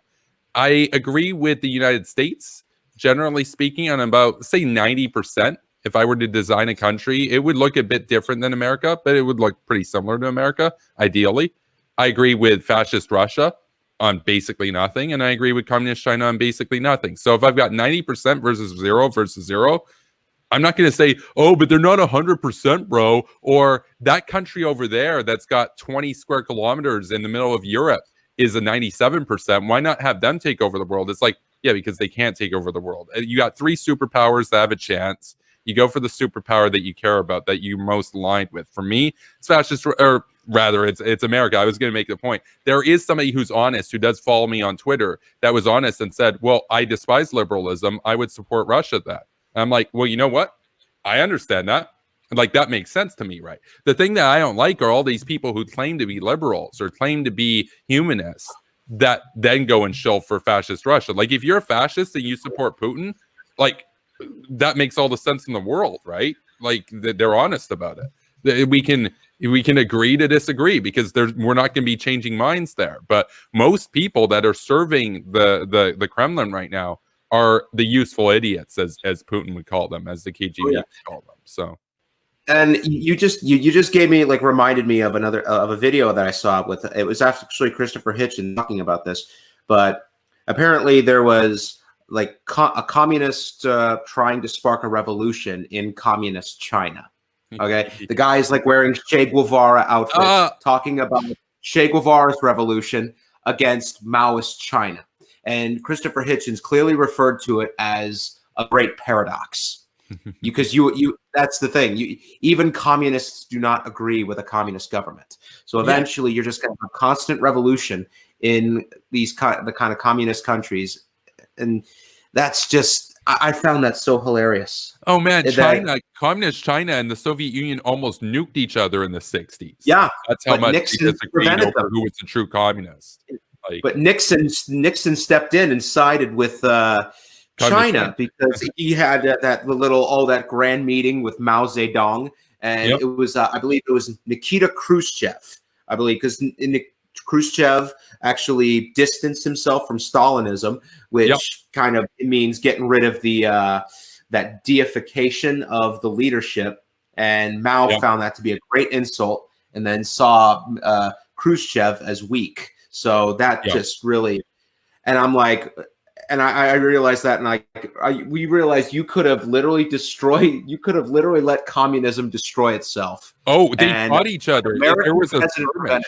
I agree with the United States, generally speaking, on about, say, 90%. If I were to design a country, it would look a bit different than America, but it would look pretty similar to America, ideally. I agree with fascist Russia on basically nothing, and I agree with communist China on basically nothing. So if I've got 90% versus zero, I'm not going to say, oh, but they're not 100%, bro. Or that country over there that's got 20 square kilometers in the middle of Europe is a 97%. Why not have them take over the world? It's like, because they can't take over the world. You got three superpowers that have a chance. You go for the superpower that you care about, that you're most aligned with. For me, it's fascist, or rather, it's America. I was going to make the point. There is somebody who's honest, who does follow me on Twitter, that was honest and said, well, I despise liberalism. I would support Russia then. I'm like, well, you know what? I understand that. Like, that makes sense to me, right? The thing that I don't like are all these people who claim to be liberals or claim to be humanists that then go and shill for fascist Russia. Like, if you're a fascist and you support Putin, like, that makes all the sense in the world, right? Like, they're honest about it. We can agree to disagree, because we're not going to be changing minds there. But most people that are serving the Kremlin right now are the useful idiots, as Putin would call them, as the KGB would call them. So. And you just gave me, like, reminded me of a video that I saw with, it was actually Christopher Hitchens talking about this, but apparently there was like a communist trying to spark a revolution in communist China. Okay, the guy is like wearing Che Guevara outfits, talking about Che Guevara's revolution against Maoist China, and Christopher Hitchens clearly referred to it as a great paradox. Because that's the thing. Even communists do not agree with a communist government. So eventually, you're just going to have constant revolution in the kind of communist countries, and that's just, I found that so hilarious. Oh man, communist China and the Soviet Union almost nuked each other in the 60s. Yeah, that's how much Nixon prevented them. Who was the true communist? But Nixon stepped in and sided with China, because he had that grand meeting with Mao Zedong, and it was I believe it was Nikita Khrushchev, I believe, because Khrushchev actually distanced himself from Stalinism, which kind of means getting rid of the that deification of the leadership, and Mao found that to be a great insult, and then saw Khrushchev as weak. So that just really, and I'm like. And I realized that, and we realized you could have literally let communism destroy itself. Oh, they fought each other. There was a skirmish.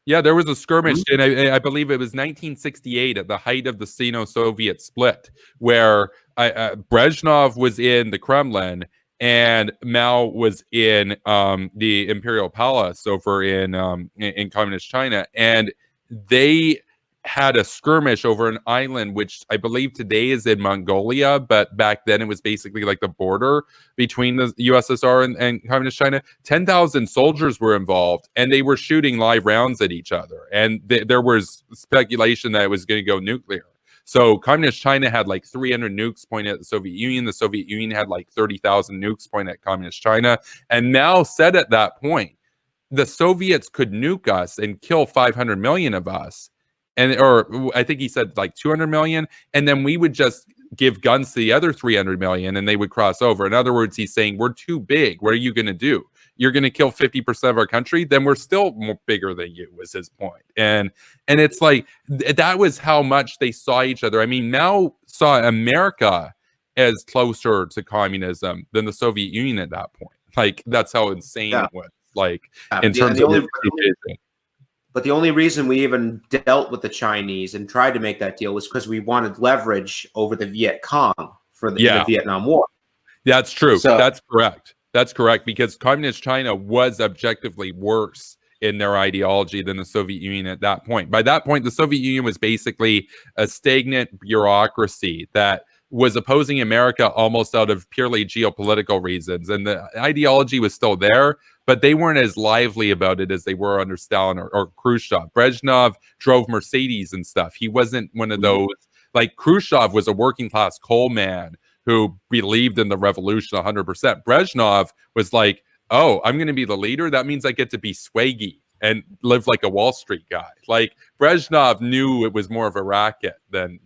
Yeah, there was a skirmish, and I believe it was 1968 at the height of the Sino-Soviet split, where Brezhnev was in the Kremlin and Mao was in the Imperial Palace over in communist China, and they had a skirmish over an island, which I believe today is in Mongolia, but back then it was basically like the border between the USSR and communist China. 10,000 soldiers were involved, and they were shooting live rounds at each other. And there was speculation that it was going to go nuclear. So communist China had like 300 nukes pointed at the Soviet Union. The Soviet Union had like 30,000 nukes pointed at communist China. And Mao said at that point, the Soviets could nuke us and kill 500 million of us. Or I think he said like 200 million, and then we would just give guns to the other 300 million and they would cross over. In other words, he's saying, we're too big. What are you going to do? You're going to kill 50% of our country? Then we're still bigger than you, was his point. And it's like, that was how much they saw each other. I mean, Mao saw America as closer to communism than the Soviet Union at that point. Like, that's how insane it was. Like, in terms of But the only reason we even dealt with the Chinese and tried to make that deal was because we wanted leverage over the Viet Cong for the Vietnam War. That's true. So, that's correct. That's correct, because communist China was objectively worse in their ideology than the Soviet Union at that point. By that point, the Soviet Union was basically a stagnant bureaucracy that was opposing America almost out of purely geopolitical reasons. And the ideology was still there, but they weren't as lively about it as they were under Stalin or Khrushchev. Brezhnev drove Mercedes and stuff. He wasn't one of those. Like, Khrushchev was a working class coal man who believed in the revolution 100%. Brezhnev was like, oh, I'm going to be the leader. That means I get to be swaggy and live like a Wall Street guy. Like, Brezhnev knew it was more of a racket than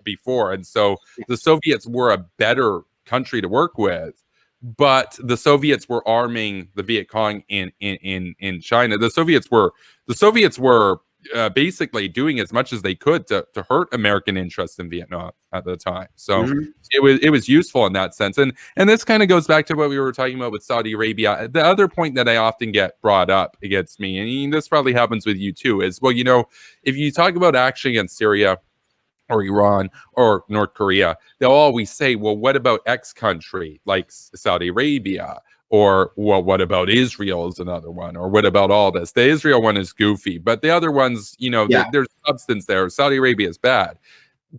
before. And so the Soviets were a better country to work with, but the Soviets were arming the Viet Cong in China. The Soviets were basically doing as much as they could to hurt American interests in Vietnam at the time. So it was useful in that sense. And this kind of goes back to what we were talking about with Saudi Arabia. The other point that I often get brought up against me, and this probably happens with you too, is, well, you know, if you talk about action against Syria or Iran or North Korea, they'll always say, well, what about X country like Saudi Arabia? Or, well, what about Israel is another one? Or what about all this? The Israel one is goofy, but the other ones, you know, there's substance there. Saudi Arabia is bad.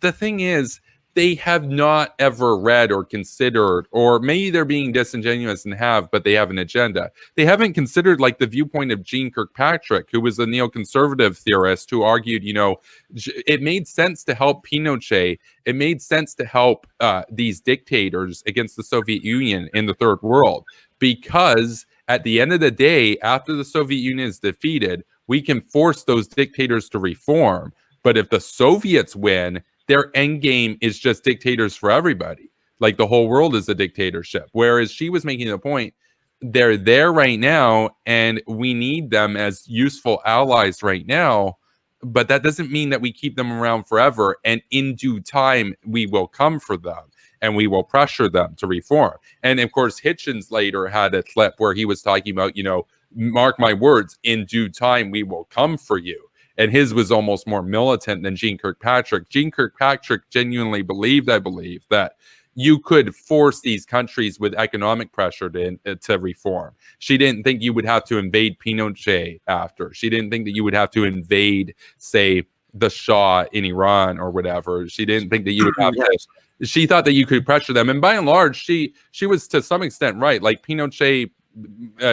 The thing is, they have not ever read or considered, or maybe they're being disingenuous and have, but they have an agenda. They haven't considered like the viewpoint of Jean Kirkpatrick, who was a neoconservative theorist who argued, it made sense to help Pinochet. It made sense to help these dictators against the Soviet Union in the third world, because at the end of the day, after the Soviet Union is defeated, we can force those dictators to reform. But if the Soviets win, their end game is just dictators for everybody. Like the whole world is a dictatorship. Whereas she was making the point, they're there right now and we need them as useful allies right now. But that doesn't mean that we keep them around forever. And in due time, we will come for them and we will pressure them to reform. And of course, Hitchens later had a clip where he was talking about, mark my words, in due time, we will come for you. And his was almost more militant than Jean Kirkpatrick. Jean Kirkpatrick genuinely believed, I believe, that you could force these countries with economic pressure to reform. She didn't think you would have to invade Pinochet after. She didn't think that you would have to invade, say, the Shah in Iran or whatever. She didn't think that you would have to. She thought that you could pressure them. And by and large, she was to some extent right. Like Pinochet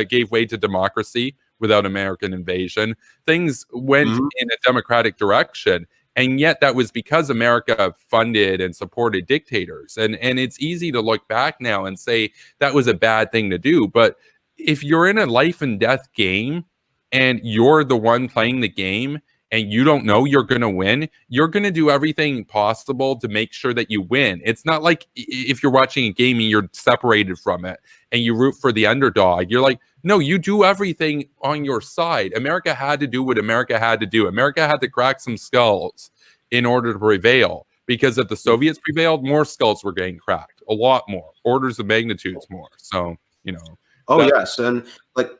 gave way to democracy without American invasion. Things went in a democratic direction. And yet that was because America funded and supported dictators. And it's easy to look back now and say that was a bad thing to do. But if you're in a life and death game and you're the one playing the game and you don't know you're going to win, you're going to do everything possible to make sure that you win. It's not like if you're watching a game and you're separated from it and you root for the underdog. You're like, no, you do everything on your side. America had to do what America had to do. America had to crack some skulls in order to prevail, because if the Soviets prevailed, more skulls were getting cracked, a lot more, orders of magnitudes more. So, Oh, yes. And like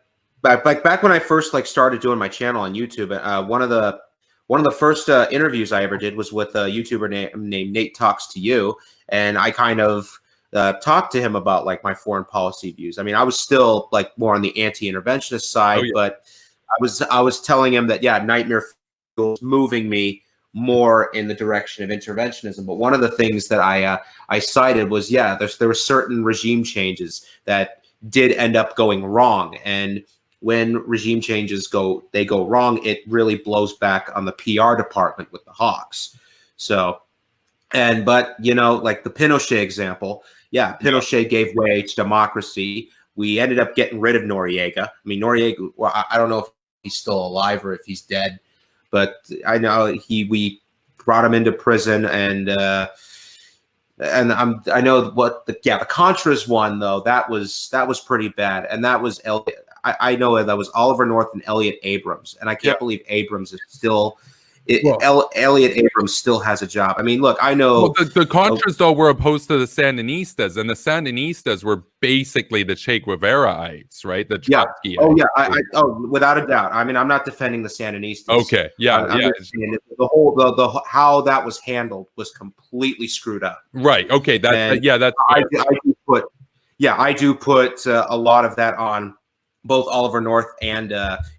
back when I first started doing my channel on YouTube, one of the first interviews I ever did was with a YouTuber named Nate Talks to You, and I kind of talked to him about my foreign policy views. I mean, I was still more on the anti-interventionist side, but I was telling him that Nightmare was moving me more in the direction of interventionism. But one of the things that I cited was there were certain regime changes that did end up going wrong, and when regime changes go wrong, it really blows back on the PR department with the hawks. So, but the Pinochet example, Pinochet gave way to democracy. We ended up getting rid of Noriega. I mean, Noriega, well, I don't know if he's still alive or if he's dead, but I know we brought him into prison, and I know what the Contras one though, that was pretty bad, and that was I know that was Oliver North and Elliot Abrams, and I can't believe Abrams is still. Elliot Abrams still has a job. I mean, look, I know the Contras though were opposed to the Sandinistas, and the Sandinistas were basically the Che Guevaraites, right? The Trotsky. Without a doubt. I mean, I'm not defending the Sandinistas. Okay, I'm just saying the whole how that was handled was completely screwed up. Right. Okay. That's. I do put a lot of that on both Oliver North and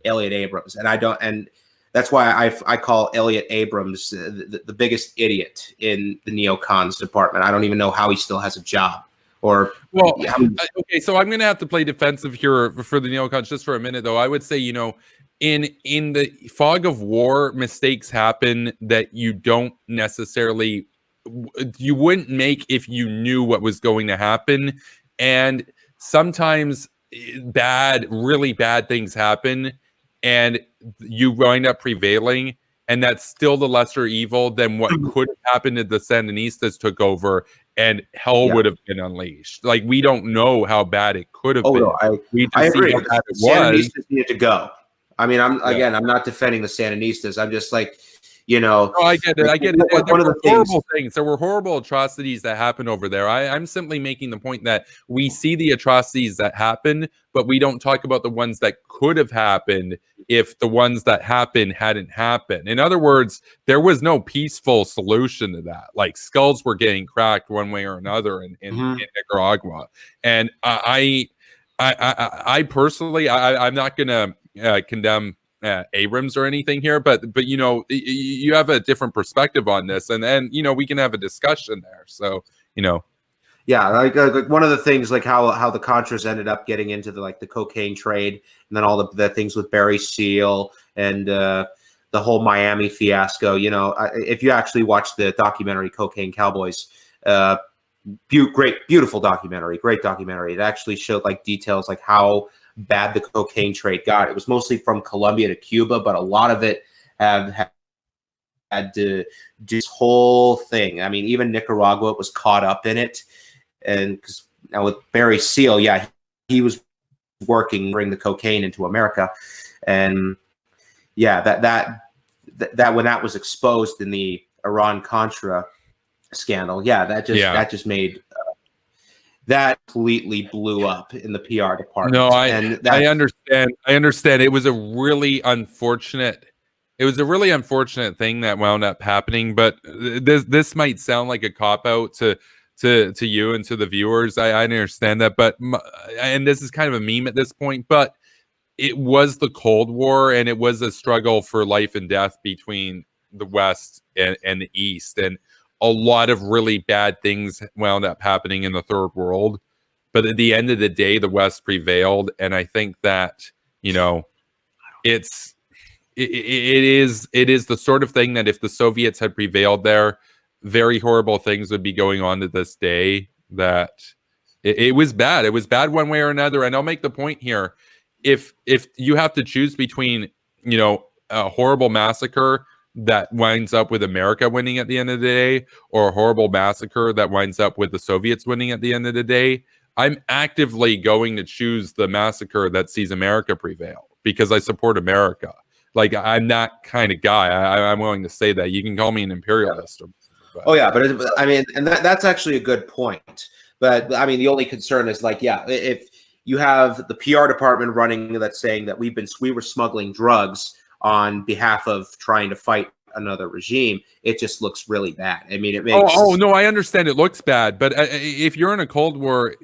Elliot Abrams, and that's why I call Elliot Abrams the biggest idiot in the neocons department. I don't even know how he still has a job. Okay, so I'm going to have to play defensive here for the neocons just for a minute, though. I would say, in the fog of war, mistakes happen that you don't necessarily, you wouldn't make if you knew what was going to happen. And sometimes really bad things happen, and you wind up prevailing, and that's still the lesser evil than what could have happened if the Sandinistas took over and hell would have been unleashed. Like, we don't know how bad it could have been. No, I agree. How bad it was. Sandinistas needed to go. I mean, I'm not defending the Sandinistas. I'm just No, I get it. One of the horrible things. There were horrible atrocities that happened over there. I'm simply making the point that we see the atrocities that happened, but we don't talk about the ones that could have happened if the ones that happened hadn't happened. In other words, there was no peaceful solution to that. Like, skulls were getting cracked one way or another in Nicaragua. And I personally, I'm not going to condemn Abrams or anything here, but you know, you have a different perspective on this, and you know, we can have a discussion there. So you know, yeah, like one of the things, like how the Contras ended up getting into the cocaine trade, and then all the things with Barry Seal and the whole Miami fiasco. You know, if you actually watch the documentary Cocaine Cowboys, beautiful documentary, great documentary. It actually showed like details like how bad the cocaine trade got. It was mostly from Colombia to Cuba, but a lot of it had to do this whole thing. I mean, even Nicaragua was caught up in it. And because now with Barry Seal, yeah, he was working, bring the cocaine into America. And yeah, that when that was exposed in the Iran-Contra scandal, yeah, that just made that completely blew up in the PR department. No, I understand. I understand. It was a really unfortunate thing that wound up happening. But this might sound like a cop out to you and to the viewers. I understand that, but and this is kind of a meme at this point. But it was the Cold War, and it was a struggle for life and death between the West and the East, and a lot of really bad things wound up happening in the third world. But at the end of the day, the West prevailed. And I think that, you know, it is the sort of thing that if the Soviets had prevailed there, very horrible things would be going on to this day. That it was bad. It was bad one way or another. And I'll make the point here. If you have to choose between, you know, a horrible massacre that winds up with America winning at the end of the day, or a horrible massacre that winds up with the Soviets winning at the end of the day, I'm actively going to choose the massacre that sees America prevail, because I support America. Like, I'm that kind of guy. I'm willing to say that. You can call me an imperialist. But I mean, and that's actually a good point. But I mean, the only concern is like, yeah, if you have the PR department running that's saying that we were smuggling drugs on behalf of trying to fight another regime, it just looks really bad. I mean, it makes... Oh no, I understand it looks bad, but if you're in a Cold War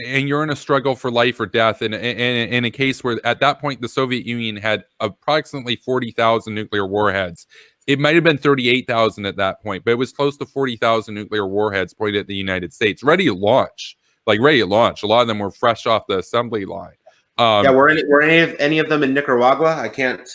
and you're in a struggle for life or death, in a case where at that point the Soviet Union had approximately 40,000 nuclear warheads, it might have been 38,000 at that point, but it was close to 40,000 nuclear warheads pointed at the United States, ready to launch. A lot of them were fresh off the assembly line. Were any of them in Nicaragua? I can't...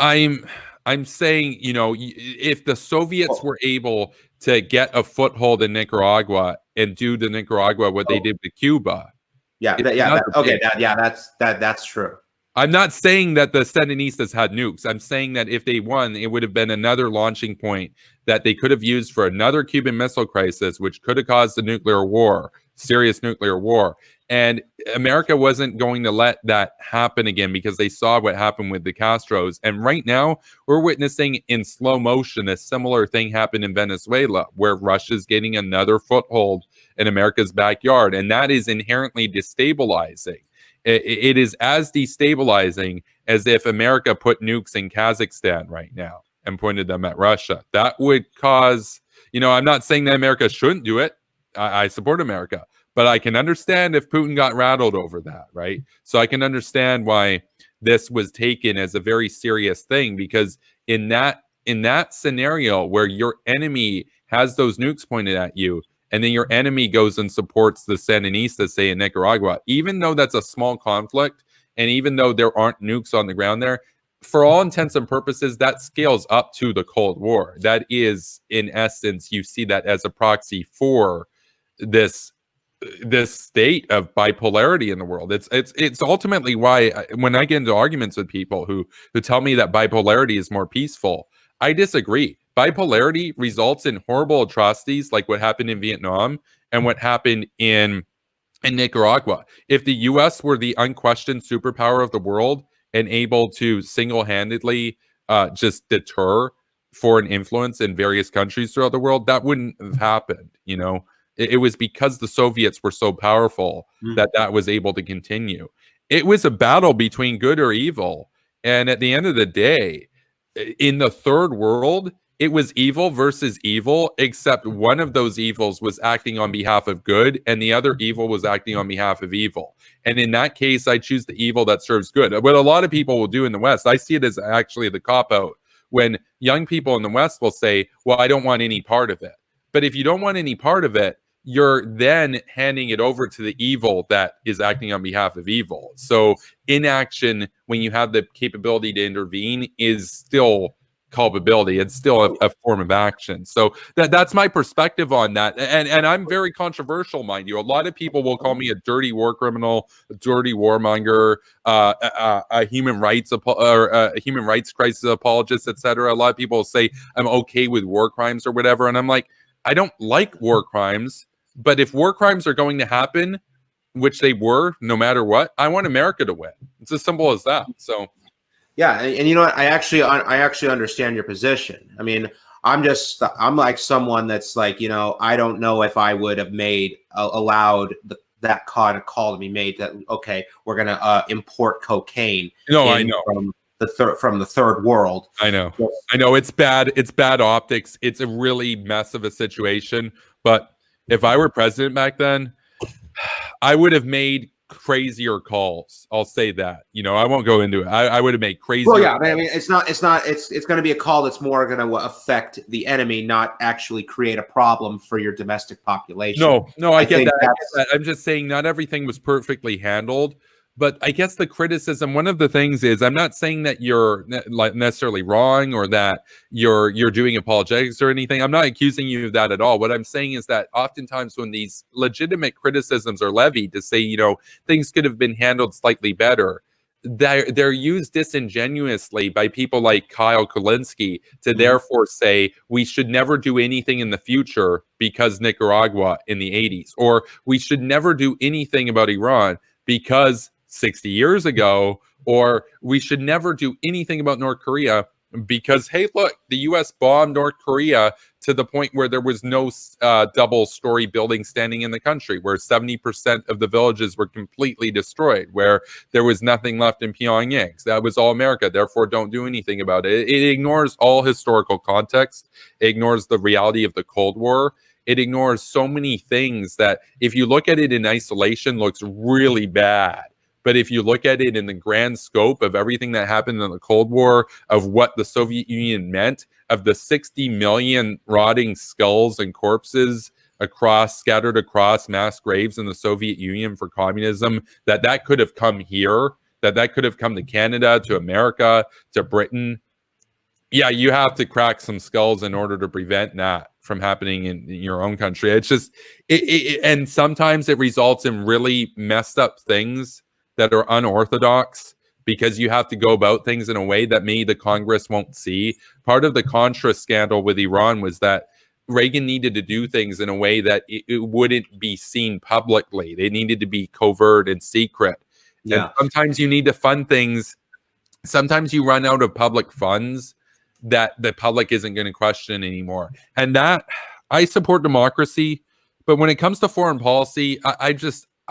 I'm saying, you know, if the Soviets were able to get a foothold in Nicaragua and do to Nicaragua what they did with Cuba. That's true. I'm not saying that the Sandinistas had nukes. I'm saying that if they won, it would have been another launching point that they could have used for another Cuban Missile Crisis, which could have caused a nuclear war, serious nuclear war. And America wasn't going to let that happen again, because they saw what happened with the Castros. And right now, we're witnessing in slow motion a similar thing happen in Venezuela, where Russia's getting another foothold in America's backyard. And that is inherently destabilizing. It is as destabilizing as if America put nukes in Kazakhstan right now and pointed them at Russia. That would cause, you know, I'm not saying that America shouldn't do it. I support America. But I can understand if Putin got rattled over that, right? So I can understand why this was taken as a very serious thing, because in that scenario where your enemy has those nukes pointed at you, and then your enemy goes and supports the Sandinistas, say in Nicaragua, even though that's a small conflict, and even though there aren't nukes on the ground there, for all intents and purposes, that scales up to the Cold War. That is, in essence, you see that as a proxy for this state of bipolarity in the world. It's ultimately why when I get into arguments with people who tell me that bipolarity is more peaceful, I disagree. Bipolarity results in horrible atrocities like what happened in Vietnam and what happened in Nicaragua. If the US were the unquestioned superpower of the world and able to single-handedly just deter foreign influence in various countries throughout the world, that wouldn't have happened, you know. It was because the Soviets were so powerful that was able to continue. It was a battle between good or evil. And at the end of the day, in the third world, it was evil versus evil, except one of those evils was acting on behalf of good and the other evil was acting on behalf of evil. And in that case, I choose the evil that serves good. What a lot of people will do in the West, I see it as actually the cop-out, when young people in the West will say, well, I don't want any part of it. But if you don't want any part of it, you're then handing it over to the evil that is acting on behalf of evil. So inaction, when you have the capability to intervene, is still culpability. It's still a form of action. So that's my perspective on that. And I'm very controversial, mind you. A lot of people will call me a dirty war criminal, a dirty warmonger, a human rights crisis apologist, etc. A lot of people will say I'm okay with war crimes or whatever, and I'm like, I don't like war crimes, but if war crimes are going to happen, which they were, no matter what, I want America to win. It's as simple as that. So. Yeah, and you know what? I actually understand your position. I mean, I'm like someone that's like, you know, I don't know if I would have allowed that kind of call to be made that, okay, we're going to import cocaine. No, I know. From the third world. I know. It's bad. It's bad optics. It's a really mess of a situation. But if I were president back then, I would have made crazier calls. I'll say that. You know, I won't go into it. I would have made crazy. Well, yeah, I mean, it's going to be a call that's more going to affect the enemy, not actually create a problem for your domestic population. No, I get that. I'm just saying not everything was perfectly handled. But I guess the criticism, one of the things is, I'm not saying that you're necessarily wrong or that you're doing apologetics or anything. I'm not accusing you of that at all. What I'm saying is that oftentimes when these legitimate criticisms are levied to say, you know, things could have been handled slightly better, they're used disingenuously by people like Kyle Kulinski to therefore say we should never do anything in the future because Nicaragua in the 80s, or we should never do anything about Iran because 60 years ago, or we should never do anything about North Korea because, hey, look, the U.S. bombed North Korea to the point where there was no double-story building standing in the country, where 70% of the villages were completely destroyed, where there was nothing left in Pyongyang. So that was all America. Therefore, don't do anything about it. It ignores all historical context. It ignores the reality of the Cold War. It ignores so many things that, if you look at it in isolation, looks really bad. But if you look at it in the grand scope of everything that happened in the Cold War, of what the Soviet Union meant, of the 60 million rotting skulls and corpses scattered across mass graves in the Soviet Union for communism, that could have come here, that could have come to Canada, to America, to Britain. Yeah, you have to crack some skulls in order to prevent that from happening in your own country. It's just, and sometimes it results in really messed up things that are unorthodox, because you have to go about things in a way that maybe the Congress won't see. Part of the Contra scandal with Iran was that Reagan needed to do things in a way that it wouldn't be seen publicly. They needed to be covert and secret. Yeah. And sometimes you need to fund things. Sometimes you run out of public funds that the public isn't going to question anymore. And that, I support democracy, but when it comes to foreign policy,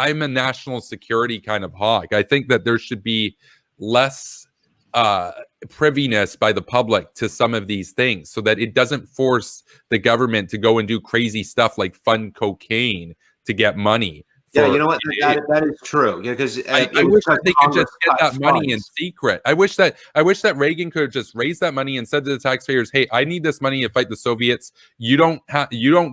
I'm a national security kind of hawk. I think that there should be less priviness by the public to some of these things, so that it doesn't force the government to go and do crazy stuff like fund cocaine to get money. Yeah, you know what? That is true. Yeah, because I wish that they could just get that money in secret. I wish that Reagan could have just raised that money and said to the taxpayers, "Hey, I need this money to fight the Soviets. You don't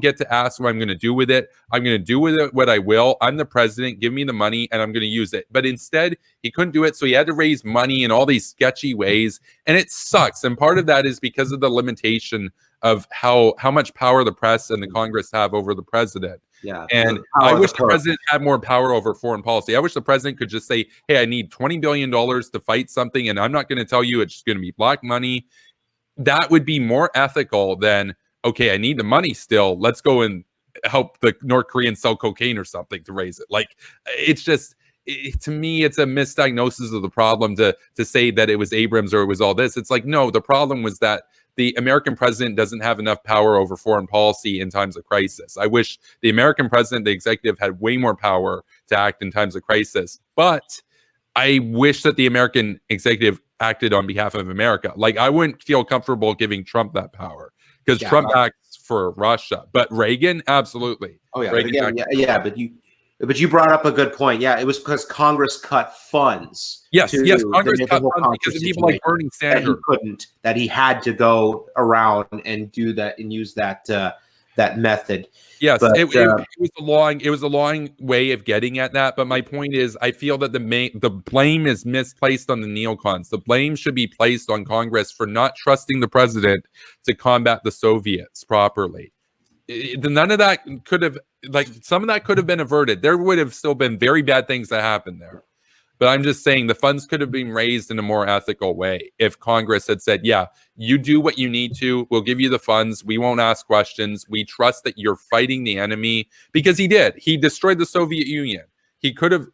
get to ask what I'm going to do with it. I'm going to do with it what I will. I'm the president. Give me the money, and I'm going to use it." But instead, he couldn't do it, so he had to raise money in all these sketchy ways, and it sucks. And part of that is because of the limitation of how much power the press and the Congress have over the president. Yeah, and I wish the president had more power over foreign policy. I wish the president could just say, "Hey, I need $20 billion to fight something, and I'm not going to tell you it's going to be black money." That would be more ethical than, "Okay, I need the money still. Let's go and help the North Koreans sell cocaine or something to raise it." Like, it's just, to me, it's a misdiagnosis of the problem to say that it was Abrams or it was all this. It's like, no, the problem was that the American president doesn't have enough power over foreign policy in times of crisis. I wish the American president, the executive, had way more power to act in times of crisis. But I wish that the American executive acted on behalf of America. Like, I wouldn't feel comfortable giving Trump that power. because Trump acts for Russia, but Reagan, absolutely. Oh yeah, Reagan but again, but you brought up a good point. Yeah, it was because Congress cut funds. Yes, Congress cut whole funds because of people like Bernie Sanders. That he had to go around and do that and use that method. Yes, but, it was a long way of getting at that. But my point is, I feel that the blame is misplaced on the neocons. The blame should be placed on Congress for not trusting the president to combat the Soviets properly. None of that could have, some of that could have been averted. There would have still been very bad things that happened there. But I'm just saying the funds could have been raised in a more ethical way if Congress had said, yeah, you do what you need to. We'll give you the funds. We won't ask questions. We trust that you're fighting the enemy, because he did. He destroyed the Soviet Union. He could have,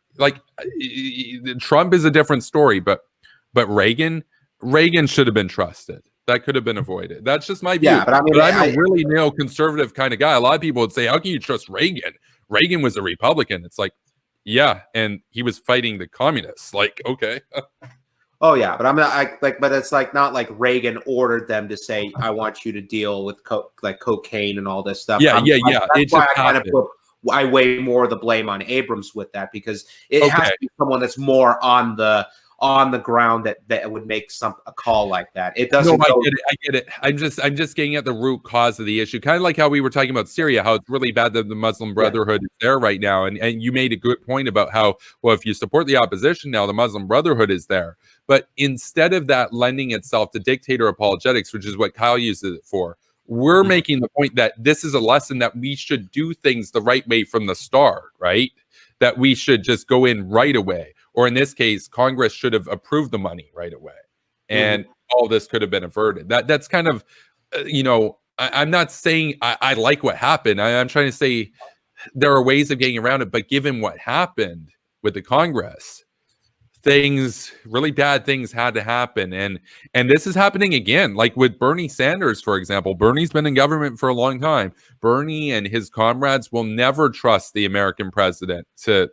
Trump is a different story, but Reagan should have been trusted. That could have been avoided. That's just my view. Yeah, but I'm a really neoconservative kind of guy. A lot of people would say, how can you trust Reagan? Reagan was a Republican. It's like, yeah, and he was fighting the communists. Okay. Oh yeah, but I'm not but it's not like Reagan ordered them to say, I want you to deal with cocaine and all this stuff. Yeah. That's why I weigh more of the blame on Abrams with that, because it has to be someone that's more on the ground that would make a call like that. It doesn't. No, I get it. I'm just getting at the root cause of the issue. Kind of like how we were talking about Syria, how it's really bad that the Muslim Brotherhood is there right now. And you made a good point about how, well, if you support the opposition now, the Muslim Brotherhood is there. But instead of that lending itself to dictator apologetics, which is what Kyle uses it for, we're making the point that this is a lesson that we should do things the right way from the start, right? That we should just go in right away. Or in this case, Congress should have approved the money right away. And all this could have been averted. That's kind of, I'm not saying I like what happened. I'm trying to say there are ways of getting around it. But given what happened with the Congress, really bad things had to happen. And this is happening again, like with Bernie Sanders, for example. Bernie's been in government for a long time. Bernie and his comrades will never trust the American president to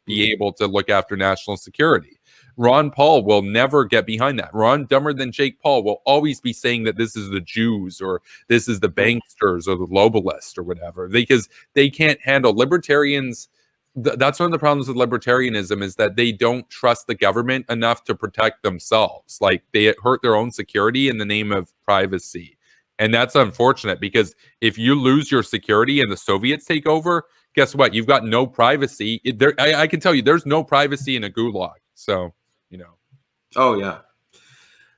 be able to look after national security. Ron Paul will never get behind that. Ron, dumber than Jake Paul, will always be saying that this is the Jews, or this is the banksters, or the globalists, or whatever, because they can't handle libertarians. That's one of the problems with libertarianism, is that they don't trust the government enough to protect themselves. They hurt their own security in the name of privacy. And that's unfortunate, because if you lose your security and the Soviets take over, guess what? You've got no privacy. I can tell you there's no privacy in a gulag. So, Oh, yeah.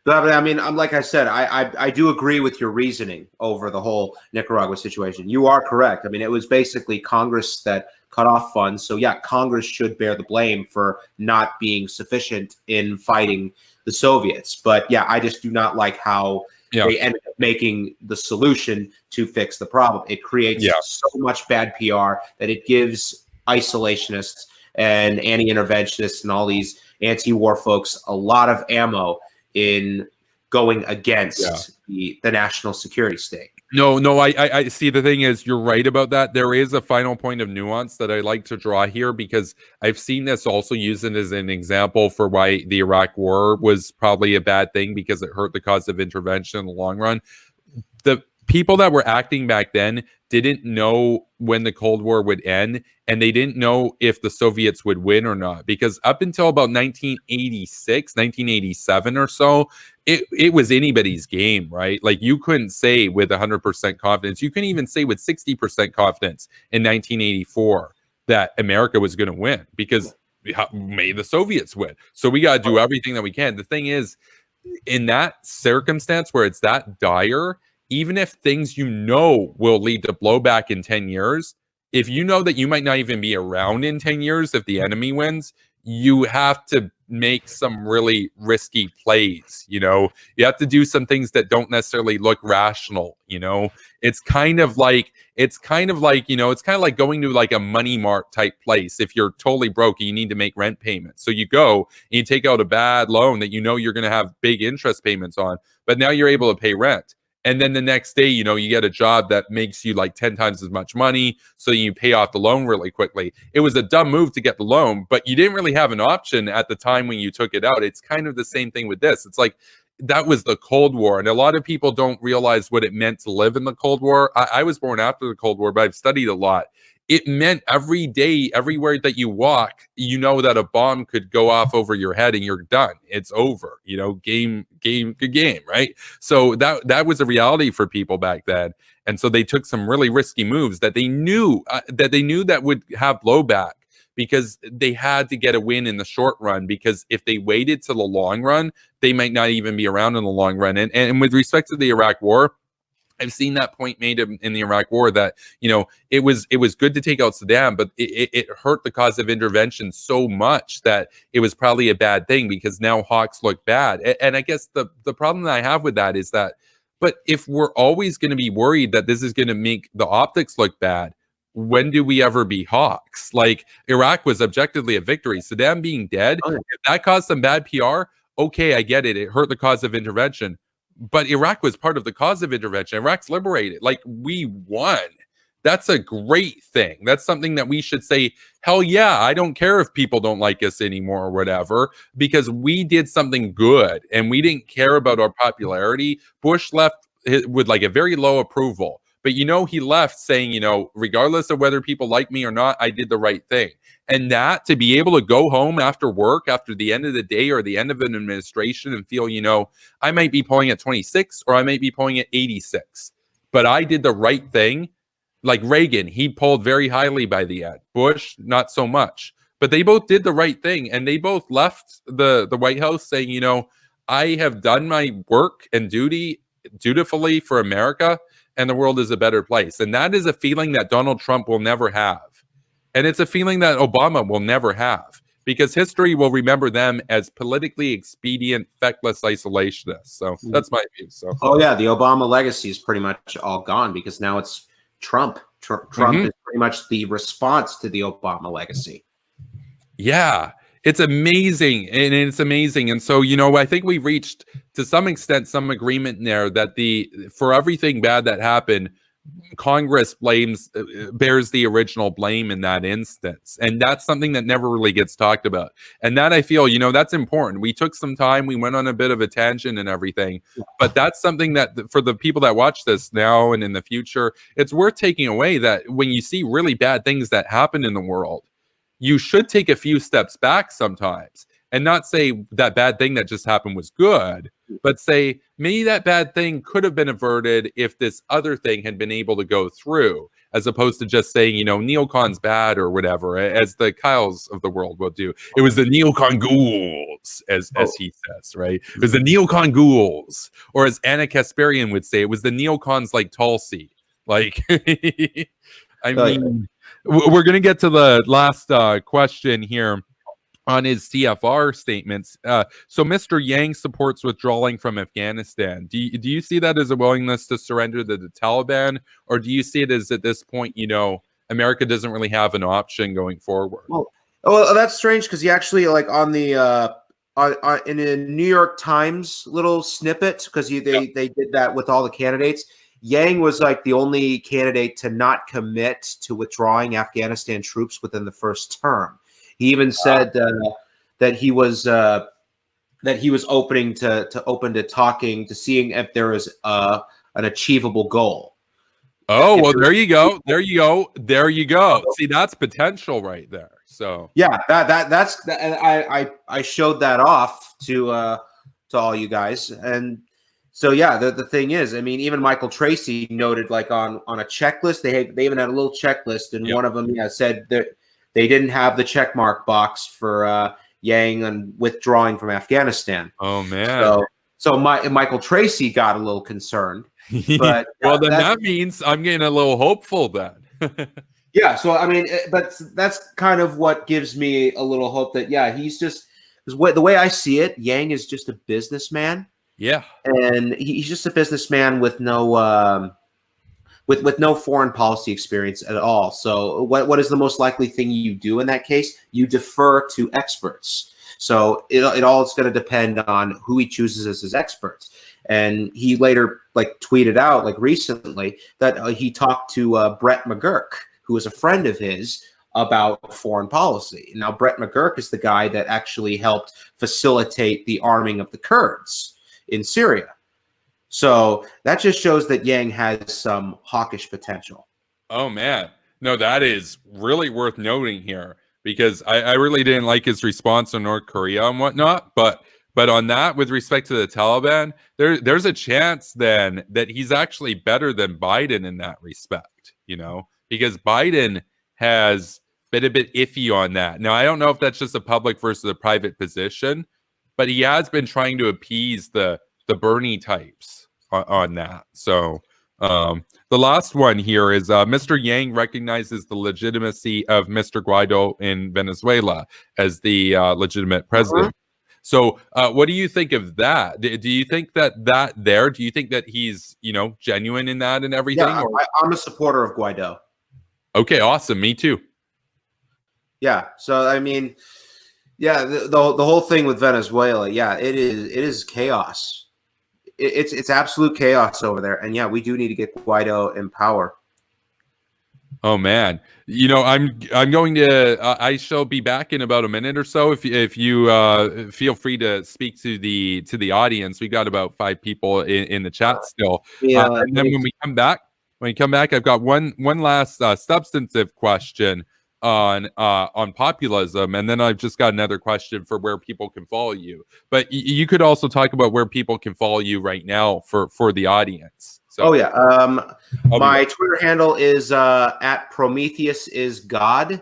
But I mean, like I said, I do agree with your reasoning over the whole Nicaragua situation. You are correct. I mean, it was basically Congress that cut off funds. So yeah, Congress should bear the blame for not being sufficient in fighting the Soviets. But yeah, I just do not like how they ended up making the solution to fix the problem. It creates so much bad PR that it gives isolationists and anti-interventionists and all these anti-war folks a lot of ammo in going against the national security state. No, I see. The thing is, you're right about that. There is a final point of nuance that I like to draw here, because I've seen this also used as an example for why the Iraq War was probably a bad thing, because it hurt the cause of intervention in the long run. The people that were acting back then didn't know when the Cold War would end, and they didn't know if the Soviets would win or not, because up until about 1986, 1987 or so, it was anybody's game, right? You couldn't say with 100% confidence. You couldn't even say with 60% confidence in 1984 that America was going to win, because may the Soviets win. So we got to do everything that we can. The thing is, in that circumstance where it's that dire, even if things will lead to blowback in 10 years, if you know that you might not even be around in 10 years if the enemy wins, you have to make some really risky plays. You have to do some things that don't necessarily look rational. It's kind of like going to a money mart type place. If you're totally broke and you need to make rent payments, so you go and you take out a bad loan that you're going to have big interest payments on, but now you're able to pay rent. And then the next day, you get a job that makes you 10 times as much money, so you pay off the loan really quickly. It was a dumb move to get the loan, but you didn't really have an option at the time when you took it out. It's kind of the same thing with this. It's like, that was the Cold War. And a lot of people don't realize what it meant to live in the Cold War. I was born after the Cold War, but I've studied a lot. It meant every day, everywhere that you walk, you know that a bomb could go off over your head and you're done. It's over, you know, game, good game, right? So that was a reality for people back then. And so they took some really risky moves that they knew that would have blowback, because they had to get a win in the short run, because if they waited to the long run, they might not even be around in the long run. And with respect to the Iraq War, I've seen that point made in the Iraq War that, you know, it was good to take out Saddam, but it hurt the cause of intervention so much that it was probably a bad thing, because now hawks look bad. And I guess the problem that I have with that is that, but if we're always going to be worried that this is going to make the optics look bad, when do we ever be hawks? Like, Iraq was objectively a victory. Saddam being dead, if that caused some bad PR, okay, I get it. It hurt the cause of intervention. But Iraq was part of the cause of intervention. Iraq's liberated. Like, we won. That's a great thing. That's something that we should say, hell yeah, I don't care if people don't like us anymore or whatever, because we did something good and we didn't care about our popularity. Bush left with like a very low approval. But, you know, he left saying, you know, regardless of whether people like me or not, I did the right thing. And that, to be able to go home after work, after the end of the day or the end of an administration, and feel, you know, I might be polling at 26 or I might be polling at 86, but I did the right thing. Like Reagan, he polled very highly by the end. Bush, not so much. But they both did the right thing. And they both left the White House saying, you know, I have done my work and dutifully for America, and the world is a better place. And that is a feeling that Donald Trump will never have. And it's a feeling that Obama will never have, because history will remember them as politically expedient, feckless isolationists. So that's my view. So, oh yeah, the Obama legacy is pretty much all gone, because now it's Trump. Trump is pretty much the response to the Obama legacy. Yeah, it's amazing. And it's amazing. And so, you know, I think we reached, to some extent, some agreement there that for everything bad that happened, Congress bears the original blame in that instance. And that's something that never really gets talked about. And that, I feel, you know, that's important. We took some time, we went on a bit of a tangent and everything, but that's something that for the people that watch this now and in the future, it's worth taking away, that when you see really bad things that happen in the world, you should take a few steps back sometimes and not say that bad thing that just happened was good, but say maybe that bad thing could have been averted if this other thing had been able to go through, as opposed to just saying, you know, neocons bad or whatever, as the Kyles of the world will do. It was the neocon ghouls, as he says, right? It was the neocon ghouls, or as Anna Kasparian would say, it was the neocons like Tulsi. Like, I mean, we're going to get to the last question here on his CFR statements. So Mr. Yang supports withdrawing from Afghanistan. Do you see that as a willingness to surrender to the Taliban, or do you see it as, at this point, you know, America doesn't really have an option going forward? Well, that's strange, because he actually, like, on the in a New York Times little snippet, because they did that with all the candidates. Yang was like the only candidate to not commit to withdrawing Afghanistan troops within the first term. He even said that he was open to talking, to seeing if there was an achievable goal. Oh, well, there you go. See, that's potential right there. So yeah, that's and I showed that off to all you guys. And so yeah, the thing is, I mean, even Michael Tracy noted, like, on a checklist, they even had a little checklist, and one of them said that they didn't have the check mark box for Yang and withdrawing from Afghanistan. Oh man! So Michael Tracy got a little concerned. But well, then that means I'm getting a little hopeful then. Yeah. So I mean, but that's kind of what gives me a little hope that he's just, because the way I see it, Yang is just a businessman. Yeah, and he's just a businessman with no with no foreign policy experience at all. So what is the most likely thing you do in that case? You defer to experts. So it all is going to depend on who he chooses as his experts. And he later, like, tweeted out, like, recently, that he talked to Brett McGurk, who is a friend of his, about foreign policy. Now, Brett McGurk is the guy that actually helped facilitate the arming of the Kurds in Syria. So that just shows that Yang has some hawkish potential. Oh man, no, that is really worth noting here, because I really didn't like his response on North Korea and whatnot, but on that, with respect to the Taliban, there's a chance then that he's actually better than Biden in that respect, because Biden has been a bit iffy on that. Now, I don't know if that's just a public versus a private position, but he has been trying to appease the Bernie types on that. So the last one here is Mr. Yang recognizes the legitimacy of Mr. Guaido in Venezuela as the legitimate president. So what do you think of that? Do you think do you think that he's, genuine in that and everything? Yeah, I'm a supporter of Guaido. Okay, awesome. Me too. Yeah. So, I mean, yeah, the whole thing with Venezuela, yeah, it is chaos. It's absolute chaos over there. And yeah, we do need to get Guaido in power. Oh man, I'm going to I shall be back in about a minute or so. If you feel free to speak to the audience, we got about 5 people in the chat still. Yeah, and then when we come back, I've got one last substantive question on populism, and then I've just got another question for where people can follow you. But you could also talk about where people can follow you right now for the audience. So, my Twitter handle is at Prometheus is God.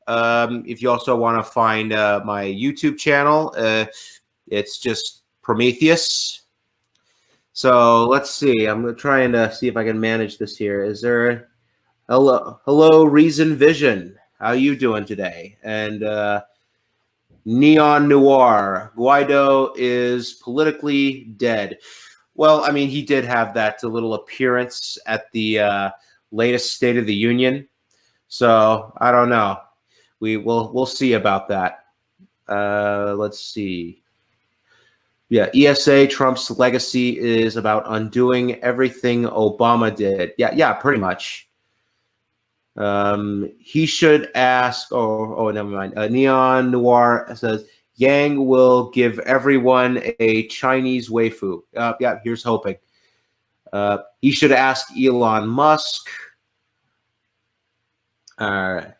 If you also want to find my YouTube channel, it's just Prometheus. So let's see. I'm trying to see if I can manage this here. Is there hello Reason Vision? How you doing today? And Neon Noir, Guaido is politically dead. Well, I mean, he did have that little appearance at the latest State of the Union, so I don't know. We'll see about that. Let's see. Yeah, ESA, Trump's legacy is about undoing everything Obama did. Yeah, pretty much. He should ask. Oh, never mind. Neon Noir says, Yang will give everyone a Chinese waifu. Yeah, here's hoping. He should ask Elon Musk. All right.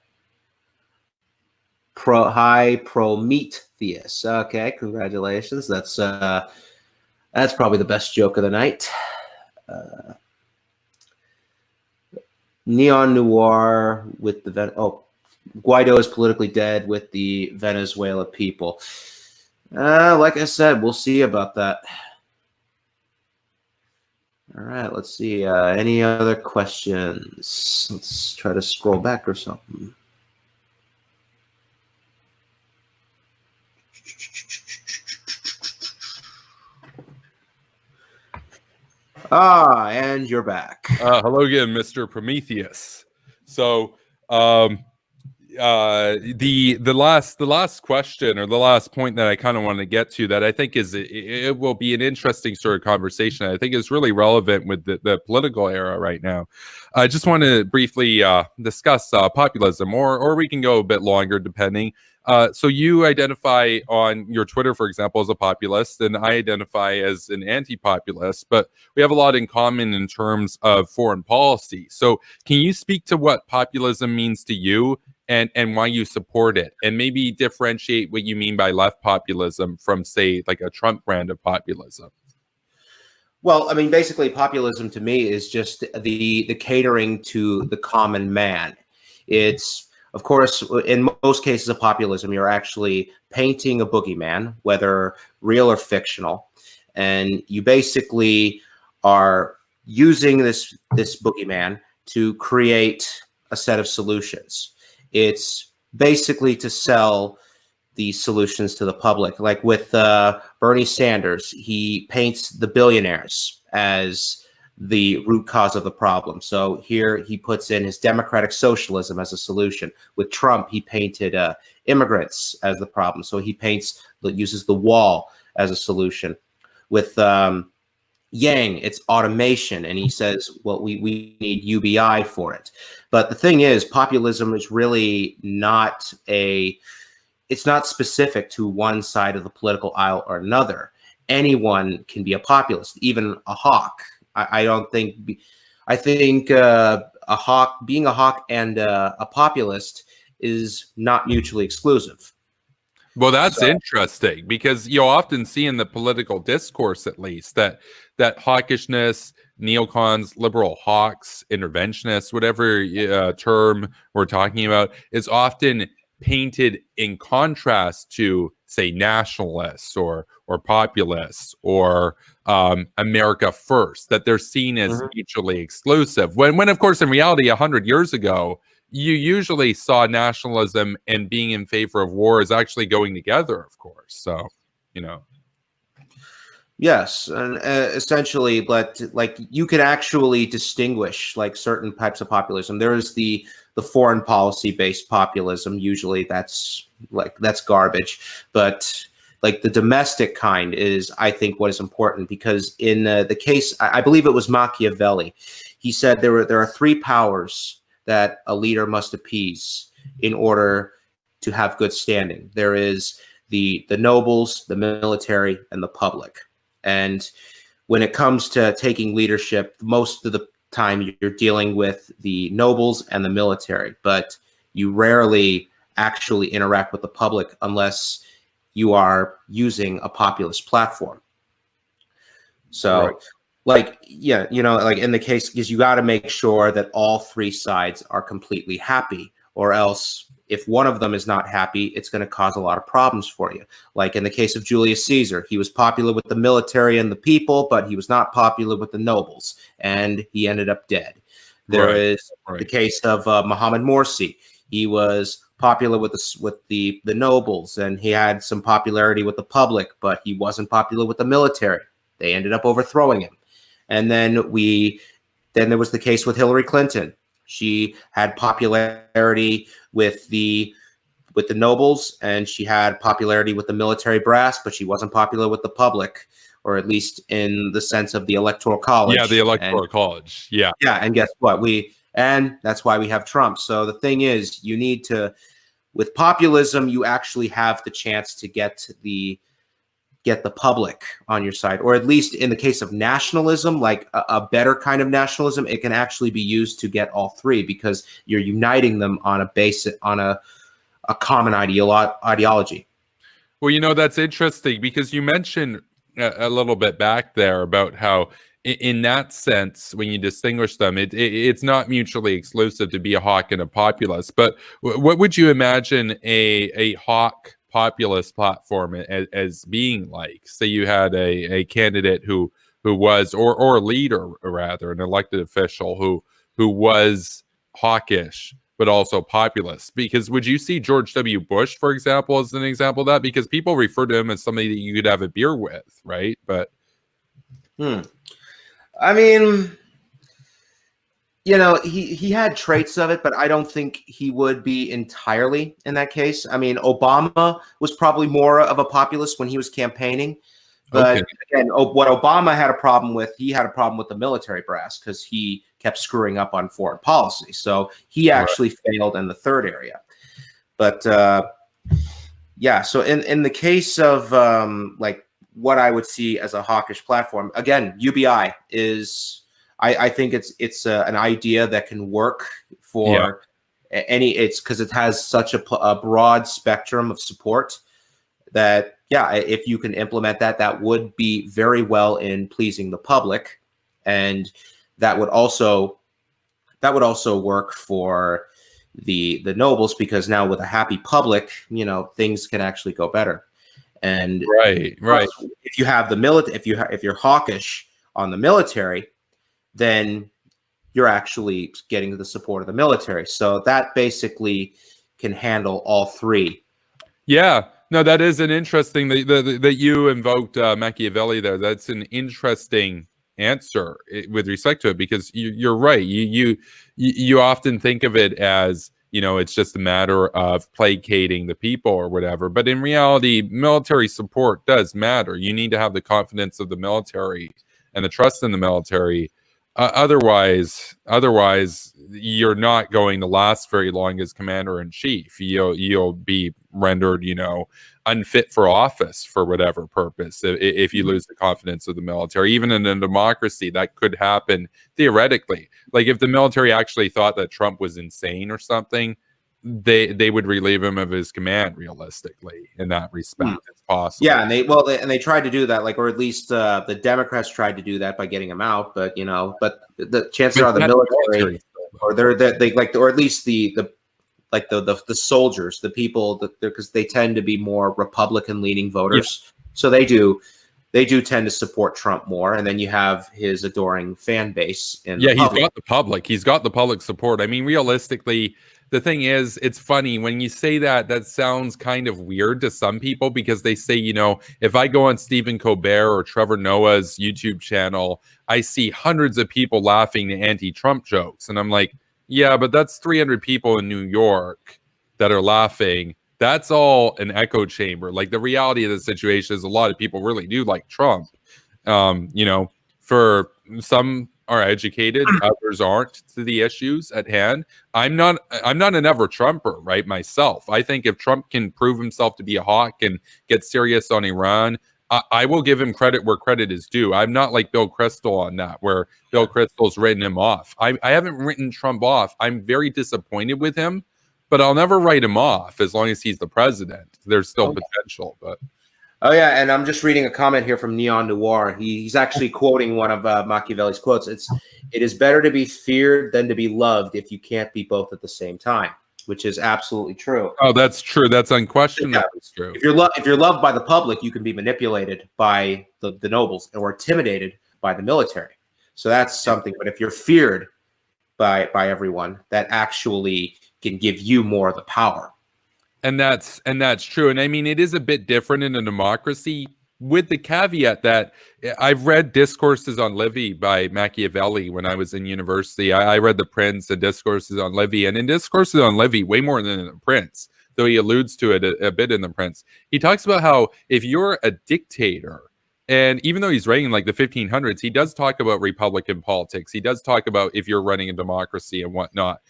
Prometheus. Okay, congratulations. That's probably the best joke of the night. Neon Noir with the Guaido is politically dead with the Venezuela people. Like I said, we'll see about that. All right, let's see. Any other questions? Let's try to scroll back or something. And you're back. Hello again, Mr. Prometheus. So, the last question, or the last point that I kind of want to get to, that I think it will be an interesting sort of conversation. I think is really relevant with the political era right now. I just want to briefly discuss populism, or we can go a bit longer depending. So you identify on your Twitter, for example, as a populist, and I identify as an anti-populist, but we have a lot in common in terms of foreign policy. So can you speak to what populism means to you and why you support it, and maybe differentiate what you mean by left populism from, say, like a Trump brand of populism? Well, I mean, basically, populism to me is just the catering to the common man. It's, of course, in most cases of populism, you're actually painting a boogeyman, whether real or fictional, and you basically are using this boogeyman to create a set of solutions. It's basically to sell these solutions to the public. Like with Bernie Sanders, he paints the billionaires as the root cause of the problem. So here he puts in his democratic socialism as a solution. With Trump, he painted immigrants as the problem. So he uses the wall as a solution. With Yang, it's automation, and he says, well, we need UBI for it. But the thing is, populism is really it's not specific to one side of the political aisle or another. anyone can be a populist, even a hawk. I don't think. I think a hawk, being a hawk and a populist, is not mutually exclusive. Well, that's interesting, because you'll often see in the political discourse, at least, that hawkishness, neocons, liberal hawks, interventionists, whatever term we're talking about, is often painted in contrast to, say, nationalists or populists or America First, that they're seen as mutually exclusive. When of course, in reality, 100 years ago, you usually saw nationalism and being in favor of war as actually going together, of course. So, Yes, and essentially, but like you can actually distinguish like certain types of populism. There is the foreign policy based populism. Usually, that's garbage. But like the domestic kind is, I think, what is important, because in the case, I believe it was Machiavelli, he said there are three powers that a leader must appease in order to have good standing. There is the nobles, the military, and the public. And when it comes to taking leadership, most of the time you're dealing with the nobles and the military, but you rarely actually interact with the public unless you are using a populist platform. So, right. Like, yeah, like in the case, because you got to make sure that all three sides are completely happy, or else if one of them is not happy, it's going to cause a lot of problems for you. Like in the case of Julius Caesar, he was popular with the military and the people, but he was not popular with the nobles, and he ended up dead. There is the case of Muhammad Morsi. He was popular with the nobles, and he had some popularity with the public, but he wasn't popular with the military. They ended up overthrowing him. And then there was the case with Hillary Clinton. She had popularity with the nobles, and she had popularity with the military brass, but she wasn't popular with the public, or at least in the sense of the Electoral College. Yeah, the Electoral College. Yeah. Yeah, and guess what? And that's why we have Trump. So the thing is, you need to, with populism, you actually have the chance to get the public on your side, or at least in the case of nationalism, like a better kind of nationalism, it can actually be used to get all three, because you're uniting them on a common ideology. Well, that's interesting, because you mentioned a little bit back there about how in that sense, when you distinguish them, it's not mutually exclusive to be a hawk and a populist. But what would you imagine a hawk populist platform as being like? Say you had a candidate who was, or a leader rather, an elected official who was hawkish but also populist. Because would you see George W. Bush, for example, as an example of that? Because people refer to him as somebody that you could have a beer with, right? But I mean, he had traits of it, but I don't think he would be entirely in that case. I mean, Obama was probably more of a populist when he was campaigning. But again, what Obama had a problem with, he had a problem with the military brass, because he kept screwing up on foreign policy. So he actually failed in the third area. But yeah, so in the case of like what I would see as a hawkish platform, again, UBI is, I think it's an idea that can work for it's because it has such a broad spectrum of support that, yeah, if you can implement that would be very well in pleasing the public, and that would also work for the nobles, because now with a happy public, things can actually go better. And right. If you have the military, if you're hawkish on the military, then you're actually getting the support of the military. So that basically can handle all three. Yeah, no, that is an interesting that you invoked Machiavelli there. That's an interesting answer with respect to it, because you're right. You often think of it as, it's just a matter of placating the people or whatever. But in reality, military support does matter. You need to have the confidence of the military and the trust in the military Otherwise, you're not going to last very long as commander in chief. You'll be rendered, unfit for office for whatever purpose if you lose the confidence of the military. Even in a democracy, that could happen theoretically. Like if the military actually thought that Trump was insane or something, they would relieve him of his command realistically in that respect. It's possible. Yeah, and they tried to do that, like, or at least the Democrats tried to do that by getting him out. But the chances are the military, or they like, or at least the soldiers, the people, because they tend to be more Republican leaning voters, so they do tend to support Trump more. And then you have his adoring fan base. He's got the public. He's got the public support. I mean, realistically, the thing is, it's funny when you say that sounds kind of weird to some people because they say, if I go on Stephen Colbert or Trevor Noah's YouTube channel, I see hundreds of people laughing at anti-Trump jokes. And I'm like, yeah, but that's 300 people in New York that are laughing. That's all an echo chamber. Like the reality of the situation is a lot of people really do like Trump. For some are educated, others aren't to the issues at hand. I'm not an ever Trumper, right? Myself. I think if Trump can prove himself to be a hawk and get serious on Iran, I will give him credit where credit is due. I'm not like Bill Kristol on that, where Bill Kristol's written him off. I haven't written Trump off. I'm very disappointed with him, but I'll never write him off as long as he's the president. There's still potential, but. Oh, yeah, and I'm just reading a comment here from Neon Noir. He's actually quoting one of Machiavelli's quotes. It is better to be feared than to be loved if you can't be both at the same time, which is absolutely true. Oh, that's true. That's unquestionably true. If you're loved by the public, you can be manipulated by the nobles or intimidated by the military. So that's something. But if you're feared by everyone, that actually can give you more of the power. And that's true. And I mean, it is a bit different in a democracy, with the caveat that I've read Discourses on Livy by Machiavelli when I was in university. I read The Prince and Discourses on Livy. And in Discourses on Livy, way more than in The Prince, though he alludes to it a bit in The Prince, he talks about how if you're a dictator, and even though he's writing like the 1500s, he does talk about Republican politics. He does talk about if you're running a democracy and whatnot.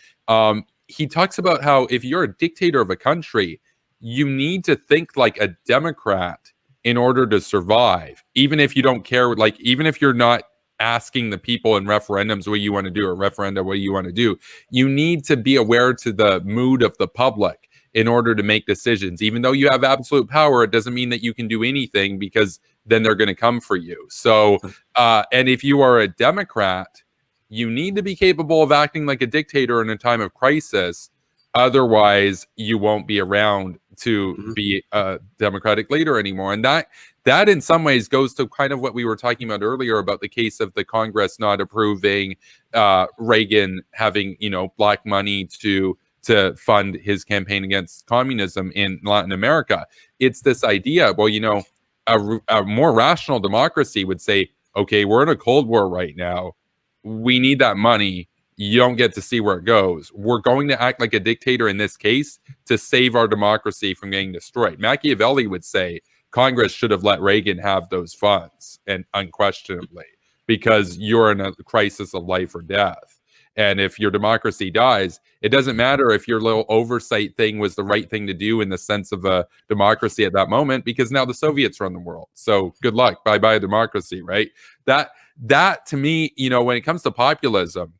He talks about how if you're a dictator of a country, you need to think like a Democrat in order to survive, even if you don't care, like even if you're not asking the people in referendums what you want to do or referenda what you want to do, you need to be aware to the mood of the public in order to make decisions. Even though you have absolute power, it doesn't mean that you can do anything because then they're going to come for you. So, and if you are a Democrat, you need to be capable of acting like a dictator in a time of crisis. Otherwise, you won't be around to be a democratic leader anymore. And that in some ways goes to kind of what we were talking about earlier about the case of the Congress not approving Reagan having, black money to fund his campaign against communism in Latin America. It's this idea, well, a more rational democracy would say, okay, we're in a Cold War right now. We need that money. You don't get to see where it goes. We're going to act like a dictator in this case to save our democracy from getting destroyed. Machiavelli would say Congress should have let Reagan have those funds, and unquestionably, because you're in a crisis of life or death. And if your democracy dies, it doesn't matter if your little oversight thing was the right thing to do in the sense of a democracy at that moment, because now the Soviets run the world. So good luck. Bye-bye democracy, right? That to me, when it comes to populism,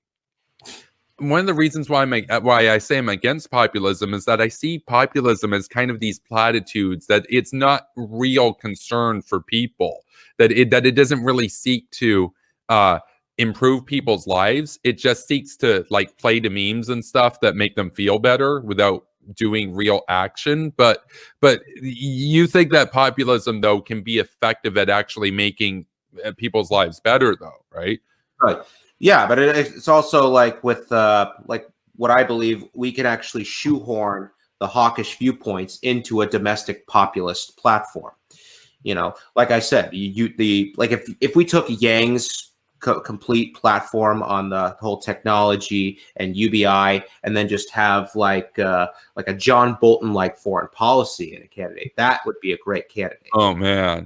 one of the reasons why I say I'm against populism is that I see populism as kind of these platitudes, that it's not real concern for people, that it doesn't really seek to improve people's lives. It just seeks to like play to memes and stuff that make them feel better without doing real action. But you think that populism though can be effective at actually making people's lives better though, right? Right. Yeah, but it's also like with like what I believe we can actually shoehorn the hawkish viewpoints into a domestic populist platform. Like I said, if we took Yang's complete platform on the whole technology and UBI, and then just have like a John Bolton like foreign policy in a candidate, that would be a great candidate. Oh man.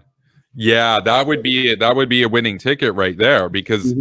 Yeah, that would be a winning ticket right there, because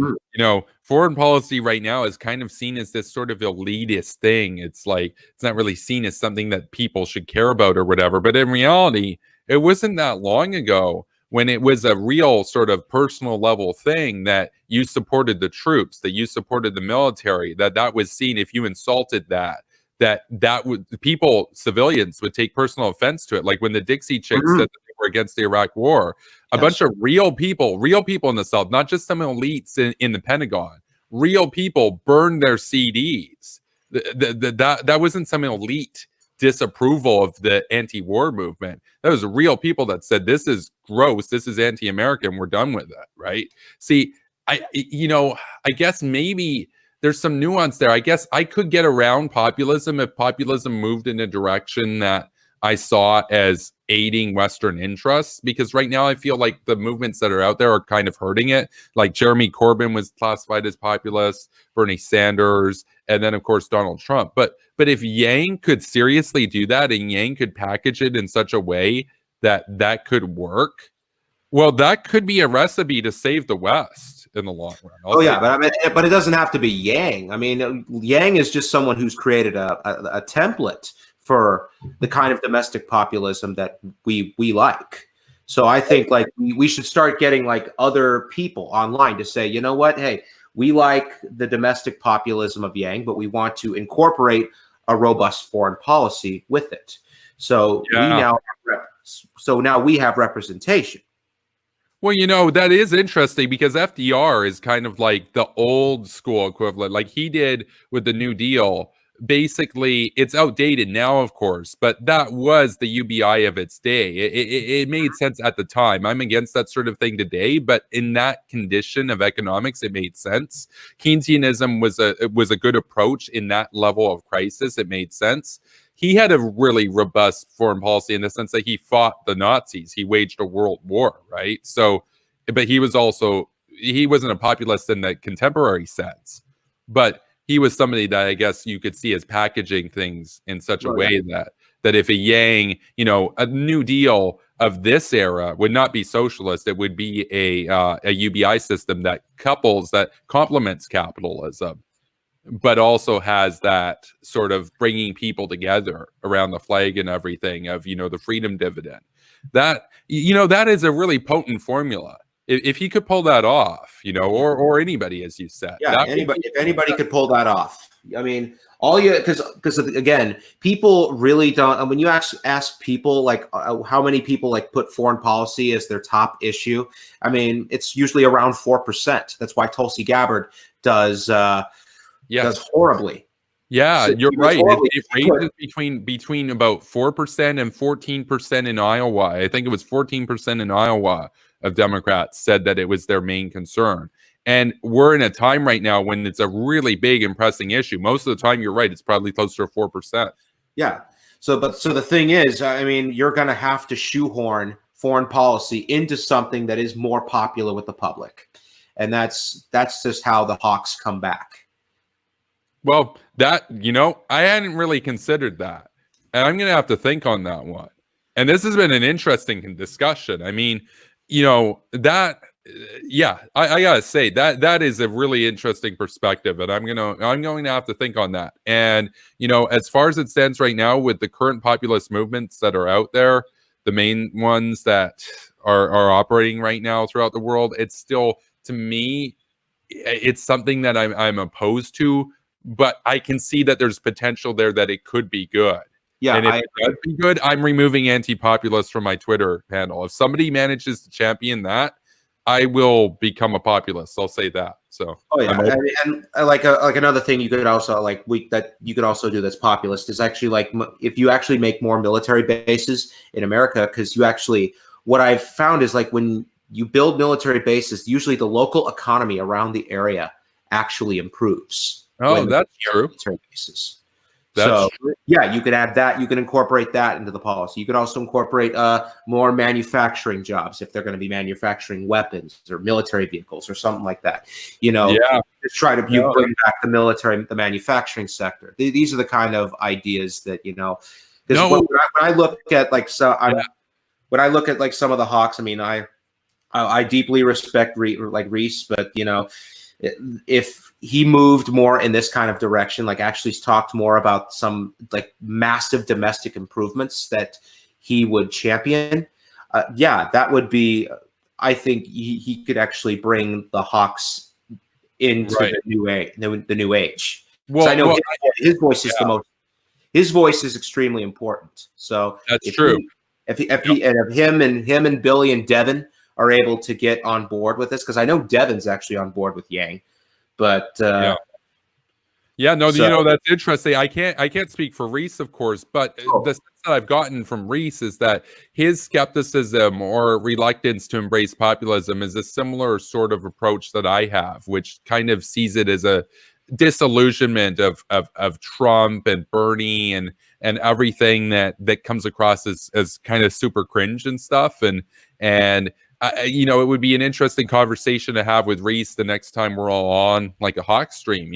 foreign policy right now is kind of seen as this sort of elitist thing. It's like it's not really seen as something that people should care about or whatever. But in reality, it wasn't that long ago when it was a real sort of personal level thing that you supported the troops, that you supported the military, that was seen. If you insulted that would people, civilians would take personal offense to it. Like when the Dixie Chicks said that they were against the Iraq War, a bunch of real people in the South, not just some elites in the Pentagon, real people burned their CDs. That wasn't some elite disapproval of the anti-war movement. That was real people that said, this is gross, this is anti-American, we're done with it, right? See, I guess maybe there's some nuance there. I guess I could get around populism if populism moved in a direction that I saw as aiding Western interests, because right now I feel like the movements that are out there are kind of hurting it. Like Jeremy Corbyn was classified as populist, Bernie Sanders, and then of course Donald Trump. But if Yang could seriously do that, and Yang could package it in such a way that could work, well, that could be a recipe to save the West in the long run. But it doesn't have to be Yang. I mean, Yang is just someone who's created a template for the kind of domestic populism that we like. So I think like we should start getting like other people online to say, you know what, hey, we like the domestic populism of Yang, but we want to incorporate a robust foreign policy with it. So now we have representation. Well, that is interesting, because FDR is kind of like the old school equivalent, like he did with the New Deal. Basically, it's outdated now, of course, but that was the UBI of its day. It made sense at the time. I'm against that sort of thing today, but in that condition of economics, it made sense. Keynesianism was a good approach in that level of crisis. It made sense. He had a really robust foreign policy in the sense that he fought the Nazis. He waged a world war, right? So, but he wasn't a populist in the contemporary sense, but he was somebody that I guess you could see as packaging things in such a way that if a Yang, a New Deal of this era would not be socialist, it would be a UBI system that complements capitalism, but also has that sort of bringing people together around the flag and everything of, the freedom dividend. That is a really potent formula. If he could pull that off, or anybody, as you said. Yeah, if anybody could pull that off. I mean, because again, people really don't. And when you ask people like how many people like put foreign policy as their top issue, I mean, it's usually around 4%. That's why Tulsi Gabbard does horribly. Yeah, you're right. It ranges between about 4% and 14% in Iowa. I think it was 14% in Iowa of Democrats said that it was their main concern. And we're in a time right now when it's a really big and pressing issue. Most of the time, you're right, it's probably closer to 4%. Yeah. So the thing is, I mean, you're going to have to shoehorn foreign policy into something that is more popular with the public. And that's just how the hawks come back. Well, I hadn't really considered that. And I'm going to have to think on that one. And this has been an interesting discussion. I mean, I gotta say that is a really interesting perspective, and I'm going to have to think on that. And as far as it stands right now, with the current populist movements that are out there, the main ones that are operating right now throughout the world, it's still, to me, it's something that I'm opposed to, but I can see that there's potential there that it could be good. Yeah, and if it does be good, I'm removing anti-populist from my Twitter handle. If somebody manages to champion that, I will become a populist. I'll say that. So, and like another thing you could also you could also do that's populist is actually like if you actually make more military bases in America, because what I've found is like when you build military bases, usually the local economy around the area actually improves. Oh, that's true. Military bases. Yeah, you could add that. You can incorporate that into the policy. You could also incorporate more manufacturing jobs if they're going to be manufacturing weapons or military vehicles or something like that. Just try to bring back the manufacturing sector. These are the kind of ideas that Because when I look at like when I look at like some of the hawks, I mean, I deeply respect Reese, but if he moved more in this kind of direction, like actually talked more about some like massive domestic improvements that he would champion, that would be. I think he could actually bring the Hawks into Right. the new age. Well, I know his voice is the most. His voice is extremely important. So that's true. If him and Billy and Devin are able to get on board with this, because I know Devin's actually on board with Yang, but that's interesting. I can't speak for Reese, of course, but the sense that I've gotten from Reese is that his skepticism or reluctance to embrace populism is a similar sort of approach that I have, which kind of sees it as a disillusionment of Trump and Bernie and everything that comes across as kind of super cringe and stuff. And it would be an interesting conversation to have with Reese the next time we're all on like a Hawk stream,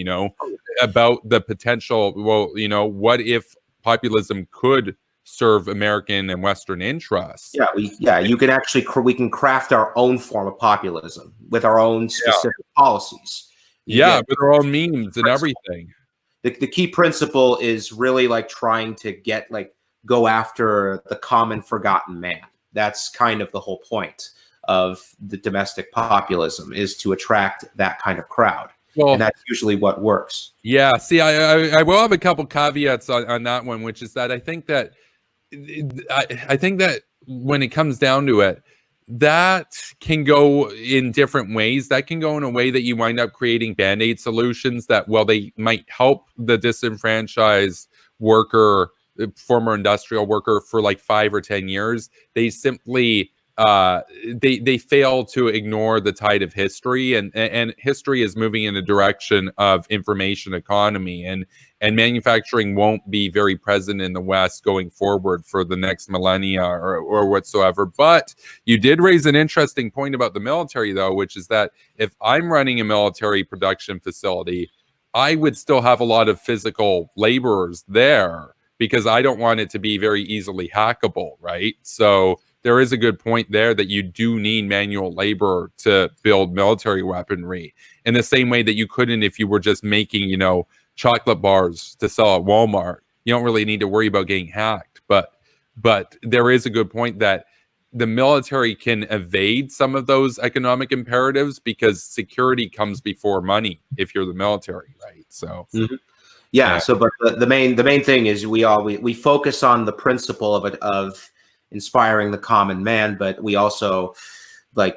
about the potential. Well, what if populism could serve American and Western interests? You can actually we can craft our own form of populism with our own specific policies. With our own memes and everything. The key principle is really like trying to go after the common forgotten man. That's kind of the whole point of the domestic populism, is to attract that kind of crowd. Well, and that's usually what works. Yeah. See, I will have a couple caveats on that one, which is that I think that when it comes down to it, that can go in different ways. That can go in a way that you wind up creating band-aid solutions that, while they might help the disenfranchised worker, former industrial worker, for like 5 or 10 years, they simply they fail to ignore the tide of history, and history is moving in a direction of information economy, and manufacturing won't be very present in the West going forward for the next millennia or whatsoever. But you did raise an interesting point about the military, though, which is that if I'm running a military production facility, I would still have a lot of physical laborers there because I don't want it to be very easily hackable, right? So there is a good point there that you do need manual labor to build military weaponry in the same way that you couldn't if you were just making, chocolate bars to sell at Walmart. You don't really need to worry about getting hacked. But there is a good point that the military can evade some of those economic imperatives because security comes before money if you're the military, right? So So but the main thing is we focus on the principle of inspiring the common man, but we also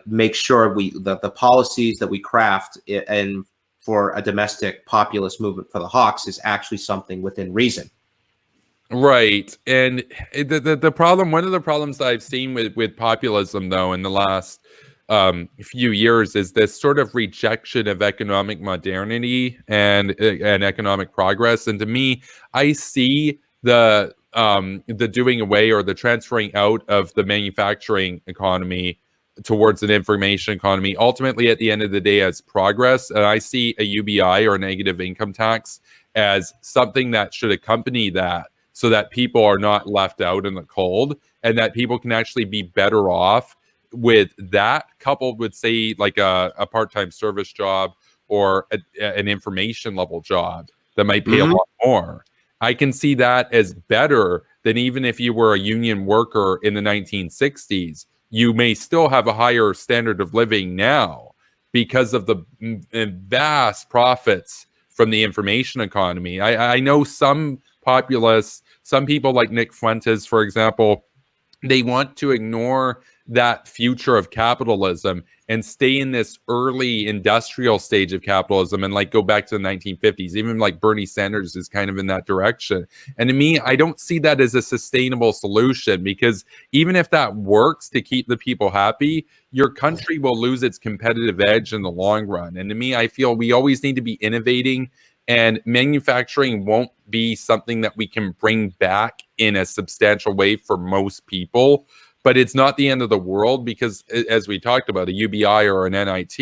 make sure the policies that we craft and for a domestic populist movement for the Hawks is actually something within reason. Right. And the problem, one of the problems that I've seen with populism, though, in the last few years is this sort of rejection of economic modernity and economic progress. And to me, I see the doing away or the transferring out of the manufacturing economy towards an information economy ultimately at the end of the day as progress. And I see a UBI or a negative income tax as something that should accompany that, so that people are not left out in the cold and that people can actually be better off with that, coupled with, say, like a part-time service job or an information level job that might pay a lot more. I can see that as better than even if you were a union worker in the 1960s. You may still have a higher standard of living now because of the vast profits from the information economy. I know some populists, some people like Nick Fuentes, for example, they want to ignore that future of capitalism and stay in this early industrial stage of capitalism and go back to the 1950s. Even Bernie Sanders is kind of in that direction. And to me, I don't see that as a sustainable solution, because even if that works to keep the people happy, your country will lose its competitive edge in the long run. And to me, I feel we always need to be innovating, and manufacturing won't be something that we can bring back in a substantial way for most people. But it's not the end of the world, because as we talked about, a UBI or an NIT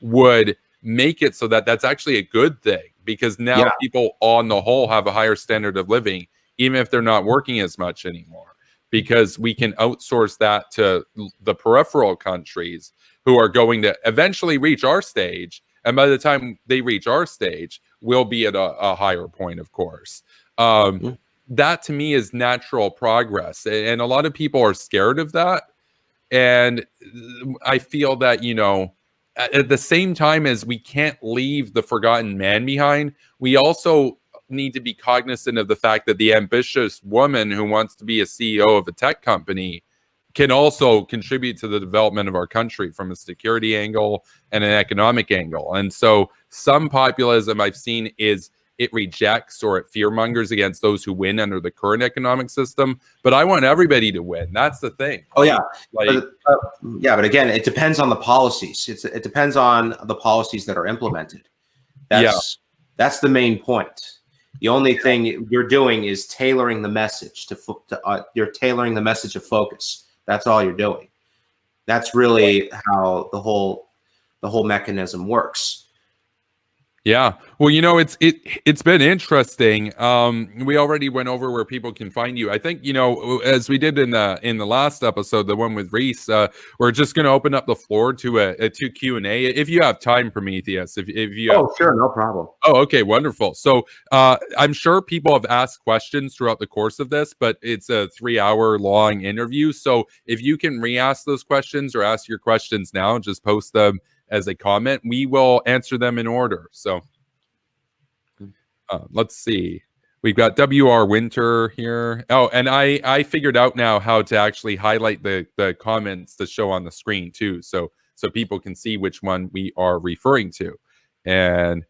would make it so that that's actually a good thing, because now people on the whole have a higher standard of living, even if they're not working as much anymore. because we can outsource that to the peripheral countries who are going to eventually reach our stage. And by the time they reach our stage, we'll be at a higher point, of course. That to me is natural progress. And a lot of people are scared of that. And I feel that, you know, at the same time as we can't leave the forgotten man behind, we also need to be cognizant of the fact that the ambitious woman who wants to be a CEO of a tech company can also contribute to the development of our country from a security angle and an economic angle. And so some populism I've seen is it rejects or it fearmongers against those who win under the current economic system. But I want everybody to win. That's the thing. Oh yeah, like but again, it depends on the policies. It depends on the policies that are implemented. That's the main point. The only thing you're doing is tailoring the message you're tailoring the message of focus. That's all you're doing. That's really how the whole mechanism works. Yeah. Well, you know, it's been interesting. We already went over where people can find you. I think, you know, as we did in the last episode, the one with Reese, we're just going to open up the floor to a Q&A if you have time, Prometheus. If you have... Oh, sure, no problem. Oh, okay, wonderful. So I'm sure people have asked questions throughout the course of this, but it's a 3-hour long interview. So if you can re-ask those questions or ask your questions now, just post them as a comment. We will answer them in order. So let's see. We've got WR Winter here. Oh, and I figured out now how to actually highlight the comments to show on the screen too. So people can see which one we are referring to. And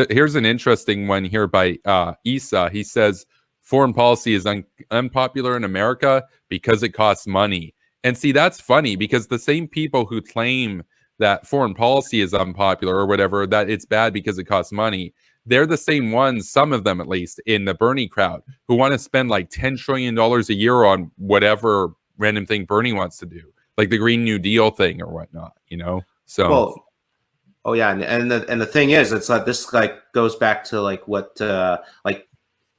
here's an interesting one here by Isa. He says, foreign policy is unpopular in America because it costs money. And see, that's funny because the same people who claim that foreign policy is unpopular or whatever, that it's bad because it costs money, they're the same ones, some of them at least, in the Bernie crowd who want to spend like $10 trillion a year on whatever random thing Bernie wants to do, like the Green New Deal thing or whatnot, you know? So, well, oh yeah, and the thing is, it's like this like goes back to like what like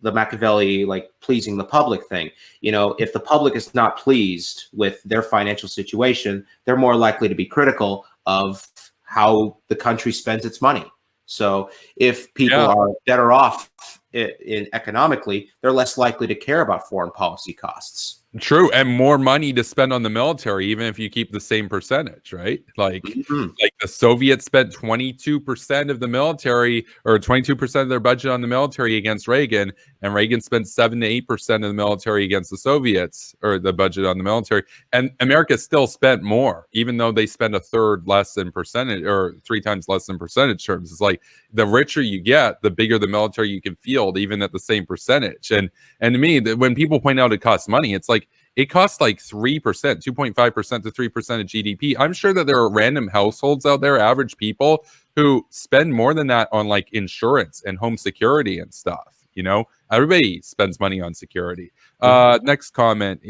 the Machiavelli like pleasing the public thing. You know, if the public is not pleased with their financial situation, they're more likely to be critical of how the country spends its money. So if people are better off in economically, they're less likely to care about foreign policy costs. True, and more money to spend on the military, even if you keep the same percentage, right? Like, like the Soviets spent 22% of the military, or 22% of their budget on the military against Reagan, and Reagan spent 7 to 8% of the military against the Soviets, or the budget on the military. And America still spent more, even though they spent a third less in percentage, or 3 times less in percentage terms. It's like the richer you get, the bigger the military you can field, even at the same percentage. And to me, when people point out it costs money, it's like, it costs like 3%, 2.5% to 3% of GDP. I'm sure that there are random households out there, average people, who spend more than that on like insurance and home security and stuff. You know, everybody spends money on security. Next comment.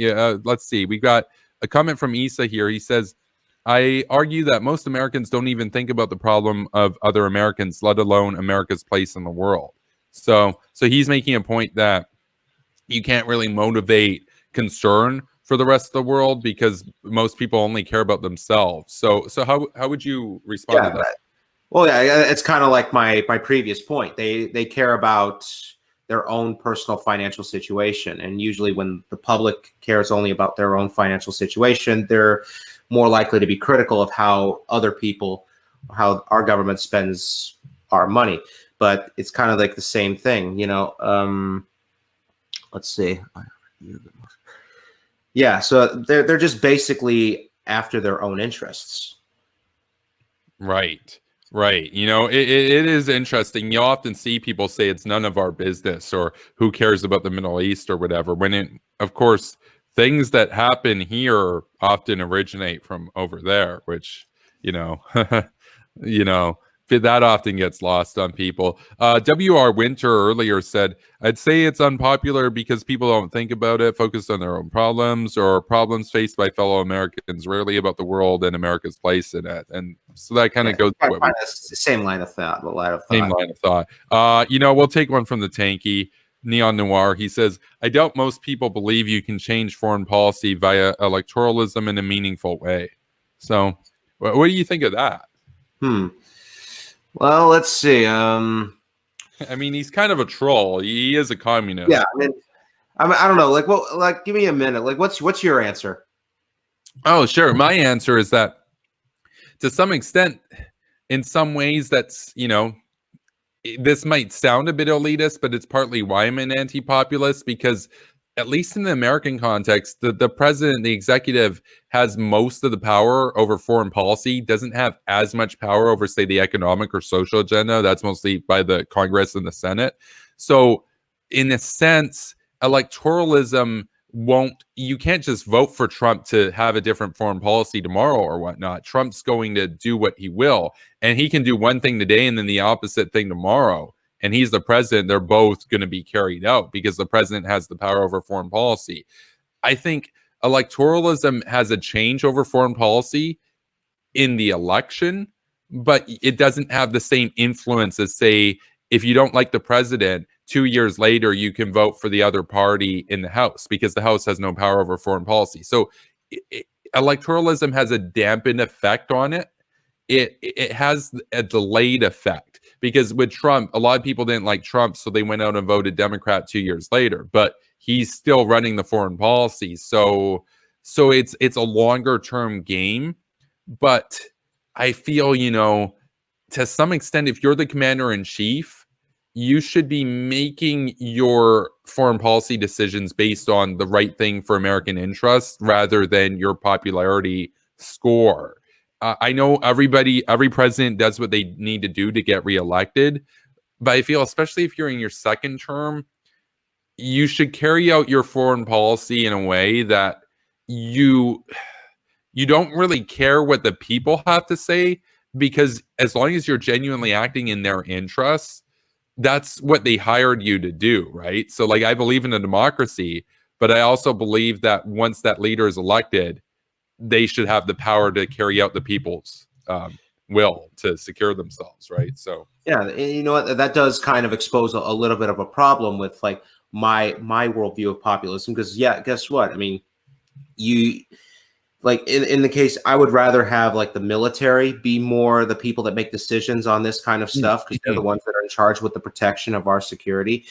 Let's see. We got a comment from Isa here. He says, I argue that most Americans don't even think about the problem of other Americans, let alone America's place in the world. So he's making a point that you can't really motivate concern for the rest of the world because most people only care about themselves. So how would you respond to that? Well, yeah, it's kind of like my previous point. They care about their own personal financial situation, and usually when the public cares only about their own financial situation, they're more likely to be critical of how our government spends our money. But it's kind of like the same thing, you know. Let's see. Yeah, so they're just basically after their own interests. Right. You know, it is interesting. You often see people say it's none of our business or who cares about the Middle East or whatever, when of course, things that happen here often originate from over there, which, you know, that often gets lost on people. WR Winter earlier said, I'd say it's unpopular because people don't think about it, focus on their own problems or problems faced by fellow Americans, rarely about the world and America's place in it. And so that kind of goes to the same line of thought. Same line of thought. You know, we'll take one from the Tanky. Neon Noir. He says, I doubt most people believe you can change foreign policy via electoralism in a meaningful way. So, what do you think of that? Well, let's see. I mean, he's kind of a troll. He is a communist. Yeah, I don't know. Like, well, like, give me a minute. Like, what's your answer? Oh, sure. My answer is that, to some extent, in some ways, that's, this might sound a bit elitist, but it's partly why I'm an anti-populist, because at least in the American context, the president, the executive, has most of the power over foreign policy, doesn't have as much power over, say, the economic or social agenda. That's mostly by the Congress and the Senate. So in a sense, electoralism you can't just vote for Trump to have a different foreign policy tomorrow or whatnot. Trump's going to do what he will, and he can do one thing today and then the opposite thing tomorrow. And he's the president. They're both going to be carried out because the president has the power over foreign policy. I think electoralism has a change over foreign policy in the election, but it doesn't have the same influence as, say, if you don't like the president, 2 years later, you can vote for the other party in the House because the House has no power over foreign policy. So electoralism has a dampened effect on it. It has a delayed effect because with Trump, a lot of people didn't like Trump, so they went out and voted Democrat 2 years later, but he's still running the foreign policy. So it's a longer term game, but I feel, to some extent, if you're the commander in chief, you should be making your foreign policy decisions based on the right thing for American interests rather than your popularity score. I know every president does what they need to do to get reelected, but I feel, especially if you're in your second term, you should carry out your foreign policy in a way that you don't really care what the people have to say, because as long as you're genuinely acting in their interests, that's what they hired you to do, right? So, like, I believe in a democracy, but I also believe that once that leader is elected, they should have the power to carry out the people's will to secure themselves, right? So, yeah, you know what? That does kind of expose a little bit of a problem with, like, my worldview of populism, because, yeah, guess what? I mean, you... like in the case, I would rather have, like, the military be more the people that make decisions on this kind of stuff, because they're the ones that are in charge with the protection of our security.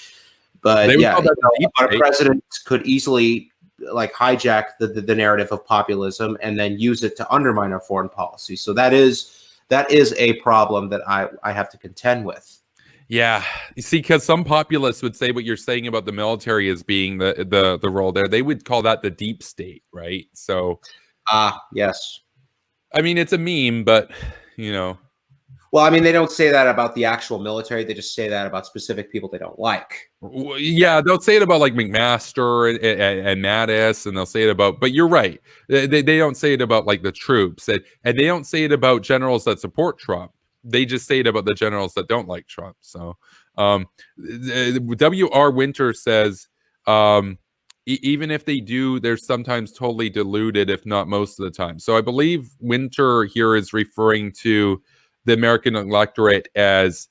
But yeah, a president could easily, like, hijack the narrative of populism and then use it to undermine our foreign policy. So that is a problem that I have to contend with. Yeah, you see, because some populists would say what you're saying about the military as being the role there. They would call that the deep state, right? So. Yes. I mean, it's a meme, but, Well, I mean, they don't say that about the actual military. They just say that about specific people they don't like. Yeah, they'll say it about, like, McMaster and Mattis, and they'll say it about, but you're right. They don't say it about, like, the troops. And they don't say it about generals that support Trump. They just say it about the generals that don't like Trump. So W.R. Winter says, even if they do, they're sometimes totally deluded, if not most of the time. So I believe Winter here is referring to the American electorate as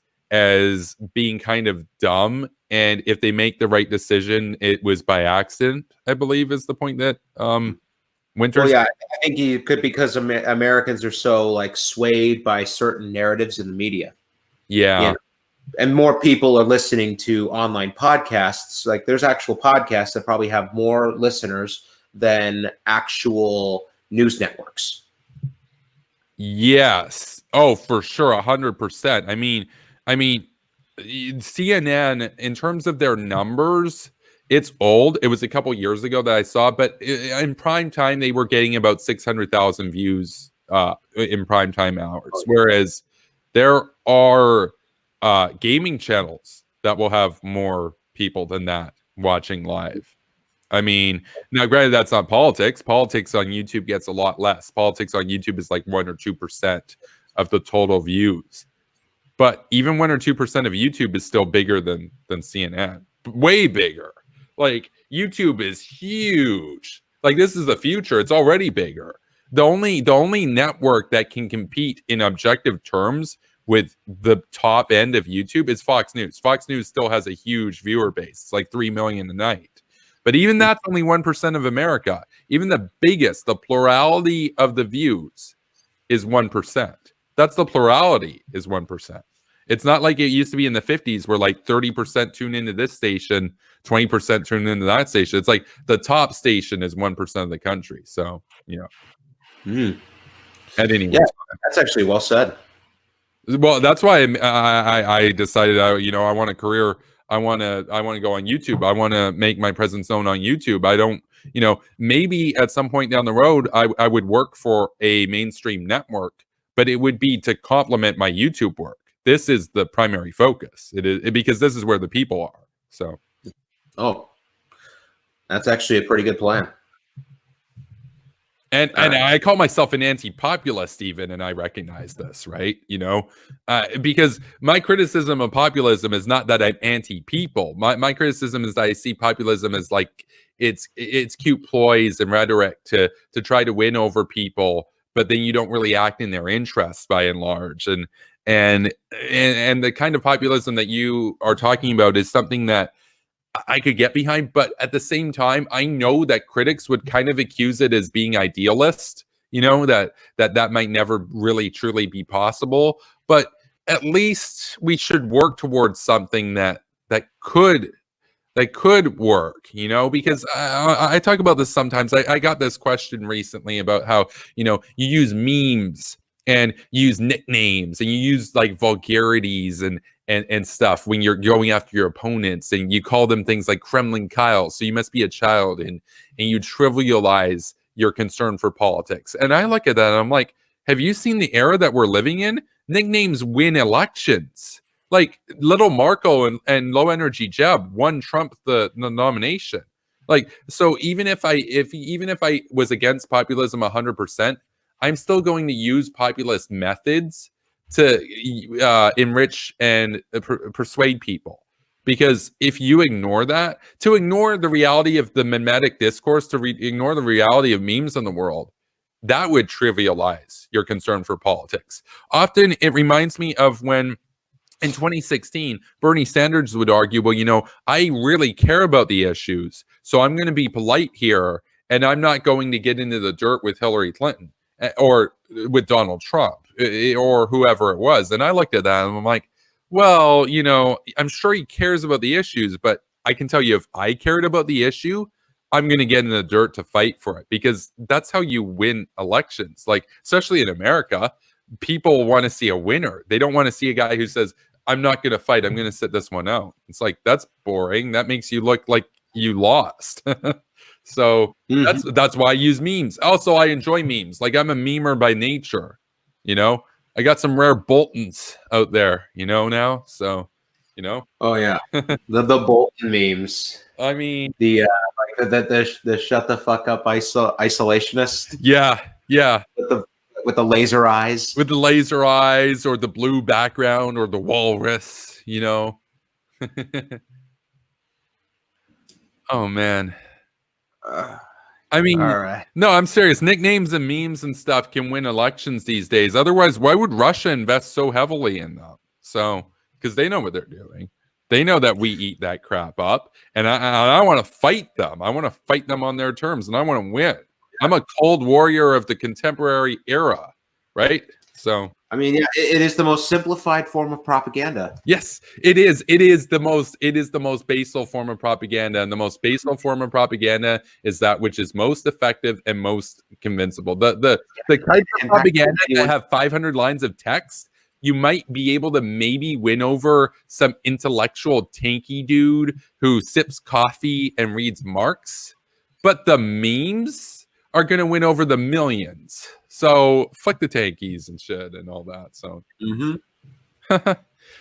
being kind of dumb, and if they make the right decision, it was by accident, I believe, is the point that Winter. Well, yeah, I think you could, because Americans are so, like, swayed by certain narratives in the media. Yeah. And more people are listening to online podcasts. Like, there's actual podcasts that probably have more listeners than actual news networks. Yes. Oh, for sure. 100%. I mean, CNN, in terms of their numbers, it's old. It was a couple years ago that I saw, but in prime time, they were getting about 600,000 views in prime time hours. Whereas there are gaming channels that will have more people than that watching live. I mean, now granted, that's not politics. Politics on YouTube gets a lot less. Politics on YouTube is like 1 or 2% of the total views. But even 1 or 2% of YouTube is still bigger than CNN. Way bigger. Like, YouTube is huge. Like, this is the future. It's already bigger. The only network that can compete in objective terms with the top end of YouTube is Fox News. Fox News still has a huge viewer base. It's like 3 million a night. But even that's only 1% of America. Even the biggest, the plurality of the views is 1%. That's the plurality is 1%. It's not like it used to be in the 50s where like 30% tune into this station, 20% tune into that station. It's like the top station is 1% of the country. So, At any rate. Yeah, that's actually well said. Well, that's why I decided, I want a career. I want to go on YouTube. I want to make my presence known on YouTube. I don't, maybe at some point down the road, I would work for a mainstream network, but it would be to complement my YouTube work. This is the primary focus. It is because this is where the people are. So, that's actually a pretty good plan. And I call myself an anti-populist even, and I recognize this, right? Because my criticism of populism is not that I'm anti-people. My criticism is that I see populism as like it's cute ploys and rhetoric to try to win over people, but then you don't really act in their interests by and large. And the kind of populism that you are talking about is something that I could get behind, but at the same time, I know that critics would kind of accuse it as being idealist, that might never really truly be possible. But at least we should work towards something that could work, because I talk about this sometimes. I got this question recently about how, you use memes and you use nicknames and you use like vulgarities and stuff when you're going after your opponents, and you call them things like Kremlin Kyle, so you must be a child, and you trivialize your concern for politics. And I look at that and I'm like, have you seen the era that we're living in? Nicknames win elections. Like Little Marco and Low Energy Jeb won Trump the nomination. Like, so even if I was against populism 100%, I'm still going to use populist methods to enrich and persuade people. Because if you ignore that, to ignore the reality of the mimetic discourse, to ignore the reality of memes in the world, that would trivialize your concern for politics. Often it reminds me of when in 2016, Bernie Sanders would argue, well, I really care about the issues, so I'm going to be polite here, and I'm not going to get into the dirt with Hillary Clinton or with Donald Trump or whoever it was. And I looked at that and I'm like, well, I'm sure he cares about the issues, but I can tell you, if I cared about the issue, I'm going to get in the dirt to fight for it, because that's how you win elections. Like, especially in America, people want to see a winner. They don't want to see a guy who says, I'm not going to fight, I'm going to sit this one out. It's like, that's boring. That makes you look like you lost. So that's why I use memes. Also, I enjoy memes. Like, I'm a memer by nature. I got some rare Boltons out there, now. So, Oh yeah, the Bolton memes. I mean, the shut the fuck up isolationist. Yeah. With the laser eyes. With the laser eyes, or the blue background, or the walrus. Oh man. I mean, all right. No, I'm serious. Nicknames and memes and stuff can win elections these days. Otherwise, why would Russia invest so heavily in them? So, because they know what they're doing. They know that we eat that crap up, and I want to fight them. I want to fight them on their terms, and I want to win. I'm a cold warrior of the contemporary era, right? So, I mean, yeah, it is the most simplified form of propaganda. Yes, it is. It is the most basal form of propaganda, and the most basal form of propaganda is that which is most effective and most convincible. The type of propaganda that have 500 lines of text, you might be able to maybe win over some intellectual tanky dude who sips coffee and reads Marx, but the memes are going to win over the millions. So fuck the tankies and shit and all that. So,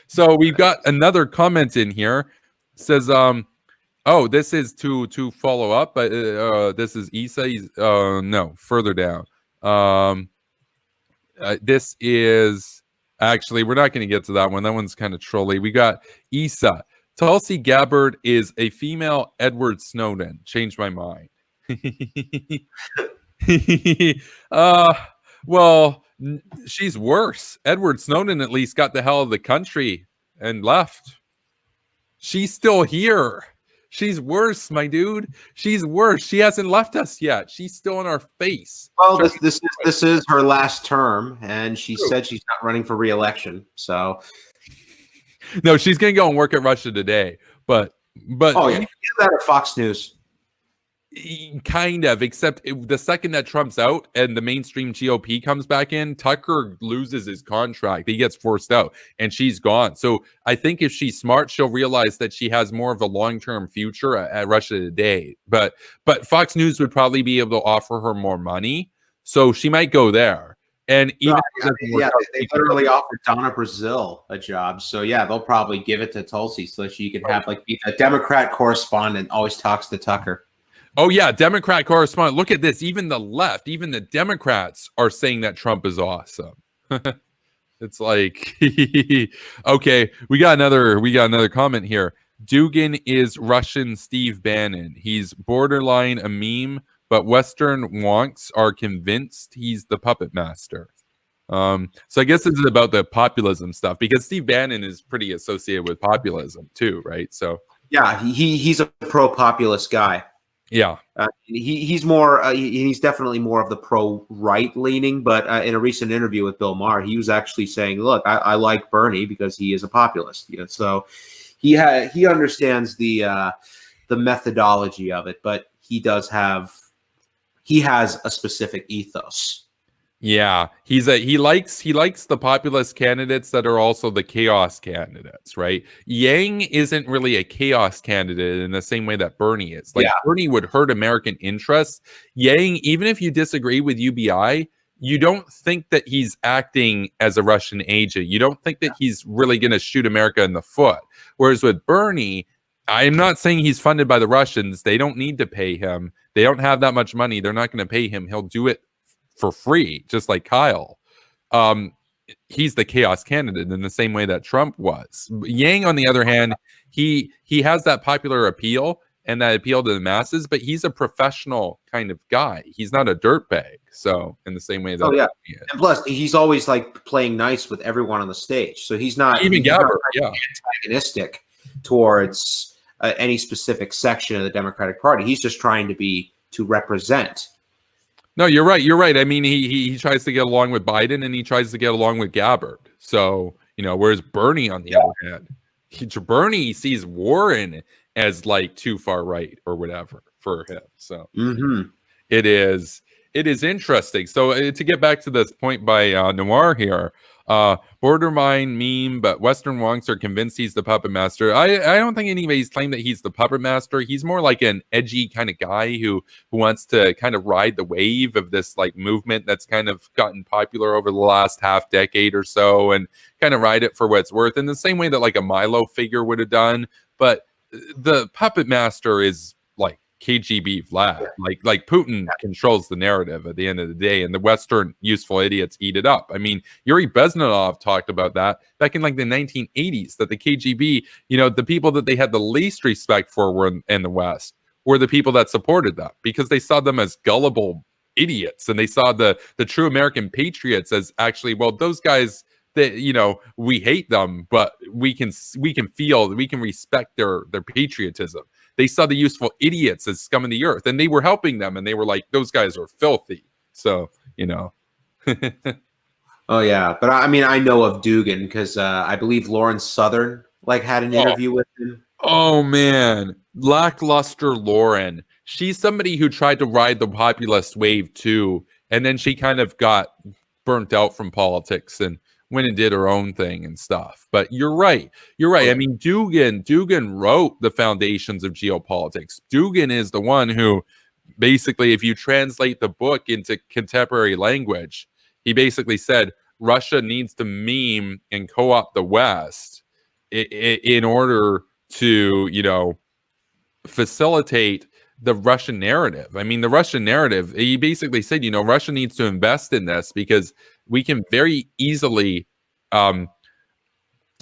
so we've got another comment in here. It says, oh, this is to follow up, but this is Isa. No, further down. This is actually, we're not going to get to that one. That one's kind of trolly. We got Isa. Tulsi Gabbard is a female Edward Snowden. Changed my mind. Well, She's worse. Edward Snowden at least got the hell out of the country and left. She's still here. She's worse, my dude. She's worse. She hasn't left us yet. She's still in our face. Well, this is her last term, and she said she's not running for re-election. So, no, she's gonna go and work at Russia Today. But oh yeah, you do that at Fox News. Kind of, except the second that Trump's out and the mainstream GOP comes back in, Tucker loses his contract. He gets forced out and she's gone. So I think if she's smart, she'll realize that she has more of a long-term future at Russia Today. But Fox News would probably be able to offer her more money. So she might go there. And even they literally offered Donna Brazil a job. So yeah, they'll probably give it to Tulsi so that she can have like be a Democrat correspondent, always talks to Tucker. Oh, yeah, Democrat correspondent. Look at this. Even the left, even the Democrats are saying that Trump is awesome. It's like, okay, we got another comment here. Dugan is Russian Steve Bannon. He's borderline a meme, but Western wonks are convinced he's the puppet master. So I guess this is about the populism stuff because Steve Bannon is pretty associated with populism too, right? So yeah, he's a pro-populist guy. Yeah, he's more. He's definitely more of the pro-right leaning. But in a recent interview with Bill Maher, he was actually saying, "Look, I like Bernie because he is a populist." You know, so he understands the methodology of it, but he has a specific ethos. Yeah, he likes the populist candidates that are also the chaos candidates, right? Yang isn't really a chaos candidate in the same way that Bernie is. Like Bernie would hurt American interests. Yang, even if you disagree with UBI, you don't think that he's acting as a Russian agent. You don't think that he's really going to shoot America in the foot. Whereas with Bernie, I'm not saying he's funded by the Russians. They don't need to pay him. They don't have that much money. They're not going to pay him. He'll do it for free, just like Kyle. He's the chaos candidate in the same way that Trump was. Yang, on the other hand, he has that popular appeal and that appeal to the masses, but he's a professional kind of guy. He's not a dirtbag. So in the same way that and plus he's always like playing nice with everyone on the stage. So he's not even Gabbard, antagonistic towards any specific section of the Democratic Party. He's just trying to represent. No, you're right. You're right. I mean, he tries to get along with Biden and he tries to get along with Gabbard. So, you know, whereas Bernie, on the other hand, Bernie sees Warren as like too far right or whatever for him. So it is interesting. So to get back to this point by Noir here, borderline meme, but Western wonks are convinced he's the puppet master. I don't think anybody's claimed that he's the puppet master. He's more like an edgy kind of guy who wants to kind of ride the wave of this like movement that's kind of gotten popular over the last half decade or so and kind of ride it for what it's worth in the same way that like a Milo figure would have done. But the puppet master is like KGB Vlad, like Putin controls the narrative at the end of the day, and the Western useful idiots eat it up. I mean, Yuri Bezmenov talked about that back in like the 1980s, that the KGB, you know, the people that they had the least respect for were in the West were the people that supported them because they saw them as gullible idiots, and they saw the true American patriots as actually, well, those guys that, you know, we hate them, but we can respect their patriotism. They saw the useful idiots as scum of the earth, and they were helping them, and they were like, those guys are filthy. So, you know. Oh, yeah. But I mean, I know of Dugan because I believe Lawrence Southern like had an interview with him. Oh, man. Lackluster Lauren. She's somebody who tried to ride the populist wave, too, and then she kind of got burnt out from politics and went and did her own thing and stuff. But you're right. You're right. I mean, Dugan wrote the foundations of geopolitics. Dugan is the one who basically, if you translate the book into contemporary language, he basically said Russia needs to meme and co-opt the West in order to, you know, facilitate the Russian narrative. I mean, the Russian narrative, he basically said, you know, Russia needs to invest in this because we can very easily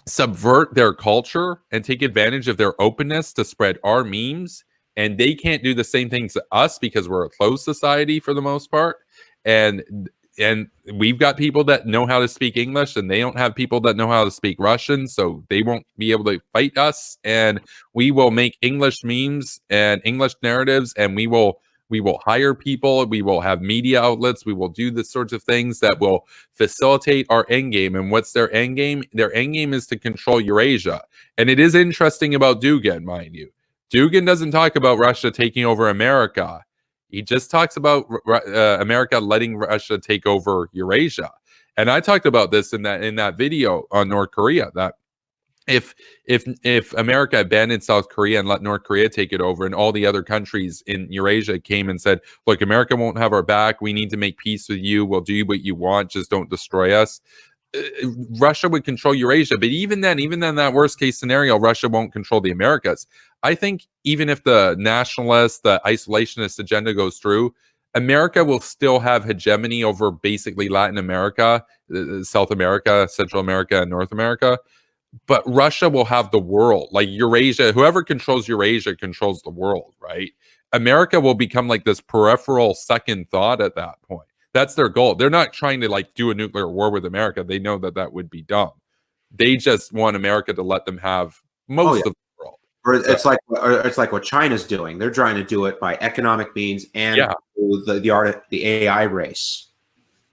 subvert their culture and take advantage of their openness to spread our memes. And they can't do the same things to us because we're a closed society for the most part. And and we've got people that know how to speak English, and they don't have people that know how to speak Russian, so they won't be able to fight us. And we will make English memes and English narratives, and we will hire people, we will have media outlets, we will do the sorts of things that will facilitate our end game. And what's their end game? Their end game is to control Eurasia. And it is interesting about Dugin, mind you. Dugin doesn't talk about Russia taking over America. He just talks about America letting Russia take over Eurasia. And I talked about this in that video on North Korea, that if America abandoned South Korea and let North Korea take it over, and all the other countries in Eurasia came and said, look, America won't have our back, we need to make peace with you, we'll do what you want, just don't destroy us. Russia would control Eurasia. But even then, that worst case scenario, Russia won't control the Americas. I think even if the nationalist, the isolationist agenda goes through, America will still have hegemony over basically Latin America, South America, Central America, and North America. But Russia will have the world, like Eurasia. Whoever controls Eurasia controls the world, right? America will become like this peripheral second thought at that point. That's their goal. They're not trying to like do a nuclear war with America. They know that would be dumb. They just want America to let them have most of the world. Or it's like what China's doing. They're trying to do it by economic means and the AI race.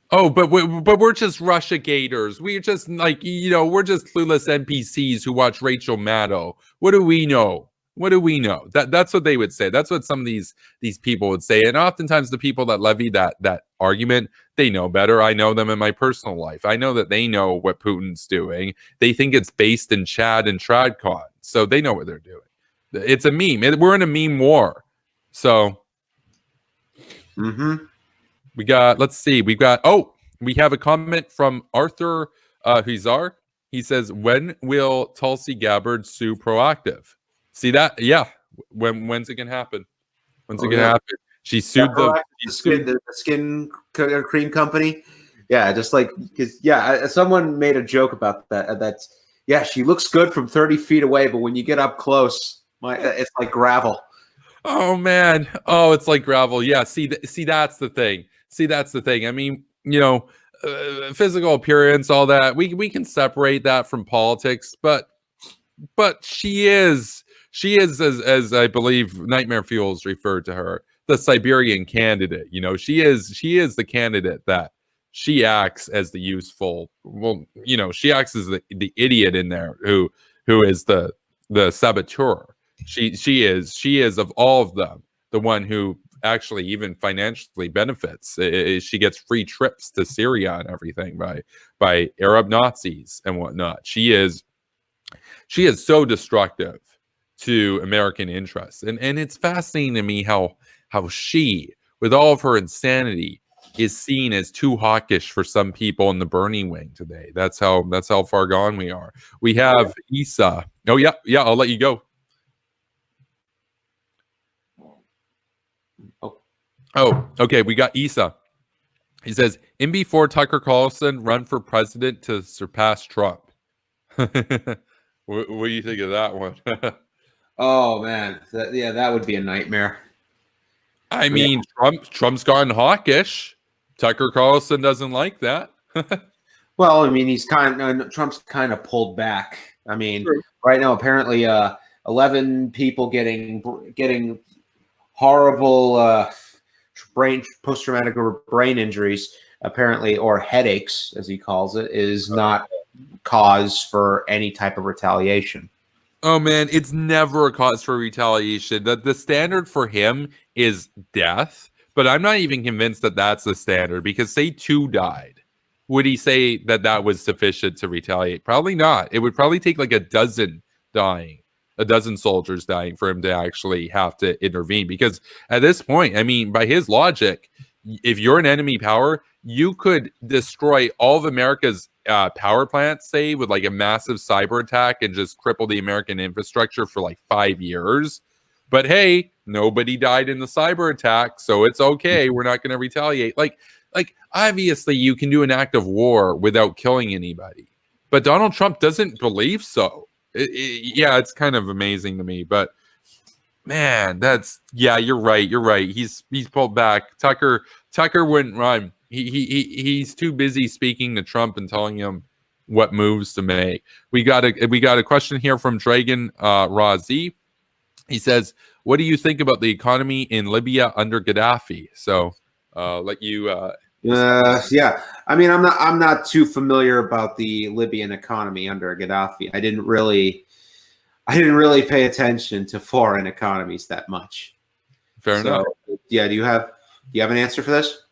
Oh, but we're just Russia gators. We're just like, we're just clueless NPCs who watch Rachel Maddow. What do we know? What do we know? That's what they would say. That's what some of these people would say. And oftentimes the people that levy that argument, they know better. I know them in my personal life. I know that they know what Putin's doing. They think it's based in Chad and TradCon. So they know what they're doing. It's a meme. We're in a meme war. So we got, let's see. We have a comment from Arthur Huizar. He says, when will Tulsi Gabbard sue Proactive? See that? Yeah. When's it gonna happen? When's it gonna happen? She sued the skin cream company. Yeah, just like, because someone made a joke about that. That's she looks good from 30 feet away, but when you get up close, it's like gravel. Oh man. Oh, it's like gravel. Yeah. See, that's the thing. That's the thing. I mean, physical appearance, all that. We can separate that from politics, but she is as I believe Nightmare Fuels referred to her, the Siberian candidate. She is the candidate that she acts as the useful. Well, she acts as the idiot in there who is the saboteur. She is of all of them the one who actually even financially benefits. She gets free trips to Syria and everything by Arab Nazis and whatnot. She is so destructive to American interests. And it's fascinating to me how she, with all of her insanity, is seen as too hawkish for some people in the Bernie wing today. That's how far gone we are. We have Issa. Oh yeah, I'll let you go. Oh, okay. We got Issa. He says, in before Tucker Carlson run for president to surpass Trump. What do you think of that one? Oh man, that would be a nightmare. I mean, Trump's gone hawkish. Tucker Carlson doesn't like that. Well, I mean, Trump's kind of pulled back. I mean, right now apparently 11 people getting horrible post-traumatic brain injuries, apparently, or headaches, as he calls it, is not cause for any type of retaliation. Oh man, it's never a cause for retaliation. The standard for him is death, but I'm not even convinced that that's the standard, because say 2 died. Would he say that was sufficient to retaliate? Probably not. It would probably take like a dozen soldiers dying for him to actually have to intervene, because at this point, I mean, by his logic, if you're an enemy power, you could destroy all of America's power plants, say, with like a massive cyber attack and just cripple the American infrastructure for like 5 years. But hey, nobody died in the cyber attack, so it's okay. We're not going to retaliate. Like obviously you can do an act of war without killing anybody, but Donald Trump doesn't believe so. It's kind of amazing to me, but man, you're right. He's pulled back. Tucker wouldn't run. he's too busy speaking to Trump and telling him what moves to make. We got a question here from Dragon Razi. He says, "What do you think about the economy in Libya under Gaddafi?" So, let you. Yeah, I mean, I'm not too familiar about the Libyan economy under Gaddafi. I didn't really pay attention to foreign economies that much. Fair enough. Yeah, do you have an answer for this?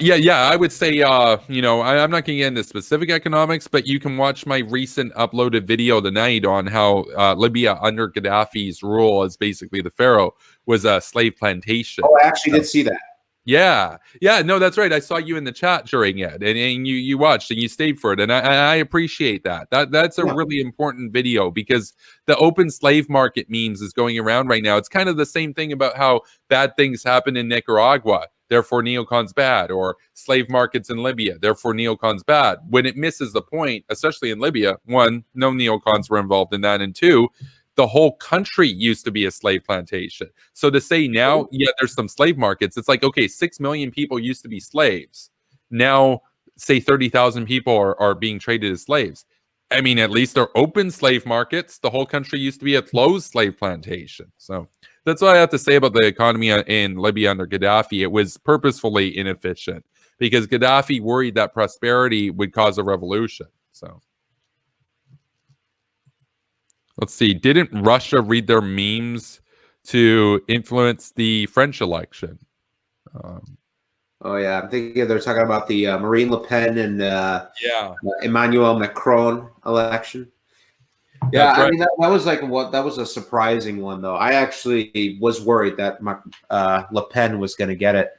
Yeah. I would say, I'm not going to get into specific economics, but you can watch my recent uploaded video tonight on how Libya under Gaddafi's rule as basically the pharaoh was a slave plantation. Oh, I actually did see that. Yeah, no, that's right. I saw you in the chat during it, and you watched and you stayed for it, and I appreciate that. That's a really important video because the open slave market memes is going around right now. It's kind of the same thing about how bad things happen in Nicaragua, therefore neocons bad, or slave markets in Libya, therefore neocons bad. When it misses the point, especially in Libya, one, no neocons were involved in that, and two, the whole country used to be a slave plantation. So to say now, yeah, there's some slave markets, it's like, okay, 6 million people used to be slaves. Now, say 30,000 people are being traded as slaves. I mean, at least they're open slave markets. The whole country used to be a closed slave plantation. So that's what I have to say about the economy in Libya under Gaddafi. It was purposefully inefficient because Gaddafi worried that prosperity would cause a revolution. So let's see. Didn't Russia read their memes to influence the French election? Oh yeah, I'm thinking they're talking about the Marine Le Pen and Emmanuel Macron election. Yeah, right. I mean that was that was a surprising one though. I actually was worried that Le Pen was going to get it.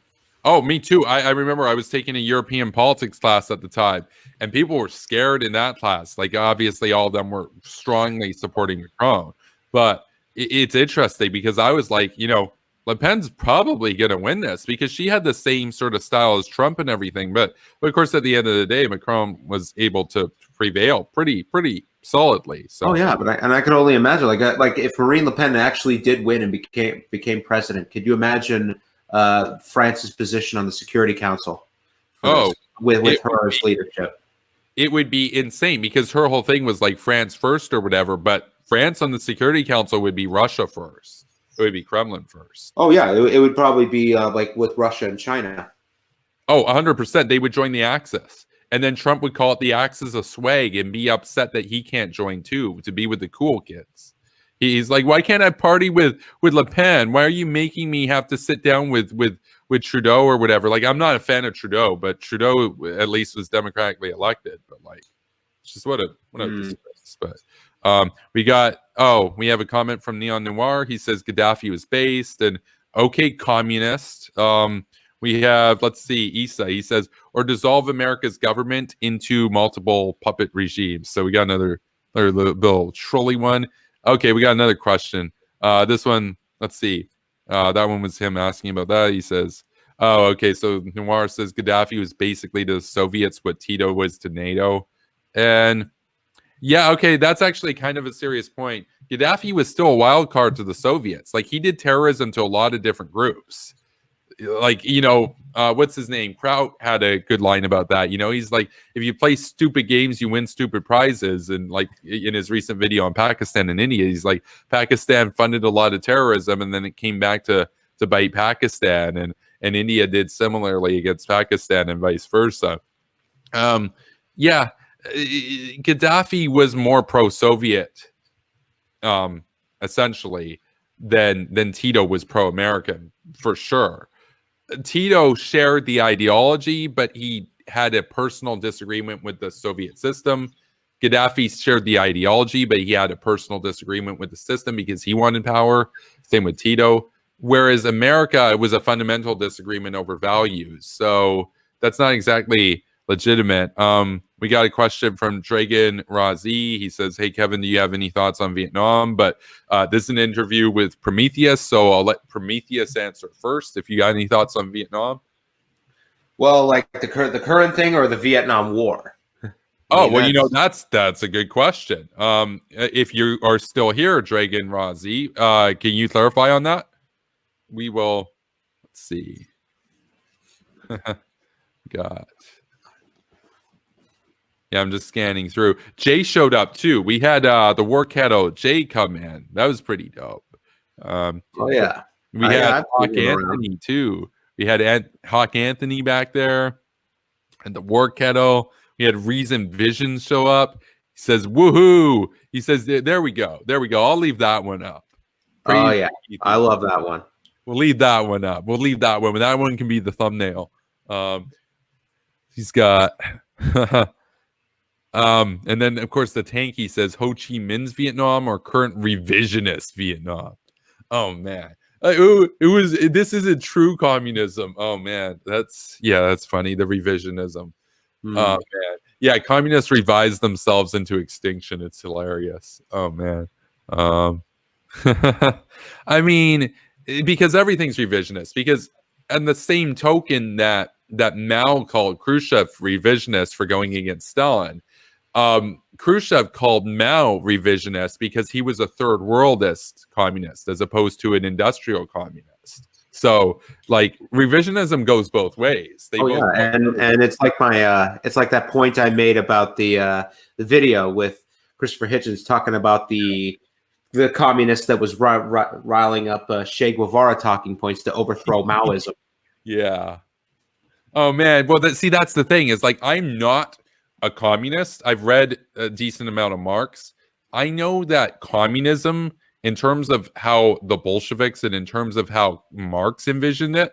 Oh, me too. I remember I was taking a European politics class at the time, and people were scared in that class. Like, obviously, all of them were strongly supporting Macron. But it's interesting because I was like, Le Pen's probably going to win this because she had the same sort of style as Trump and everything. But of course, at the end of the day, Macron was able to prevail pretty solidly. So. Oh yeah, but I could only imagine like if Marine Le Pen actually did win and became president, could you imagine France's position on the Security Council? With her as leadership, it would be insane because her whole thing was like France first or whatever. But France on the Security Council would be Russia first. It would be Kremlin first. Oh yeah, it would probably be like with Russia and China. Oh, 100%. They would join the Axis. And then Trump would call it the Axis of swag and be upset that he can't join too, to be with the cool kids. He's like, why can't I party with Le Pen? Why are you making me have to sit down with Trudeau or whatever? Like, I'm not a fan of Trudeau, but Trudeau at least was democratically elected. But like, it's just what a disgrace. But we have a comment from Neon Noir. He says Gaddafi was based, and okay, communist. We have, let's see, Issa. He says, or dissolve America's government into multiple puppet regimes. So we got another little trolley one. Okay, we got another question. This one, let's see. That one was him asking about that. He says, oh, okay, so Noir says Gaddafi was basically to the Soviets what Tito was to NATO. And yeah, okay, that's actually kind of a serious point. Gaddafi was still a wild card to the Soviets. Like, he did terrorism to a lot of different groups. Like, what's his name? Kraut had a good line about that. He's like, if you play stupid games, you win stupid prizes. And like in his recent video on Pakistan and India, he's like, Pakistan funded a lot of terrorism, and then it came back to bite Pakistan, and India did similarly against Pakistan and vice versa. Gaddafi was more pro-Soviet, essentially, than Tito was pro-American, for sure. Tito shared the ideology, but he had a personal disagreement with the Soviet system. Gaddafi shared the ideology, but he had a personal disagreement with the system because he wanted power. Same with Tito. Whereas America, it was a fundamental disagreement over values. So that's not exactly legitimate. We got a question from Dragon Razi. He says, hey, Kevin, do you have any thoughts on Vietnam? But this is an interview with Prometheus, so I'll let Prometheus answer first. If you got any thoughts on Vietnam. Well, like the current thing or the Vietnam War? That's a good question. If you are still here, Dragon Razi, can you clarify on that? We will, let's see. got. Yeah, I'm just scanning through. Jay showed up too. We had the War Kettle Jay come in. That was pretty dope. Oh yeah. We had I've Hawk seen him Anthony around. too. We had Hawk Anthony back there, and the War Kettle. We had Reason Vision show up. He says, "Woohoo!" He says, "There we go. There we go." I'll leave that one up. Oh yeah, I love that one. We'll leave that one up. We'll leave that one. That one can be the thumbnail. He's got. And then of course the Tanky says Ho Chi Minh's Vietnam or current revisionist Vietnam. Oh man, this isn't true communism. Oh man, that's funny. The revisionism. Oh man, yeah, communists revise themselves into extinction. It's hilarious. Oh man. I mean, because everything's revisionist. Because and the same token that Mao called Khrushchev revisionist for going against Stalin. Khrushchev called Mao revisionist because he was a third worldist communist as opposed to an industrial communist. So, like, revisionism goes both ways. And it's like it's like that point I made about the video with Christopher Hitchens talking about the communist that was riling up Che Guevara talking points to overthrow Maoism. Yeah. Oh man. Well, that's the thing is like I'm not a communist. I've read a decent amount of Marx. I know that communism, in terms of how the Bolsheviks and in terms of how Marx envisioned it,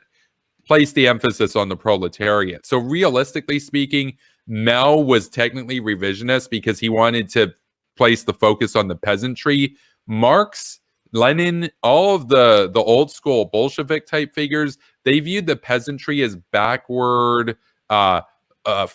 placed the emphasis on the proletariat. So realistically speaking, Mao was technically revisionist because he wanted to place the focus on the peasantry. Marx, Lenin, all of the old school Bolshevik type figures, they viewed the peasantry as backward,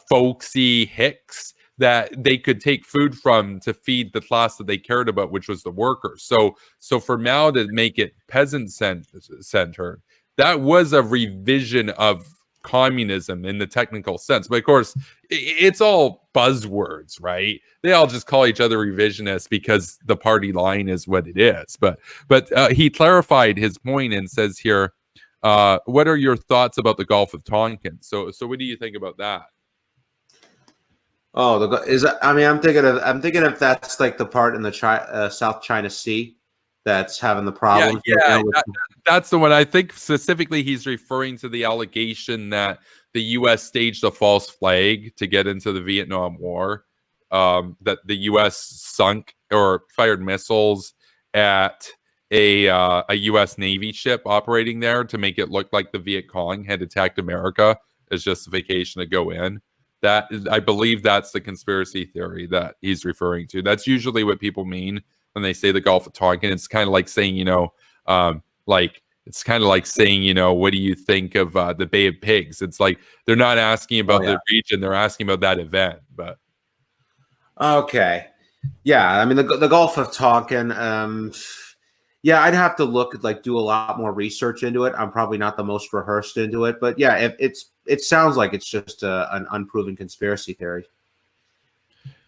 folksy hicks that they could take food from to feed the class that they cared about, which was the workers. So for Mao to make it peasant centered, that was a revision of communism in the technical sense. But of course, it's all buzzwords, right? They all just call each other revisionists because the party line is what it is. But he clarified his point and says here, what are your thoughts about the Gulf of Tonkin? So what do you think about that? Oh, I'm thinking if that's like the part in the South China Sea that's having the problem. That's the one. I think specifically he's referring to the allegation that the U.S. staged a false flag to get into the Vietnam War, that the U.S. sunk or fired missiles at a U.S. Navy ship operating there to make it look like the Viet Cong had attacked America as justification to go in. That is, I believe that's the conspiracy theory that he's referring to. That's usually what people mean when they say the Gulf of Tonkin. It's kind of like saying, what do you think of the Bay of Pigs? It's like they're not asking about the region; they're asking about that event. But okay, yeah, I mean the Gulf of Tonkin. I'd have to do a lot more research into it. I'm probably not the most rehearsed into it, but yeah, it sounds like it's just an unproven conspiracy theory.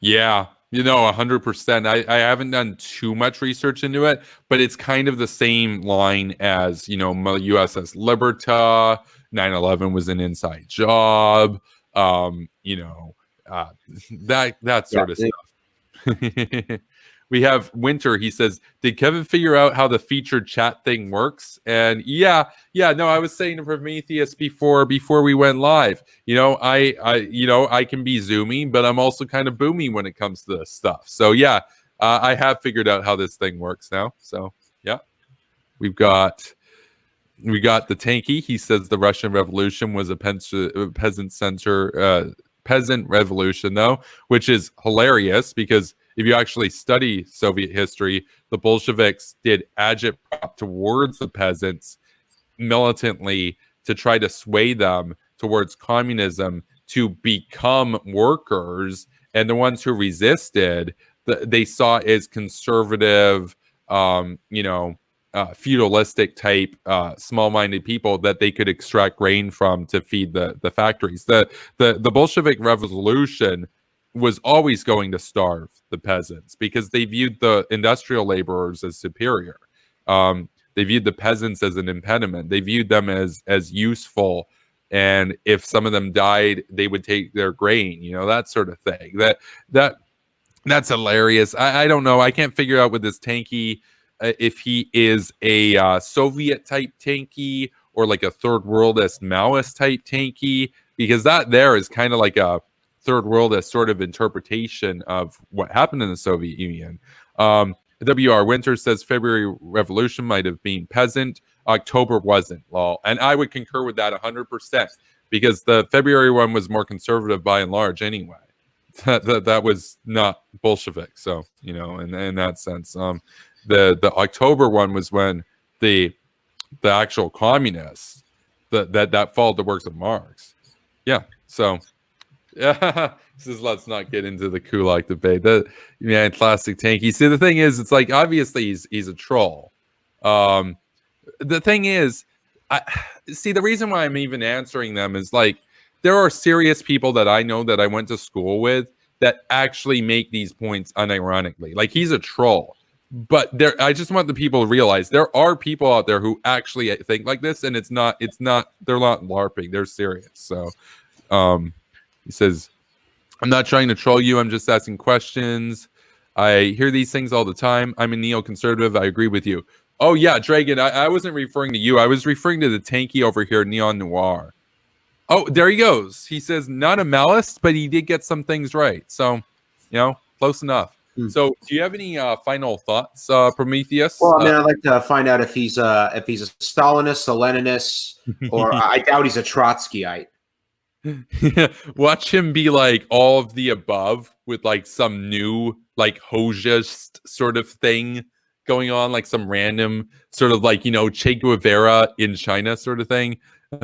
Yeah, 100%. I haven't done too much research into it, but it's kind of the same line as, USS Liberta, 9/11 was an inside job, that sort of stuff. We have Winter. He says, did Kevin figure out how the featured chat thing works? And I was saying to Prometheus before we went live, I can be zoomy, but I'm also kind of boomy when it comes to this stuff. So I have figured out how this thing works now. So we got the Tanky. He says the Russian Revolution was a peasant revolution, though, which is hilarious because if you actually study Soviet history, the Bolsheviks did agitprop towards the peasants militantly to try to sway them towards communism to become workers. And the ones who resisted, they saw as conservative, feudalistic type, small-minded people that they could extract grain from to feed the factories. The Bolshevik Revolution was always going to starve the peasants because they viewed the industrial laborers as superior. They viewed the peasants as an impediment. They viewed them as useful and if some of them died, they would take their grain, that sort of thing. That's hilarious. I don't know. I can't figure out with this tanky if he is a Soviet type tanky or like a third worldist Maoist type tanky, because that there is kind of like a third worldist sort of interpretation of what happened in the Soviet Union. W.R. Winter says February Revolution might have been peasant. October wasn't. Lol. And I would concur with that 100%, because the February one was more conservative by and large anyway. That was not Bolshevik. So, in that sense, the October one was when the actual communists that followed the works of Marx. Yeah. So, yeah. Says let's not get into the Kulak debate. Classic tanky. See, the thing is, it's like obviously he's a troll. The thing is, the reason why I'm even answering them is like there are serious people that I know that I went to school with that actually make these points unironically. Like he's a troll, but I just want the people to realize there are people out there who actually think like this, and they're not LARPing. They're serious. So, he says, I'm not trying to troll you. I'm just asking questions. I hear these things all the time. I'm a neoconservative. I agree with you. Oh, yeah, Dragon, I wasn't referring to you. I was referring to the tanky over here, Neon Noir. Oh, there he goes. He says, not a malice, but he did get some things right. So, close enough. So, do you have any final thoughts, Prometheus? Well, I mean, I'd like to find out if he's a Stalinist, a Leninist, or I doubt he's a Trotskyite. Watch him be like all of the above with like some new like Hojist sort of thing going on, like some random sort of like Che Guevara in China sort of thing.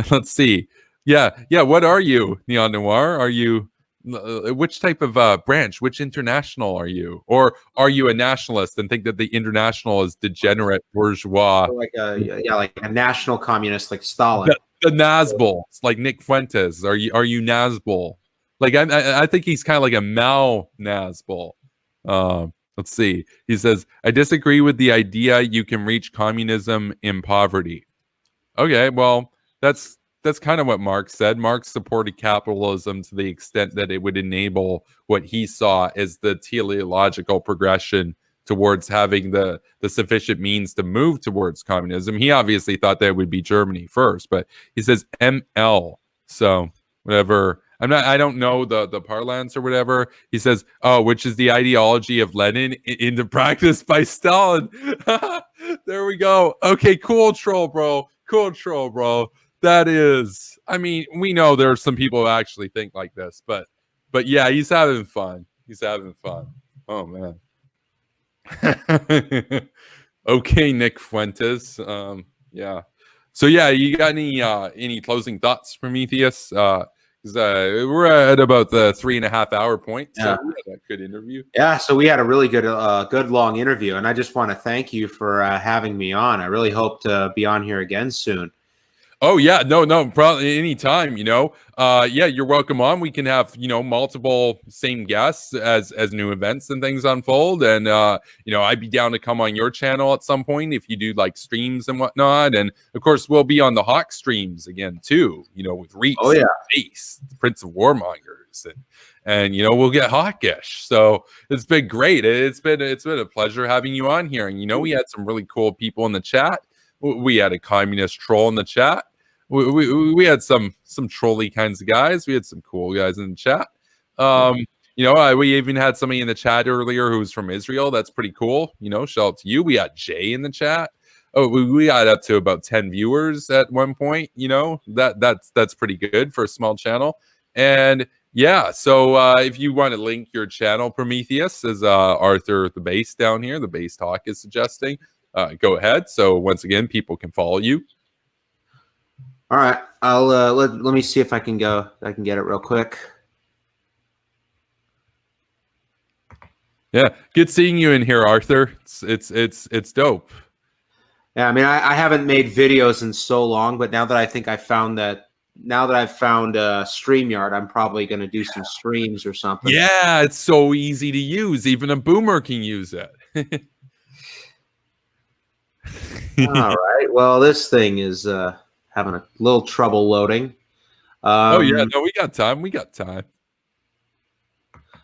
Let's see. Yeah. What are you, Neon Noir? Are you which type of branch? Which international are you? Or are you a nationalist and think that the international is degenerate bourgeois? So like a national communist like Stalin. The Nazbol, like Nick Fuentes. Are you Nazbol? Like I think he's kind of like a Mao Nazbol. Let's see. He says, I disagree with the idea you can reach communism in poverty. Okay, well, that's kind of what Marx said. Marx supported capitalism to the extent that it would enable what he saw as the teleological progression towards having the sufficient means to move towards communism. He obviously thought that it would be Germany first, but he says ML. So whatever. I don't know the parlance or whatever. He says, which is the ideology of Lenin into practice by Stalin. There we go. Okay, cool troll, bro. That is, I mean, we know there are some people who actually think like this, but yeah, he's having fun. Oh man. Okay, Nick Fuentes. Yeah. So yeah, you got any closing thoughts, Prometheus? Because we're at about the 3.5 hour point. So we had a good interview. Yeah, so we had a really good long interview, and I just want to thank you for having me on. I really hope to be on here again soon. Oh yeah, no, probably anytime, yeah, you're welcome on. We can have, multiple same guests as new events and things unfold. And, I'd be down to come on your channel at some point if you do like streams and whatnot. And of course, we'll be on the Hawk streams again too, with Reese, Face, the Prince of Warmongers, and we'll get hawkish. So it's been great. It's been a pleasure having you on here. And, we had some really cool people in the chat. We had a communist troll in the chat. We had some trolly kinds of guys. We had some cool guys in the chat. We even had somebody in the chat earlier who was from Israel. That's pretty cool. Shout out to you. We had Jay in the chat. Oh, we got up to about 10 viewers at one point. That's pretty good for a small channel. And yeah, so if you want to link your channel, Prometheus, as Arthur the Base down here, the Base Talk is suggesting, go ahead. So once again, people can follow you. All right, I'll let me see if I can get it real quick. Yeah, good seeing you in here, Arthur. It's dope. Yeah, I mean, I haven't made videos in so long, but now that I've found StreamYard, I'm probably going to do some streams or something. Yeah, it's so easy to use. Even a boomer can use it. All right. Well, this thing is having a little trouble loading. Oh yeah, no, we got time.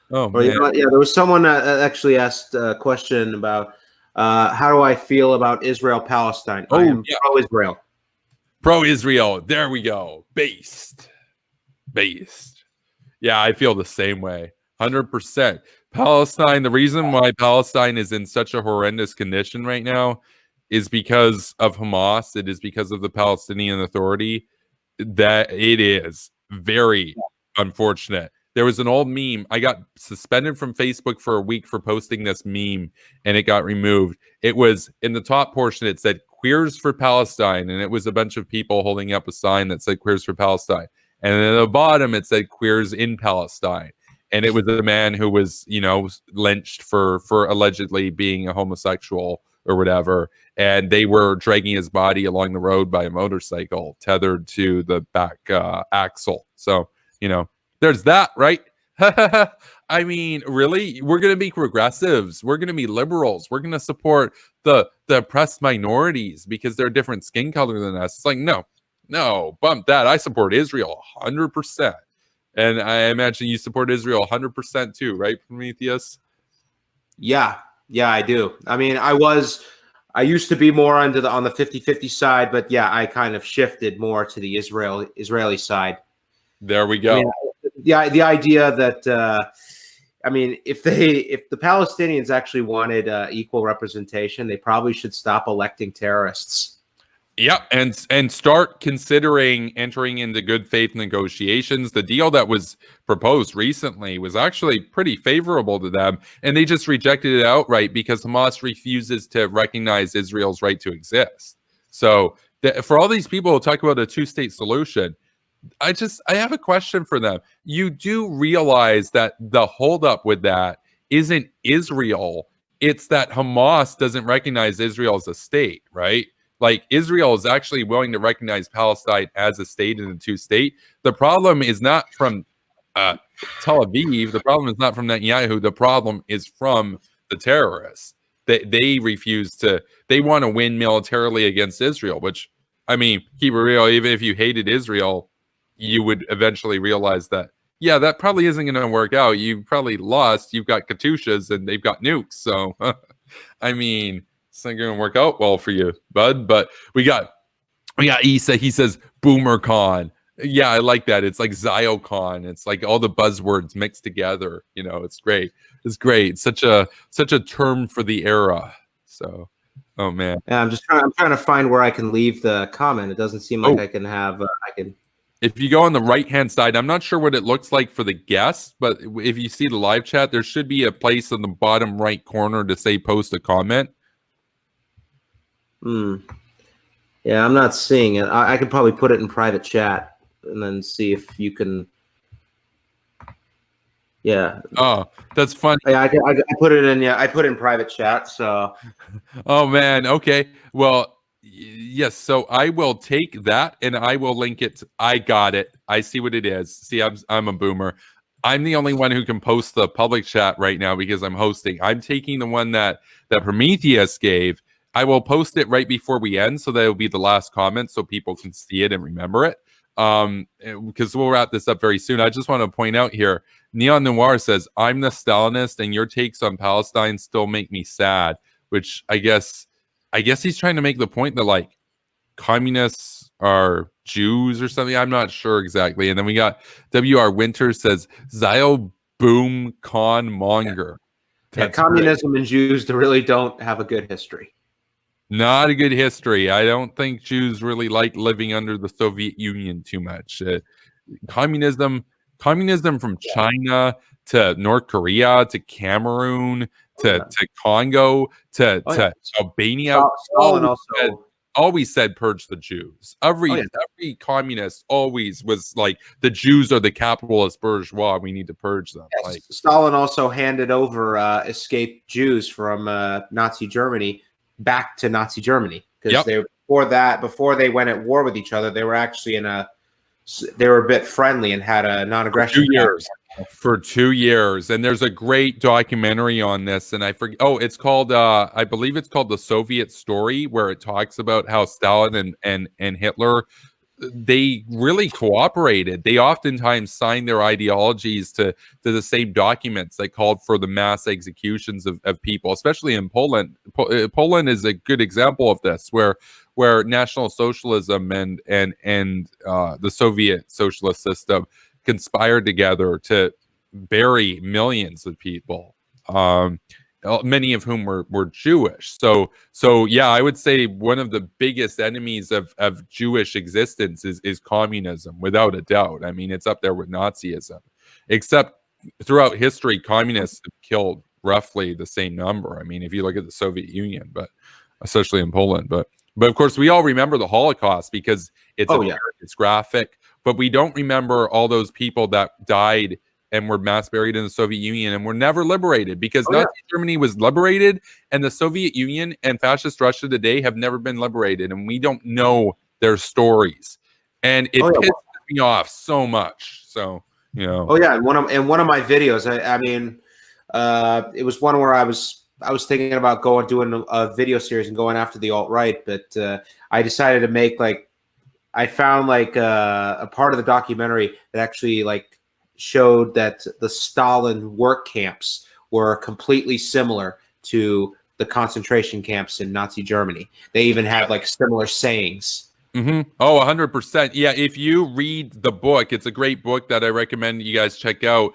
Oh Or, man. there was someone actually asked a question about how do I feel about Israel Palestine. I am pro-Israel. Pro-Israel. There we go. Based. Yeah, I feel the same way. 100%. Palestine, the reason why Palestine is in such a horrendous condition right now is because of Hamas. It is because of the Palestinian Authority. That it is very unfortunate. There was an old meme. I got suspended from Facebook for a week for posting this meme, and it got removed. It was in the top portion, it said Queers for Palestine, and it was a bunch of people holding up a sign that said Queers for Palestine. And then at the bottom, it said Queers in Palestine. And it was a man who was, lynched for allegedly being a homosexual or whatever. And they were dragging his body along the road by a motorcycle tethered to the back axle. So, there's that, right? I mean, really? We're going to be progressives. We're going to be liberals. We're going to support the oppressed minorities because they're a different skin color than us. It's like, no, bump that. I support Israel 100%. And I imagine you support Israel 100% too, right, Prometheus? Yeah, I do. I mean, I used to be more on the 50-50 side, but yeah, I kind of shifted more to the Israeli side. There we go. I mean, the idea that if the Palestinians actually wanted equal representation, they probably should stop electing terrorists. Yeah, and start considering entering into good faith negotiations. The deal that was proposed recently was actually pretty favorable to them, and they just rejected it outright because Hamas refuses to recognize Israel's right to exist. So for all these people who talk about a two-state solution, I have a question for them. You do realize that the holdup with that isn't Israel. It's that Hamas doesn't recognize Israel as a state, right? Like, Israel is actually willing to recognize Palestine as a state in a two-state. The problem is not from Tel Aviv. The problem is not from Netanyahu. The problem is from the terrorists. They refuse to. They want to win militarily against Israel, which, I mean, keep it real. Even if you hated Israel, you would eventually realize that, yeah, that probably isn't going to work out. You probably lost. You've got Katyushas and they've got nukes. So, I mean, it's not going to work out well for you, bud. But we got Issa. He says BoomerCon. Yeah, I like that. It's like ZioCon. It's like all the buzzwords mixed together. It's great. It's great. It's such a term for the era. So, oh man. Yeah, I'm trying to find where I can leave the comment. It doesn't seem like I can have. If you go on the right-hand side, I'm not sure what it looks like for the guests, but if you see the live chat, there should be a place in the bottom right corner to say post a comment. Yeah, I'm not seeing it. I could probably put it in private chat and then see if you can. Yeah. Oh, that's funny. Yeah, I put it in. Yeah, I put it in private chat. So. Oh man. Okay. Well. Yes, so I will take that and I will link it. I got it. I see what it is. See, I'm a boomer. I'm the only one who can post the public chat right now because I'm hosting. I'm taking the one that Prometheus gave. I will post it right before we end, so that will be the last comment, so people can see it and remember it. Because we'll wrap this up very soon. I just want to point out here, Neon Noir says, "I'm the Stalinist, and your takes on Palestine still make me sad," which I guess he's trying to make the point that, like, communists are Jews or something. I'm not sure exactly. And then we got WR Winter says, Zio Boom Con Monger. Yeah, communism and Jews really don't have a good history. Not a good history. I don't think Jews really like living under the Soviet Union too much. Communism from China to North Korea to Cameroon to Congo to Albania. Stalin always said purge the Jews. Every communist always was like, the Jews are the capitalist bourgeois. We need to purge them. Yes, like, Stalin also handed over escaped Jews from Nazi Germany back to Nazi Germany because before they went at war with each other, they were actually they were a bit friendly and had a non-aggression. 2 years. For 2 years. And there's a great documentary on this, and I forget. Oh, it's called I believe it's called The Soviet Story, where it talks about how Stalin and Hitler they really cooperated. They oftentimes signed their ideologies to the same documents that called for the mass executions of people, especially in Poland. Poland is a good example of this, where National Socialism and the Soviet socialist system conspired together to bury millions of people. Many of whom were Jewish. So yeah, I would say one of the biggest enemies of Jewish existence is communism, without a doubt. I mean, it's up there with Nazism. Except throughout history, communists have killed roughly the same number. I mean, if you look at the Soviet Union, but especially in Poland, but of course we all remember the Holocaust because it's it's graphic, but we don't remember all those people that died and were mass buried in the Soviet Union and were never liberated, because Nazi Germany was liberated and the Soviet Union and fascist Russia today have never been liberated, and we don't know their stories. And it pisses me off so much. So, you know. Oh yeah, in one of my videos, I mean, it was one where I was thinking about doing a video series and going after the alt-right, but I decided to make I found a part of the documentary that actually showed that the Stalin work camps were completely similar to the concentration camps in Nazi Germany. They even have similar sayings. Mm-hmm. Oh, 100%. Yeah, if you read the book, it's a great book that I recommend you guys check out.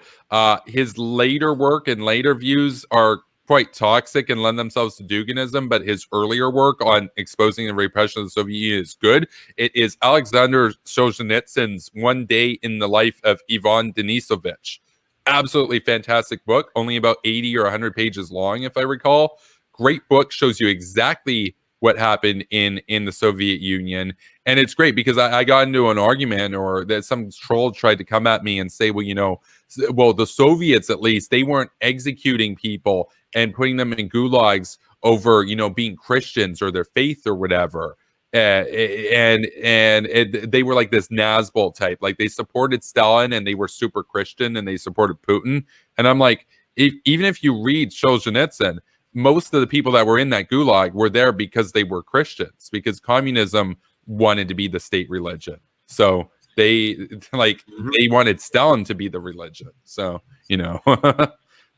His later work and later views are quite toxic and lend themselves to Duginism, but his earlier work on exposing the repression of the Soviet Union is good. It is Alexander Solzhenitsyn's One Day in the Life of Ivan Denisovich. Absolutely fantastic book, only about 80 or 100 pages long, if I recall. Great book, shows you exactly what happened in the Soviet Union. And it's great because I got into an argument, or that some troll tried to come at me and say, well, the Soviets, at least, they weren't executing people and putting them in gulags over, being Christians or their faith or whatever. And they were like this Nazbol type. Like, they supported Stalin and they were super Christian and they supported Putin. And I'm like, even if you read Solzhenitsyn, most of the people that were in that gulag were there because they were Christians, because communism wanted to be the state religion. So they they wanted Stalin to be the religion. So,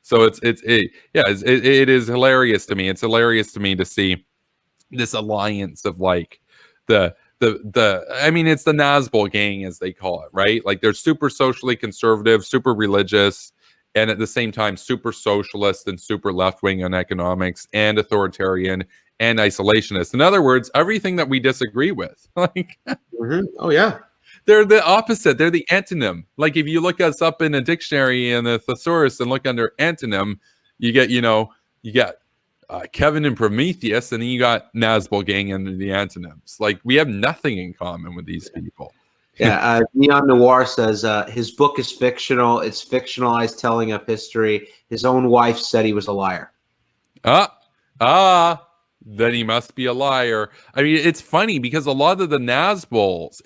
so it is hilarious to me. It's hilarious to me to see this alliance of the I mean, it's the Nazbol gang, as they call it, right? Like, they're super socially conservative, super religious, and at the same time super socialist and super left-wing on economics, and authoritarian and isolationist. In other words, everything that we disagree with. Oh yeah, they're the opposite. They're the antonym. Like, if you look us up in a dictionary in the thesaurus and look under antonym, you get Kevin and Prometheus, and then you got Nazbol gang under the antonyms. Like, we have nothing in common with these people. Yeah, Neon Noir says his book is fictional. It's fictionalized telling of history. His own wife said he was a liar. Then he must be a liar. I mean, it's funny because a lot of the Nazbols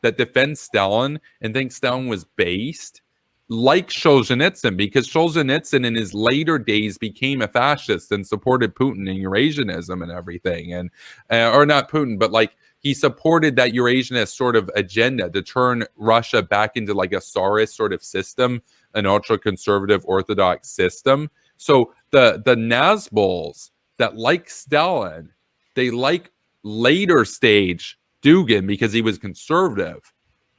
that defend Stalin and think Stalin was based, like Solzhenitsyn, because Solzhenitsyn in his later days became a fascist and supported Putin and Eurasianism and everything, and or not Putin, but he supported that Eurasianist sort of agenda to turn Russia back into a Tsarist sort of system, an ultra-conservative Orthodox system. So the Nazbols that like Stalin, they like later stage Dugin because he was conservative.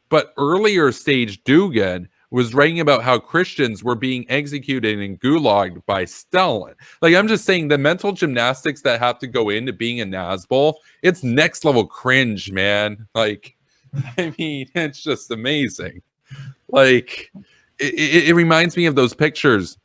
But earlier stage Dugin was writing about how Christians were being executed and gulagged by Stalin. I'm just saying, the mental gymnastics that have to go into being a Nazbol, it's next level cringe, man. I mean, it's just amazing. It reminds me of those pictures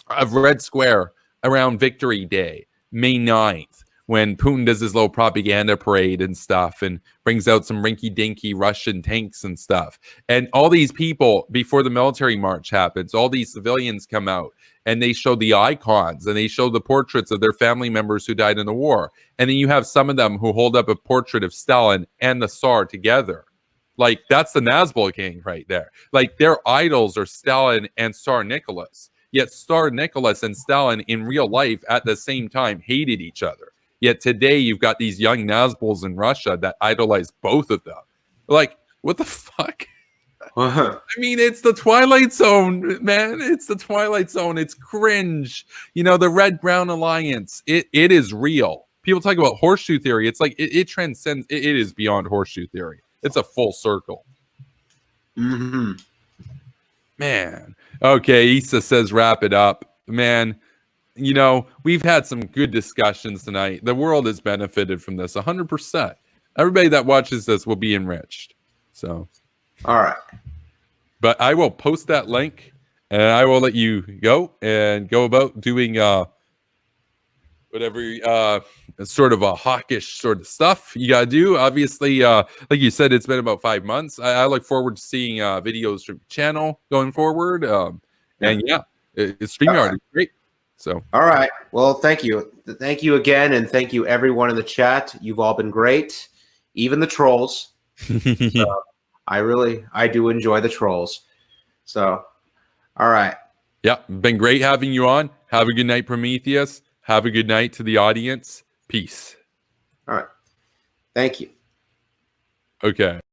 of Red Square around Victory Day, May 9th, when Putin does his little propaganda parade and stuff and brings out some rinky-dinky Russian tanks and stuff. And all these people, before the military march happens, all these civilians come out and they show the icons and they show the portraits of their family members who died in the war. And then you have some of them who hold up a portrait of Stalin and the Tsar together. That's the Nazbol gang right there. Their idols are Stalin and Tsar Nicholas. Yet Tsar Nicholas and Stalin in real life at the same time hated each other. Yet today you've got these young Nazguls in Russia that idolize both of them. Like, what the fuck? I mean, it's the Twilight Zone, man. It's the Twilight Zone. It's cringe. You know, the Red-Brown Alliance. It is real. People talk about horseshoe theory. It's like it transcends. It is beyond horseshoe theory. It's a full circle. Mm-hmm. Man. Okay, Issa says wrap it up. Man, you know, we've had some good discussions tonight. The world has benefited from this 100%. Everybody that watches this will be enriched. So, all right. But I will post that link and I will let you go about doing whatever sort of a hawkish sort of stuff you gotta do. Obviously, like you said, it's been about 5 months. I look forward to seeing videos from the channel going forward. And yeah, it's StreamYard. It's great. So all right. Well, thank you. Thank you again, and thank you everyone in the chat. You've all been great, even the trolls. So, I do enjoy the trolls. So, all right. Yeah, been great having you on. Have a good night, Prometheus. Have a good night to the audience. Peace. All right. Thank you. Okay.